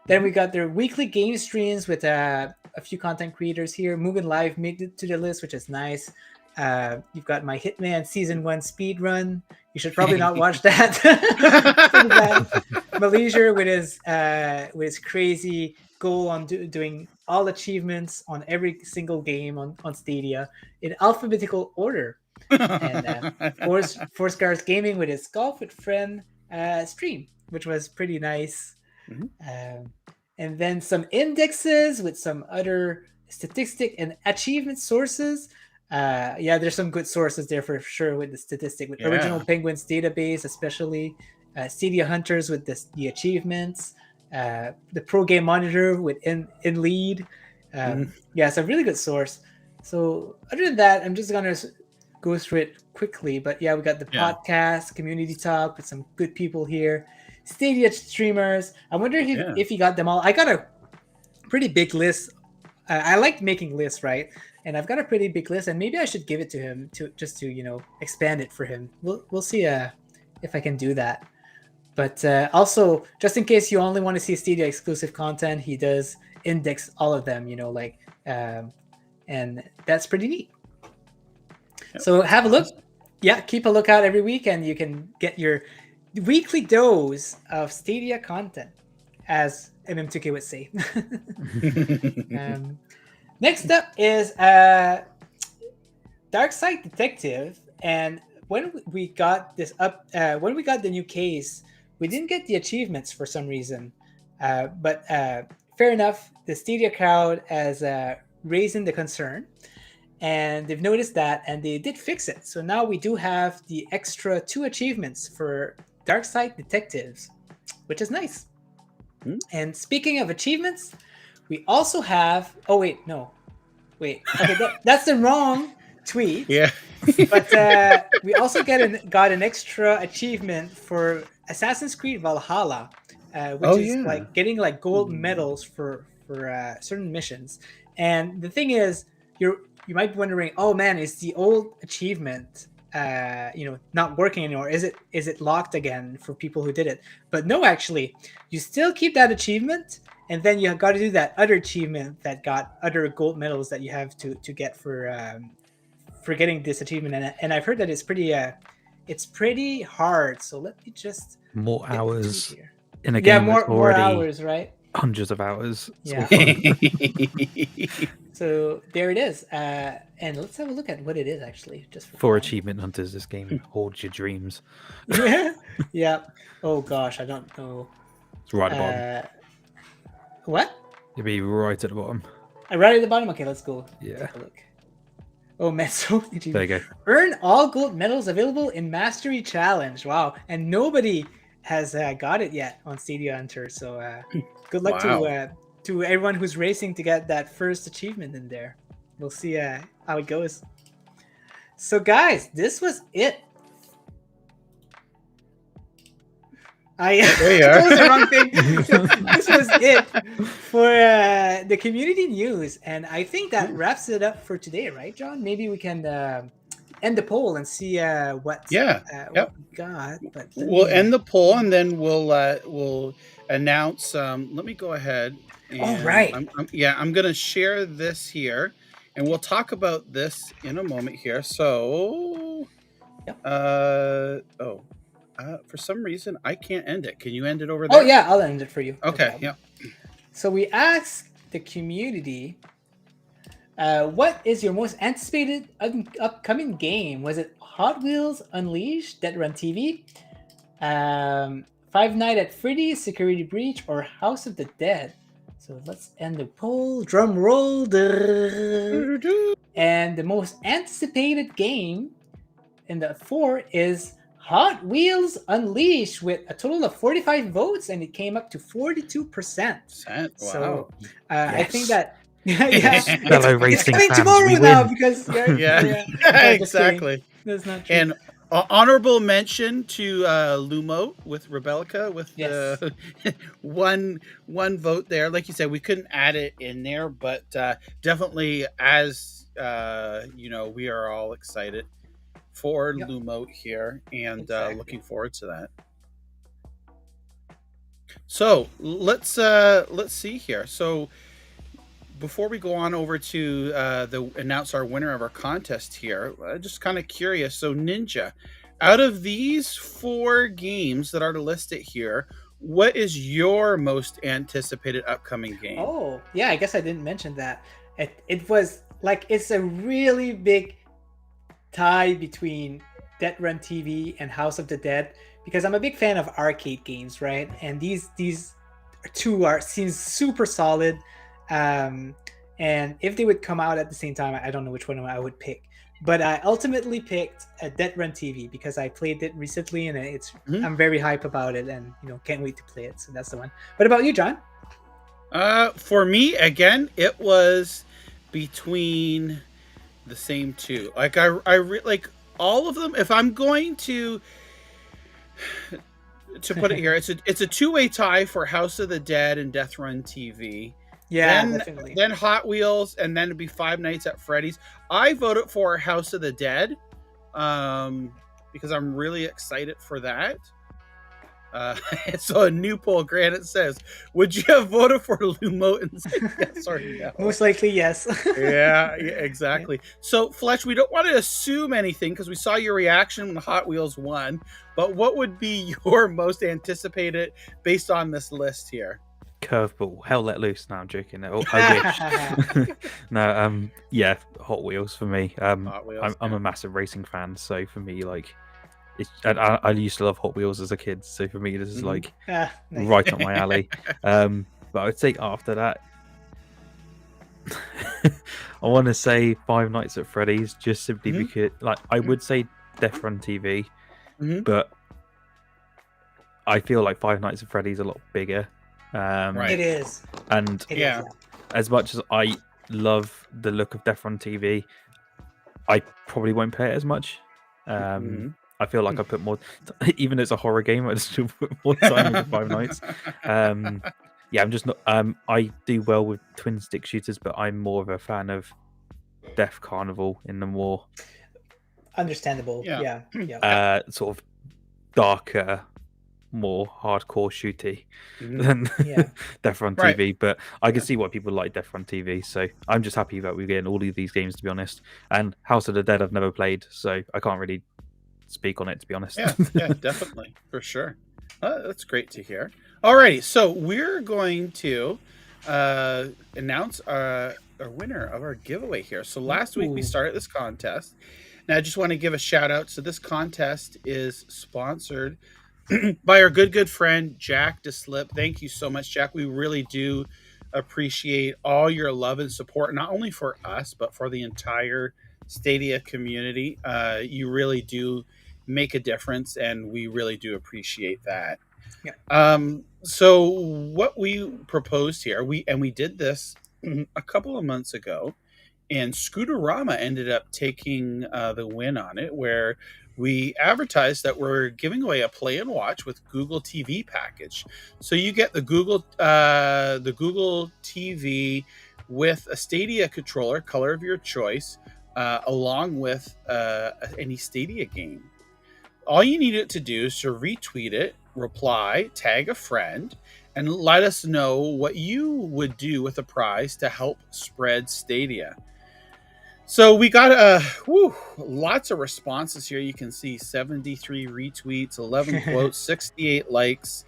Then we got their weekly game streams with a few content creators here. Mugen Live made it to the list, which is nice. You've got my Hitman Season 1 speed run. You should probably not watch that. Malaysia with his crazy goal on doing all achievements on every single game on Stadia in alphabetical order. And Force Cars Gaming with his Golf with Friend stream, which was pretty nice. And then some indexes with some other statistic and achievement sources. There's some good sources there for sure with the statistic, with Original Penguins database, especially Stadia Hunters with the achievements, the Pro Game Monitor with in lead. It's a really good source. So other than that, I'm just gonna go through it quickly. But we got the podcast, community talk with some good people here. Stadia streamers. I wonder if he got them all. I got a pretty big list. I like making lists, right? And I've got a pretty big list, and maybe I should give it to him to expand it for him. We'll see if I can do that. But also, just in case you only want to see Stadia exclusive content, he does index all of them. And that's pretty neat. So have a look. Keep a lookout every week, and you can get your weekly dose of Stadia content, as MM2K would say. Next up is Dark Side Detective, and when we got when we got the new case, we didn't get the achievements for some reason. But fair enough, the Stadia crowd has raising the concern, and they've noticed that, and they did fix it. So now we do have the extra 2 achievements for Dark Side Detectives, which is nice. And speaking of achievements, we also have. Oh wait, no, wait. Okay, that's the wrong tweet. Yeah. But we also got an extra achievement for Assassin's Creed Valhalla, which is like getting like gold medals for certain missions. And the thing is, you might be wondering, oh man, is the old achievement not working anymore? Is it locked again for people who did it? But no, actually, you still keep that achievement, and then you got to do that other achievement that got other gold medals that you have to get for getting this achievement. And I've heard that it's pretty hard. So let me just more hours in a game. Yeah, more hours, right? Hundreds of hours. Yeah. So there it is. And let's have a look at what it is actually. Just for achievement hunters, this game holds your dreams. Yeah. Oh gosh, I don't know. It's right at the bottom. What? It'll be right at the bottom. Right at the bottom. Okay, let's go. Yeah. Take a look. Oh, man, so there you go. Earn all gold medals available in Mastery Challenge. Wow, and nobody has got it yet on Stadia Hunter. So good luck to everyone who's racing to get that first achievement in there. We'll see how it goes. So guys, this was it. That was the wrong thing. This was it for the community news, and I think that wraps it up for today, right, John? Maybe we can end the poll and see what we got. But we'll end the poll, and then we'll announce. Let me go ahead. All right. I'm going to share this here, and we'll talk about this in a moment here. So, for some reason, I can't end it. Can you end it over there? Oh, yeah, I'll end it for you. Okay, yeah. So we asked the community, what is your most anticipated upcoming game? Was it Hot Wheels Unleashed, Deathrun TV, Five Nights at Freddy's, Security Breach, or House of the Dead? So let's end the poll. Drum roll. And the most anticipated game in the 4 is Hot Wheels Unleashed with a total of 45 votes, and it came up to 42%. Wow. So I think that it's coming tomorrow now because exactly. That's not true. And honorable mention to Lumo with Rebellica with one vote there. Like you said, we couldn't add it in there, but definitely as we are all excited for Lumo here, and looking forward to that. So let's see here. So before we go on over to announce our winner of our contest here, I'm just kind of curious. So Ninja, out of these 4 games that are listed here, what is your most anticipated upcoming game? Oh, yeah, I guess I didn't mention that. It was like, it's a really big tie between Deathrun TV and House of the Dead, because I'm a big fan of arcade games, right? And these 2 seems super solid. And if they would come out at the same time, I don't know which one I would pick. But I ultimately picked Deathrun TV because I played it recently, and I'm very hype about it, and can't wait to play it. So that's the one. What about you, John? For me, again, it was between the same 2. Like I like all of them. If I'm going to put it here, it's a 2-way tie for House of the Dead and Deathrun TV. Yeah, definitely. Then Hot Wheels, and then it'd be Five Nights at Freddy's. I voted for House of the Dead because I'm really excited for that. So a new poll, Granite says, would you have voted for Lumo? Yes or no? Most likely, yes. Yeah, exactly. Yeah. So, Fletch, we don't want to assume anything because we saw your reaction when Hot Wheels won. But what would be your most anticipated based on this list here? Curveball, Hell Let Loose. No, I'm joking. I wish. No, yeah, Hot Wheels for me. Hot Wheels, I'm a massive racing fan, so for me, like, I used to love Hot Wheels as a kid, so for me, this is like nice. right up my alley. But I would say after that, I want to say Five Nights at Freddy's, just simply because, like, I would say Deathrun TV, but I feel like Five Nights at Freddy's a lot bigger. Right. It is. And as much as I love the look of Deathrun TV, I probably won't play it as much. I feel like I put more, even though it's a horror game, I still put more time into Five Nights. Yeah, I'm just not. I do well with twin stick shooters, but I'm more of a fan of Death Carnival in the more understandable. Yeah. Sort of darker, more hardcore shooty than Deathrun TV. But I can see why people like Deathrun TV. So I'm just happy that we're getting all of these games, to be honest. And House of the Dead I've never played, so I can't really speak on it, to be honest. Yeah, definitely, for sure. That's great to hear. Alrighty, so we're going to announce our winner of our giveaway here. So last week we started this contest. Now I just want to give a shout out. So this contest is sponsored by our good friend Jack DeSlip. Thank you so much, Jack. We really do appreciate all your love and support, not only for us, but for the entire Stadia community. You really do make a difference, and we really do appreciate that. So what we proposed here, we did this a couple of months ago, and Scooterama ended up taking the win on it, where we advertised that we're giving away a Play and Watch with Google TV package. So you get the Google TV with a Stadia controller, color of your choice, along with any Stadia game. All you need it to do is to retweet it, reply, tag a friend, and let us know what you would do with a prize to help spread Stadia. So we got lots of responses here. You can see 73 retweets, 11 quotes, 68 likes.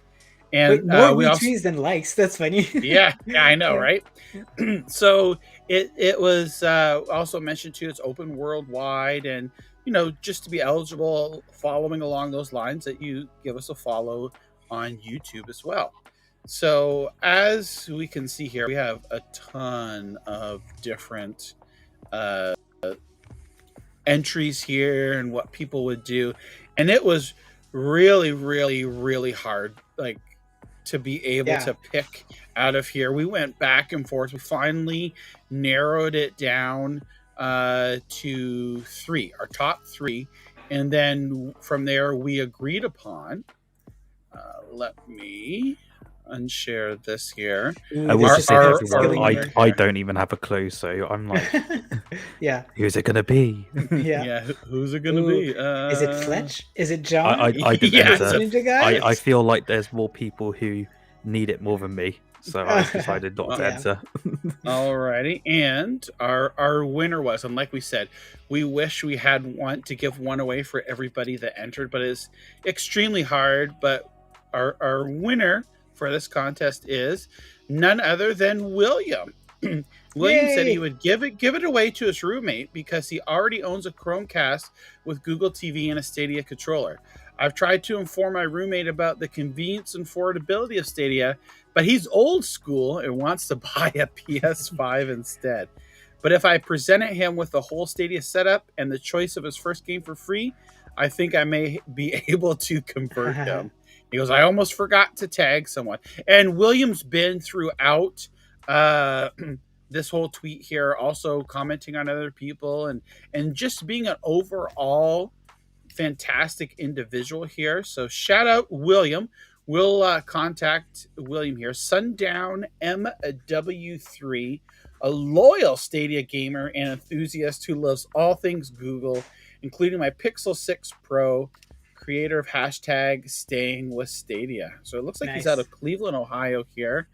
And more retweets than likes. That's funny. yeah, I know, right? So it was also mentioned too, it's open worldwide, and just to be eligible, following along those lines, that you give us a follow on YouTube as well. So as we can see here, we have a ton of different entries here and what people would do, and it was really hard, like, to be able to pick out of here. We went back and forth. We finally narrowed it down to 3, our top 3, and then from there we agreed upon. Let me unshare this here. I will say to everyone, I don't even have a clue, so I'm like, who's it gonna be? Who's it gonna be? Is it Fletch? Is it John? I didn't enter. NinjaGuy? I feel like there's more people who need it more than me, so I decided not to enter. Alrighty, and our winner was, and like we said, we wish we had one to give one away for everybody that entered, but it's extremely hard. But our winner for this contest is none other than William. William said he would give it away to his roommate because he already owns a Chromecast with Google TV and a Stadia controller. I've tried to inform my roommate about the convenience and affordability of Stadia, but he's old school and wants to buy a PS5 instead. But if I presented him with the whole Stadia setup and the choice of his first game for free, I think I may be able to convert him. He goes, I almost forgot to tag someone. And William's been throughout this whole tweet here, also commenting on other people and just being an overall fantastic individual here. So shout out William. We'll contact William here. Sundown MW3, a loyal Stadia gamer and enthusiast who loves all things Google, including my Pixel 6 Pro, creator of hashtag Staying with Stadia. So it looks like he's Nice. out of Cleveland, Ohio here.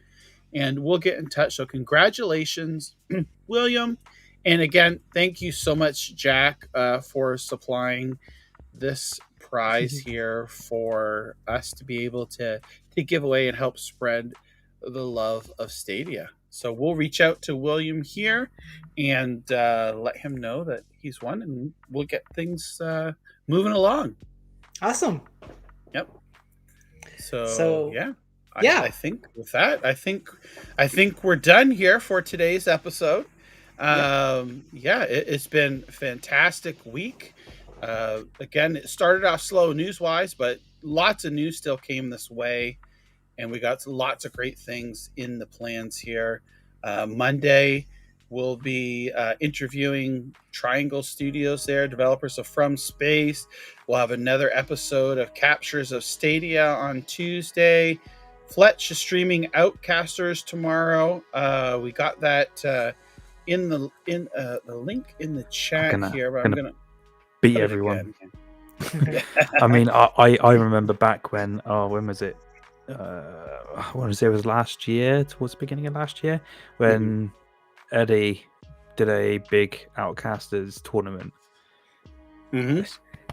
And we'll get in touch. So congratulations, William. And again, thank you so much, Jack, for supplying this prize here for us to be able to give away and help spread the love of Stadia. So we'll reach out to William here and let him know that he's won, and we'll get things moving along. Awesome. Yep. So yeah. Yeah. I think with that, I think we're done here for today's episode. It's been a fantastic week. Again, it started off slow news-wise, but lots of news still came this way, and we got lots of great things in the plans here. Monday, we'll be interviewing Triangle Studios there, developers of From Space. We'll have another episode of Captures of Stadia on Tuesday. Fletch is streaming Outcasters tomorrow. We got that in the link in the chat here. But I'm gonna beat everyone. I mean, I remember back when was it? I want to say it was last year, towards the beginning of last year, when Eddie did a big Outcasters tournament.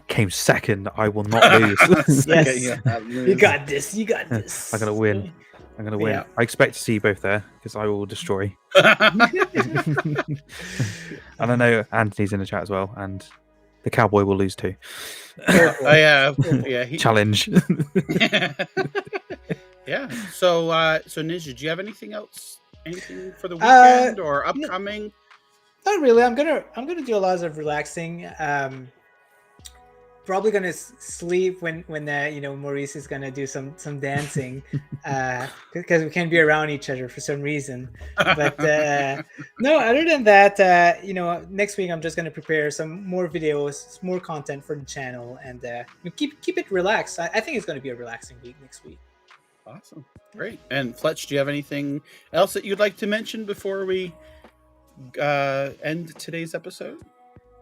Came second. I will not lose. Yes. You got this. You got this. I'm gonna win. Yeah. I expect to see you both there because I will destroy. And I know Anthony's in the chat as well, and the cowboy will lose too. Challenge. Yeah. So Ninja, do you have anything else? Anything for the weekend or upcoming? Not really. I'm gonna do a lot of relaxing. Probably gonna sleep when Maurice is gonna do some dancing, because we can't be around each other for some reason. But no, other than that, next week I'm just gonna prepare some more videos, more content for the channel, and keep it relaxed. I think it's gonna be a relaxing week next week. Awesome, great. And Fletch, do you have anything else that you'd like to mention before we end today's episode?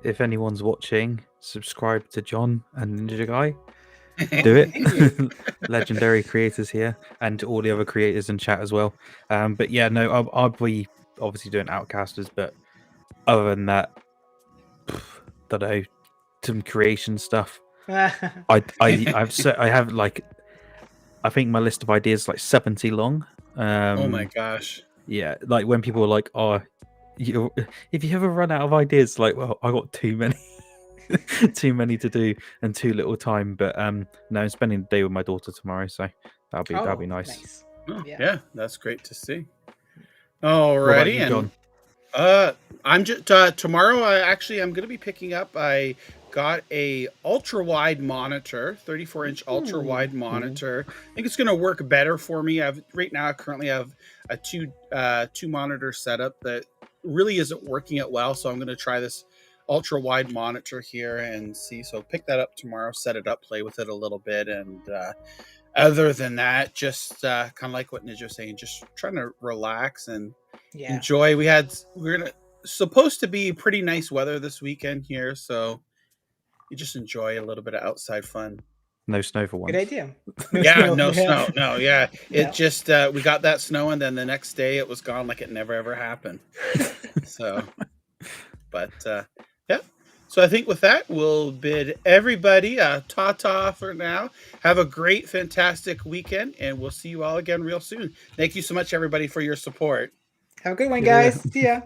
If anyone's watching, subscribe to John and NinjaGuy. Do it. Legendary creators here, and all the other creators in chat as well. But yeah, no, I'll be obviously doing Outcasters, but other than that, don't know, some creation stuff. I have like, I think my list of ideas is like 70 long. Oh my gosh. Yeah, like when people are like, oh, if you ever run out of ideas, like, well, I got too many to do and too little time. But no, I'm spending the day with my daughter tomorrow, so that'll be nice. Oh, yeah, that's great to see. Alrighty, John? I'm just tomorrow. I'm going to be picking up. I got a ultra wide monitor, 34-inch ultra wide monitor. I think it's going to work better for me. I currently have a two monitor setup that really isn't working out well, so I'm going to try this ultra wide monitor here and see. So pick that up tomorrow, set it up, play with it a little bit, and other than that, just kind of like what Ninja was saying, just trying to relax and enjoy. We're supposed to be pretty nice weather this weekend here, so you just enjoy a little bit of outside fun. No snow for once. Good idea. No snow. No, yeah. It just we got that snow, and then the next day it was gone, like it never ever happened. So, but yeah. So I think with that, we'll bid everybody ta-ta for now. Have a great, fantastic weekend, and we'll see you all again real soon. Thank you so much, everybody, for your support. Have a good one, guys. See ya.